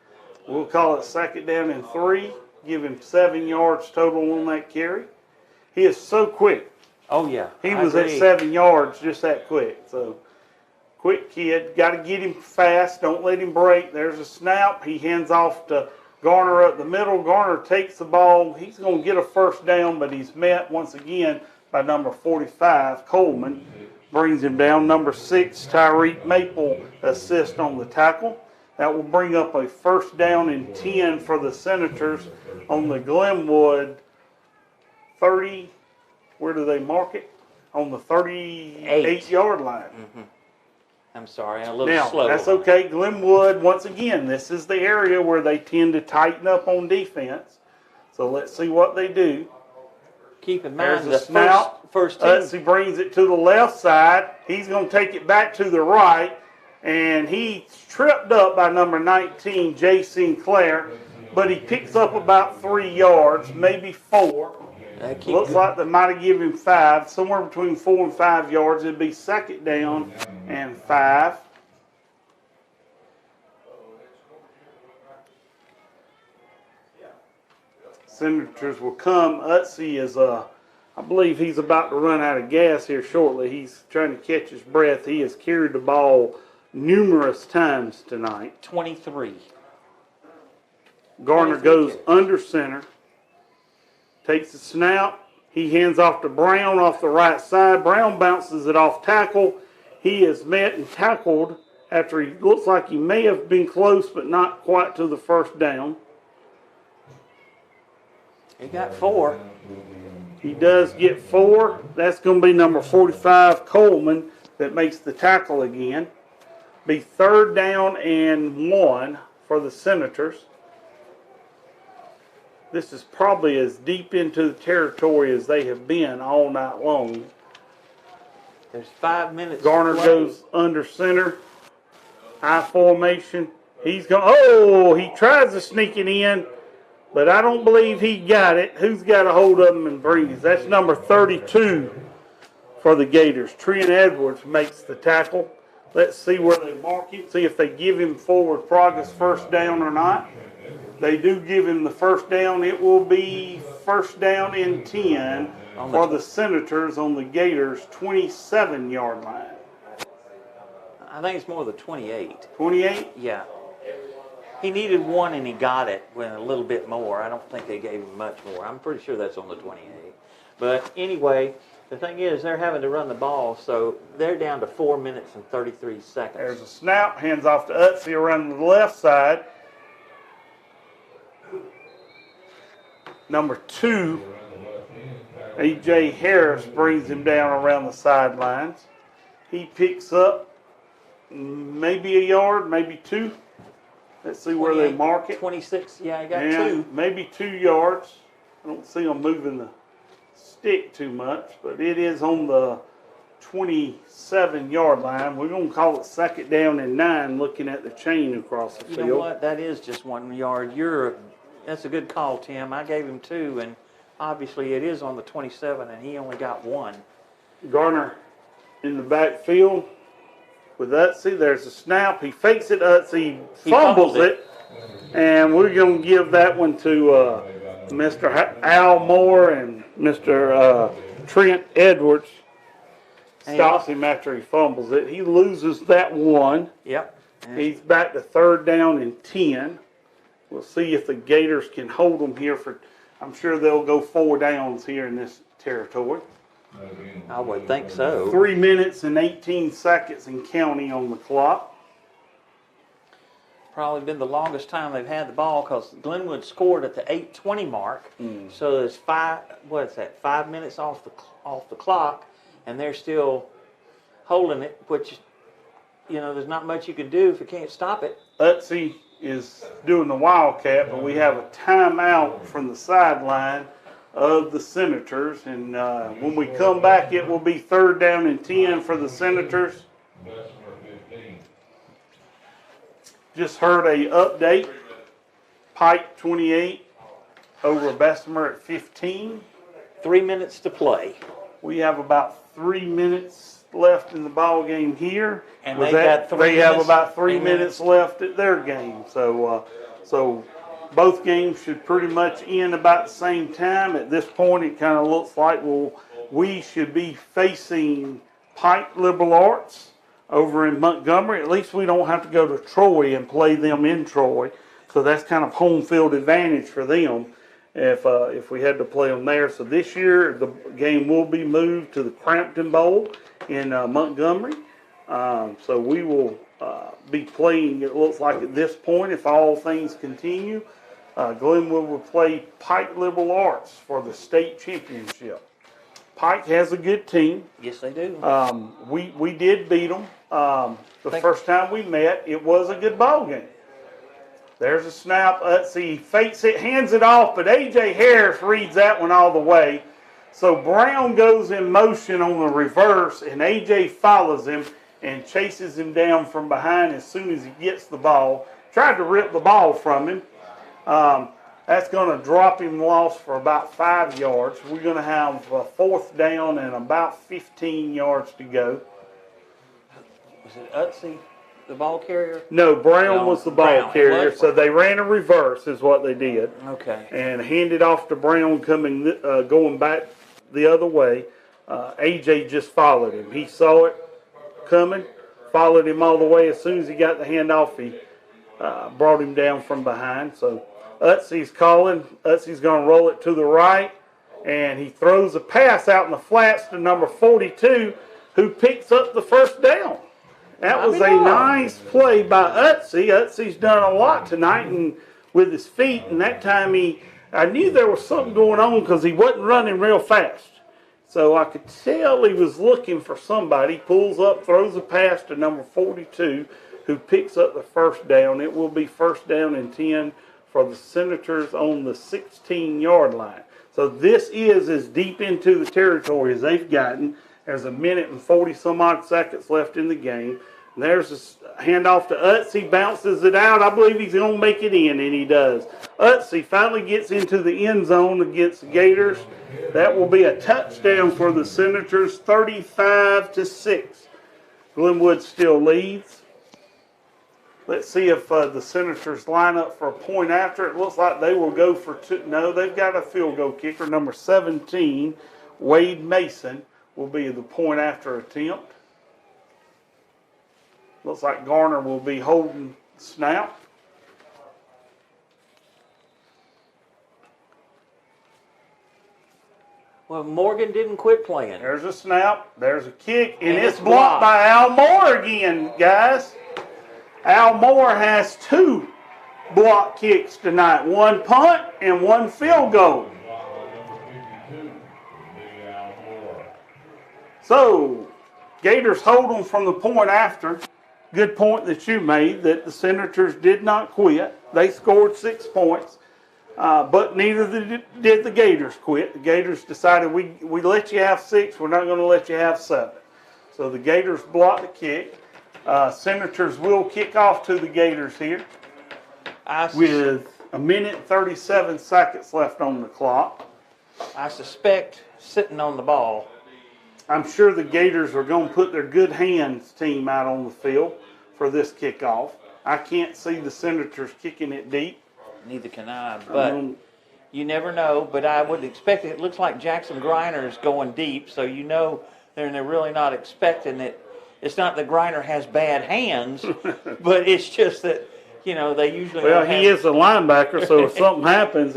We'll call it 2nd down and 3. Give him 7 yards total on that carry. He is so quick. Oh, yeah. He I was at agree. 7 yards just that quick. So, quick kid. Got to get him fast. Don't let him break. There's a snap. He hands off to Garner up the middle. Garner takes the ball. He's going to get a 1st down, but he's met once again by number 45, Coleman. Brings him down. Number 6, Tyreek Maple, assist on the tackle. That will bring up a 1st down and 10 for the Senators on the Glenwood 30. Where do they mark it? On the 38-yard line. Mm-hmm. I'm sorry, I'm a little Now, slow. that's okay. Glenwood, once again, this is the area where they tend to tighten up on defense. So let's see what they do. Keep in mind There's a the snap. first team. Utsey brings it to the left side. He's going to take it back to the right. And he's tripped up by number 19, Jay Sinclair. But he picks up about 3 yards, maybe 4. Looks like they might have given him 5. Somewhere between 4 and 5 yards. It'd be 2nd down and 5. Senators will come. Utsey is, I believe he's about to run out of gas here shortly. He's trying to catch his breath. He has carried the ball numerous times tonight. 23. Garner goes under center. Takes the snap. He hands off to Brown off the right side. Brown bounces it off tackle. He is met and tackled after he looks like he may have been close, but not quite to the 1st down. He got 4. He does get 4. That's going to be number 45, Coleman, that makes the tackle again. Be 3rd down and 1 for the Senators. This is probably as deep into the territory as they have been all night long. There's 5 minutes. Garner to play. goes under center. High formation. He's going. Oh, he tries to sneak it in, but I don't believe he got it. Who's got a hold of him and brings? That's number 32 for the Gators. Trent Edwards makes the tackle. Let's see where they mark him. See if they give him forward progress 1st down or not. They do give him the 1st down. It will be 1st down and 10 for the Senators on the Gators' 27-yard line. I think it's more the 28. 28? Yeah. He needed 1 and he got it with a little bit more. I don't think they gave him much more. I'm pretty sure that's on the 28. But anyway, the thing is they're having to run the ball, so they're down to 4 minutes and 33 seconds. There's a snap. Hands off to Utsey around the left side. Number 2, A.J. Harris brings him down around the sidelines. He picks up maybe a yard, maybe 2. Let's see where they mark it. 26, yeah, I got 2. Maybe 2 yards. I don't see them moving the stick too much, but it is on the 27-yard line. We're going to call it 2nd down and 9 looking at the chain across the field. You know what? That is just 1 yard. That's a good call, Tim. I gave him 2, and obviously it is on the 27, and he only got 1. Garner in the backfield with Utsey. There's a snap. He fakes it. Utsey fumbles it. And we're going to give that one to Mr. Al Moore and Mr. Trent Edwards. Stops him after he fumbles it. He loses that 1. Yep. He's back to 3rd down and 10. We'll see if the Gators can hold them here for, I'm sure they'll go 4 downs here in this territory. I would think so. 3 minutes and 18 seconds and counting on the clock. Probably been the longest time they've had the ball because Glenwood scored at the 8:20 mark. So there's 5 minutes off the clock, and they're still holding it, which, there's not much you can do if you can't stop it. Utsey is doing the Wildcat, but we have a timeout from the sideline of the Senators. And when we come back, it will be 3rd down and 10 for the Senators. Just heard a update. Pike 28 over Bessemer at 15. 3 minutes to play. We have about 3 minutes left in the ball game here. And With they that, got 3 they have minutes? about 3 3 minutes left at their game. So both games should pretty much end about the same time. At this point, it kind of looks like we should be facing Pike Liberal Arts over in Montgomery. At least we don't have to go to Troy and play them in Troy. So that's kind of home field advantage for them if we had to play them there. So this year the game will be moved to the Crampton Bowl in Montgomery. So we will be playing, it looks like at this point, if all things continue, Glenwood will play Pike Liberal Arts for the state championship. Pike has a good team. Yes, they do. We did beat them the first time we met. It was a good ball game. There's a snap. Let's see, fakes it, hands it off, but A.J. Harris reads that one all the way. So Brown goes in motion on the reverse, and A.J. follows him and chases him down from behind as soon as he gets the ball. Tried to rip the ball from him. That's going to drop him lost for about 5 yards. We're going to have a 4th down and about 15 yards to go. Was it Utsey, the ball carrier? No, Brown was the ball Brown. carrier, What? so they ran a reverse is what they did. Okay. And handed off to Brown going back the other way. AJ just followed him. He saw it coming, followed him all the way. As soon as he got the handoff, he brought him down from behind. So Utsey's calling. Utsey's going to roll it to the right, and he throws a pass out in the flats to number 42, who picks up the first down. That was a nice play by Utsey. Utsey's done a lot tonight and with his feet, and that time I knew there was something going on because he wasn't running real fast. So I could tell he was looking for somebody. Pulls up, throws a pass to number 42, who picks up the first down. It will be 1st down and 10 for the Senators on the 16-yard line. So this is as deep into the territory as they've gotten. There's a minute and 40-some-odd seconds left in the game. And there's a handoff to Utsey, bounces it out. I believe he's going to make it in, and he does. Utsey finally gets into the end zone against the Gators. That will be a touchdown for the Senators, 35-6. Glenwood still leads. Let's see if the Senators line up for a point after. It looks like they will go for 2. No, they've got a field goal kicker. Number 17, Wade Mason, will be the point after attempt. Looks like Garner will be holding the snap. Well, Morgan didn't quit playing. There's a snap. There's a kick. And it's blocked by Al Moore again, guys. Al Moore has 2 block kicks tonight. 1 punt and 1 field goal. So, Gators hold them from the point after. Good point that you made, that the Senators did not quit. They scored 6 points, but neither did the Gators quit. The Gators decided, we let you have 6, we're not going to let you have 7. So the Gators blocked the kick. Senators will kick off to the Gators here with a minute and 37 seconds left on the clock. I suspect sitting on the ball. I'm sure the Gators are going to put their good hands team out on the field for this kickoff. I can't see the Senators kicking it deep. Neither can I, but you never know. But I would expect it. It looks like Jackson Griner is going deep, so you know they're really not expecting it. It's not that Griner has bad hands, but it's just that, they usually he is a linebacker, so if something happens,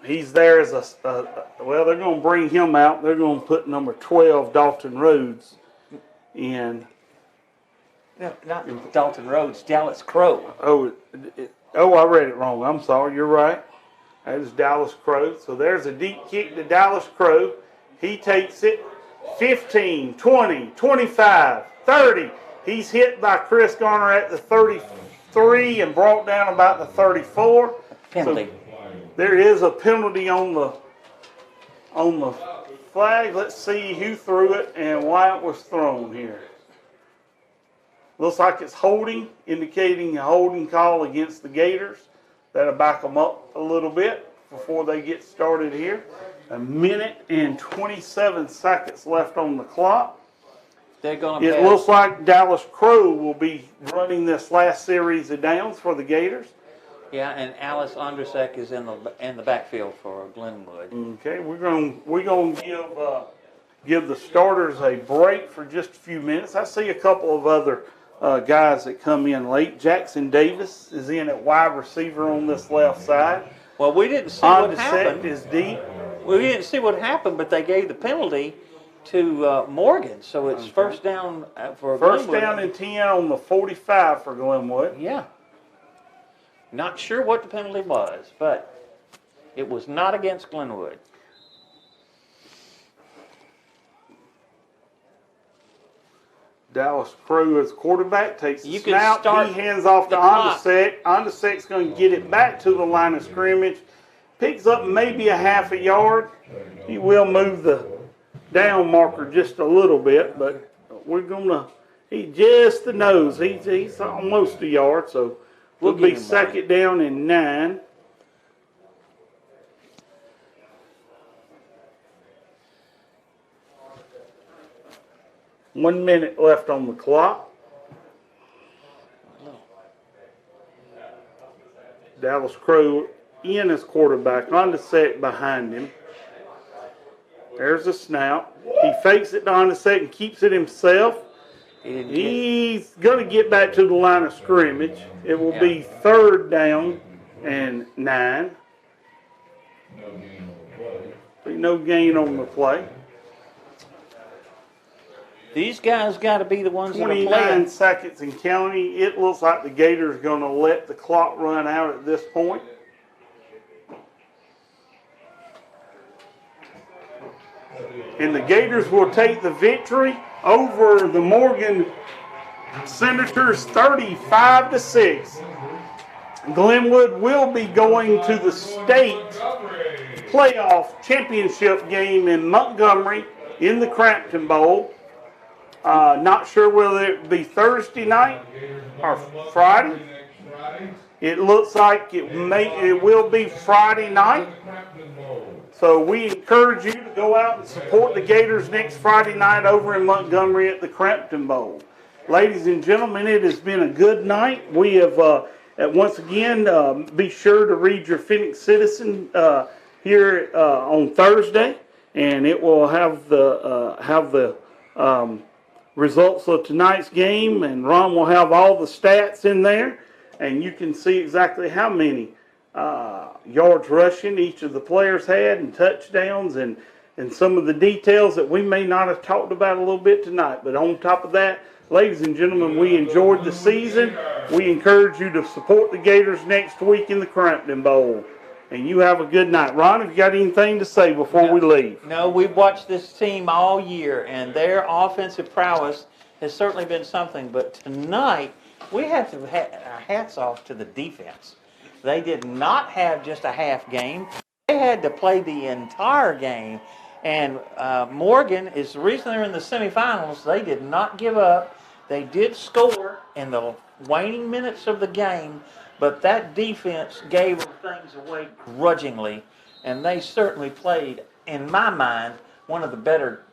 he's there as they're going to bring him out. They're going to put number 12, Dalton Rhodes, in. No, not Dalton Rhodes, Dallas Crow. I read it wrong. I'm sorry. You're right. That is Dallas Crow. So there's a deep kick to Dallas Crow. He takes it 15, 20, 25, 30. He's hit by Chris Garner at the 33 and brought down about the 34. Penalty. So there is a penalty on the flag. Let's see who threw it and why it was thrown here. Looks like it's holding, indicating a holding call against the Gators. That'll back them up a little bit before they get started here. A minute and 27 seconds left on the clock. They're going to It pass. looks like Dallas Crow will be running this last series of downs for the Gators. Yeah, and Alice Ondersek is in the backfield for Glenwood. Okay, we're gonna give the starters a break for just a few minutes. I see a couple of other guys that come in late. Jackson Davis is in at wide receiver on this left side. Well, we didn't see what Ondisek happened. is deep. We didn't see what happened, but they gave the penalty to Morgan, so it's first down for First Glenwood. down and 10 on the 45 for Glenwood. Yeah. Not sure what the penalty was, but it was not against Glenwood. Dallas Crow as quarterback takes the You can snap. start He hands off to the clock. Ondisek. Ondisek's going to get it back to the line of scrimmage. Picks up maybe a half a yard. He will move the down marker just a little bit, but we're going to, he just the nose. He's almost a yard, so We'll we'll give be him second down and 9. One minute left on the clock. Dallas Crow in as quarterback, on the set behind him. There's a snap. He fakes it down the set and keeps it himself. He's going to get back to the line of scrimmage. It will be third down and 9. Be no gain on the play. These guys got to be the ones that are 29 playing. seconds and counting. It looks like the Gators going to let the clock run out at this point. And the Gators will take the victory over the Morgan Senators 35-6. Glenwood will be going to the state playoff championship game in Montgomery in the Crampton Bowl. Not sure whether it be Thursday night or Friday. It looks like it will be Friday night. So we encourage you to go out and support the Gators next Friday night over in Montgomery at the Crampton Bowl. Ladies and gentlemen, it has been a good night. We have, once again, be sure to read your Phoenix Citizen here on Thursday, and it will have the results of tonight's game, and Ron will have all the stats in there, and you can see exactly how many yards rushing each of the players had and touchdowns and some of the details that we may not have talked about a little bit tonight. But on top of that, ladies and gentlemen, we enjoyed the season. We encourage you to support the Gators next week in the Crampton Bowl. And you have a good night. Ron, have you got anything to say before we leave? No, we've watched this team all year, and their offensive prowess has certainly been something. But tonight, we have to have our hats off to the defense. They did not have just a half game. They had to play the entire game. And Morgan is the reason they're in the semifinals. They did not give up. They did score in the waning minutes of the game, but that defense gave things away grudgingly, and they certainly played, in my mind, one of the better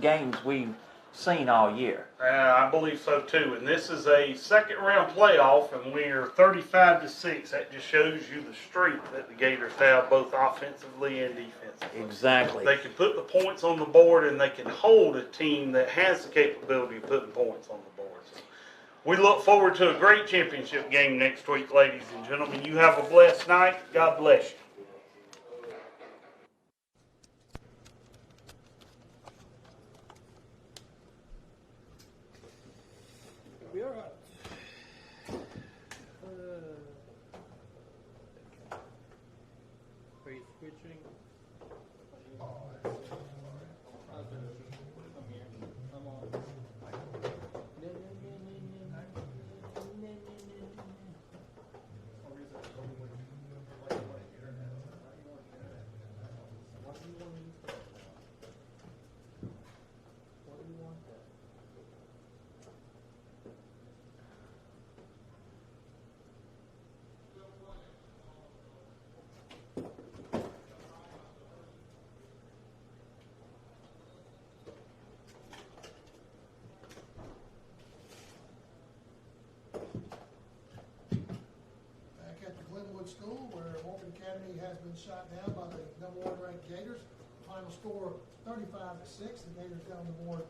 games we've seen all year. I believe so too. And this is a second round playoff, and we're 35-6. That just shows you the strength that the Gators have, both offensively and defensively. Exactly. They can put the points on the board, and they can hold a team that has the capability of putting points on the board. So we look forward to a great championship game next week, ladies and gentlemen. You have a blessed night. God bless you. We are right. Are you switching? I'm on. Glenwood School, where Morgan Academy has been shot down by the #1 ranked Gators. Final score 35-6. The Gators got on the board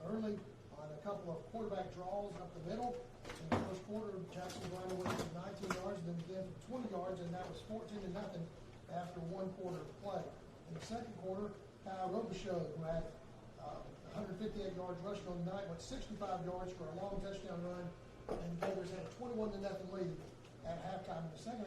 early on a couple of quarterback draws up the middle. In the first quarter, Jackson Brown went for 19 yards, and then again for 20 yards, and that was 14-0 after one quarter of play. In the second quarter, Kyle Robichaud, who had 158 yards rushing on the night, went 65 yards for a long touchdown run, and the Gators had a 21-0 lead at halftime. In the second half,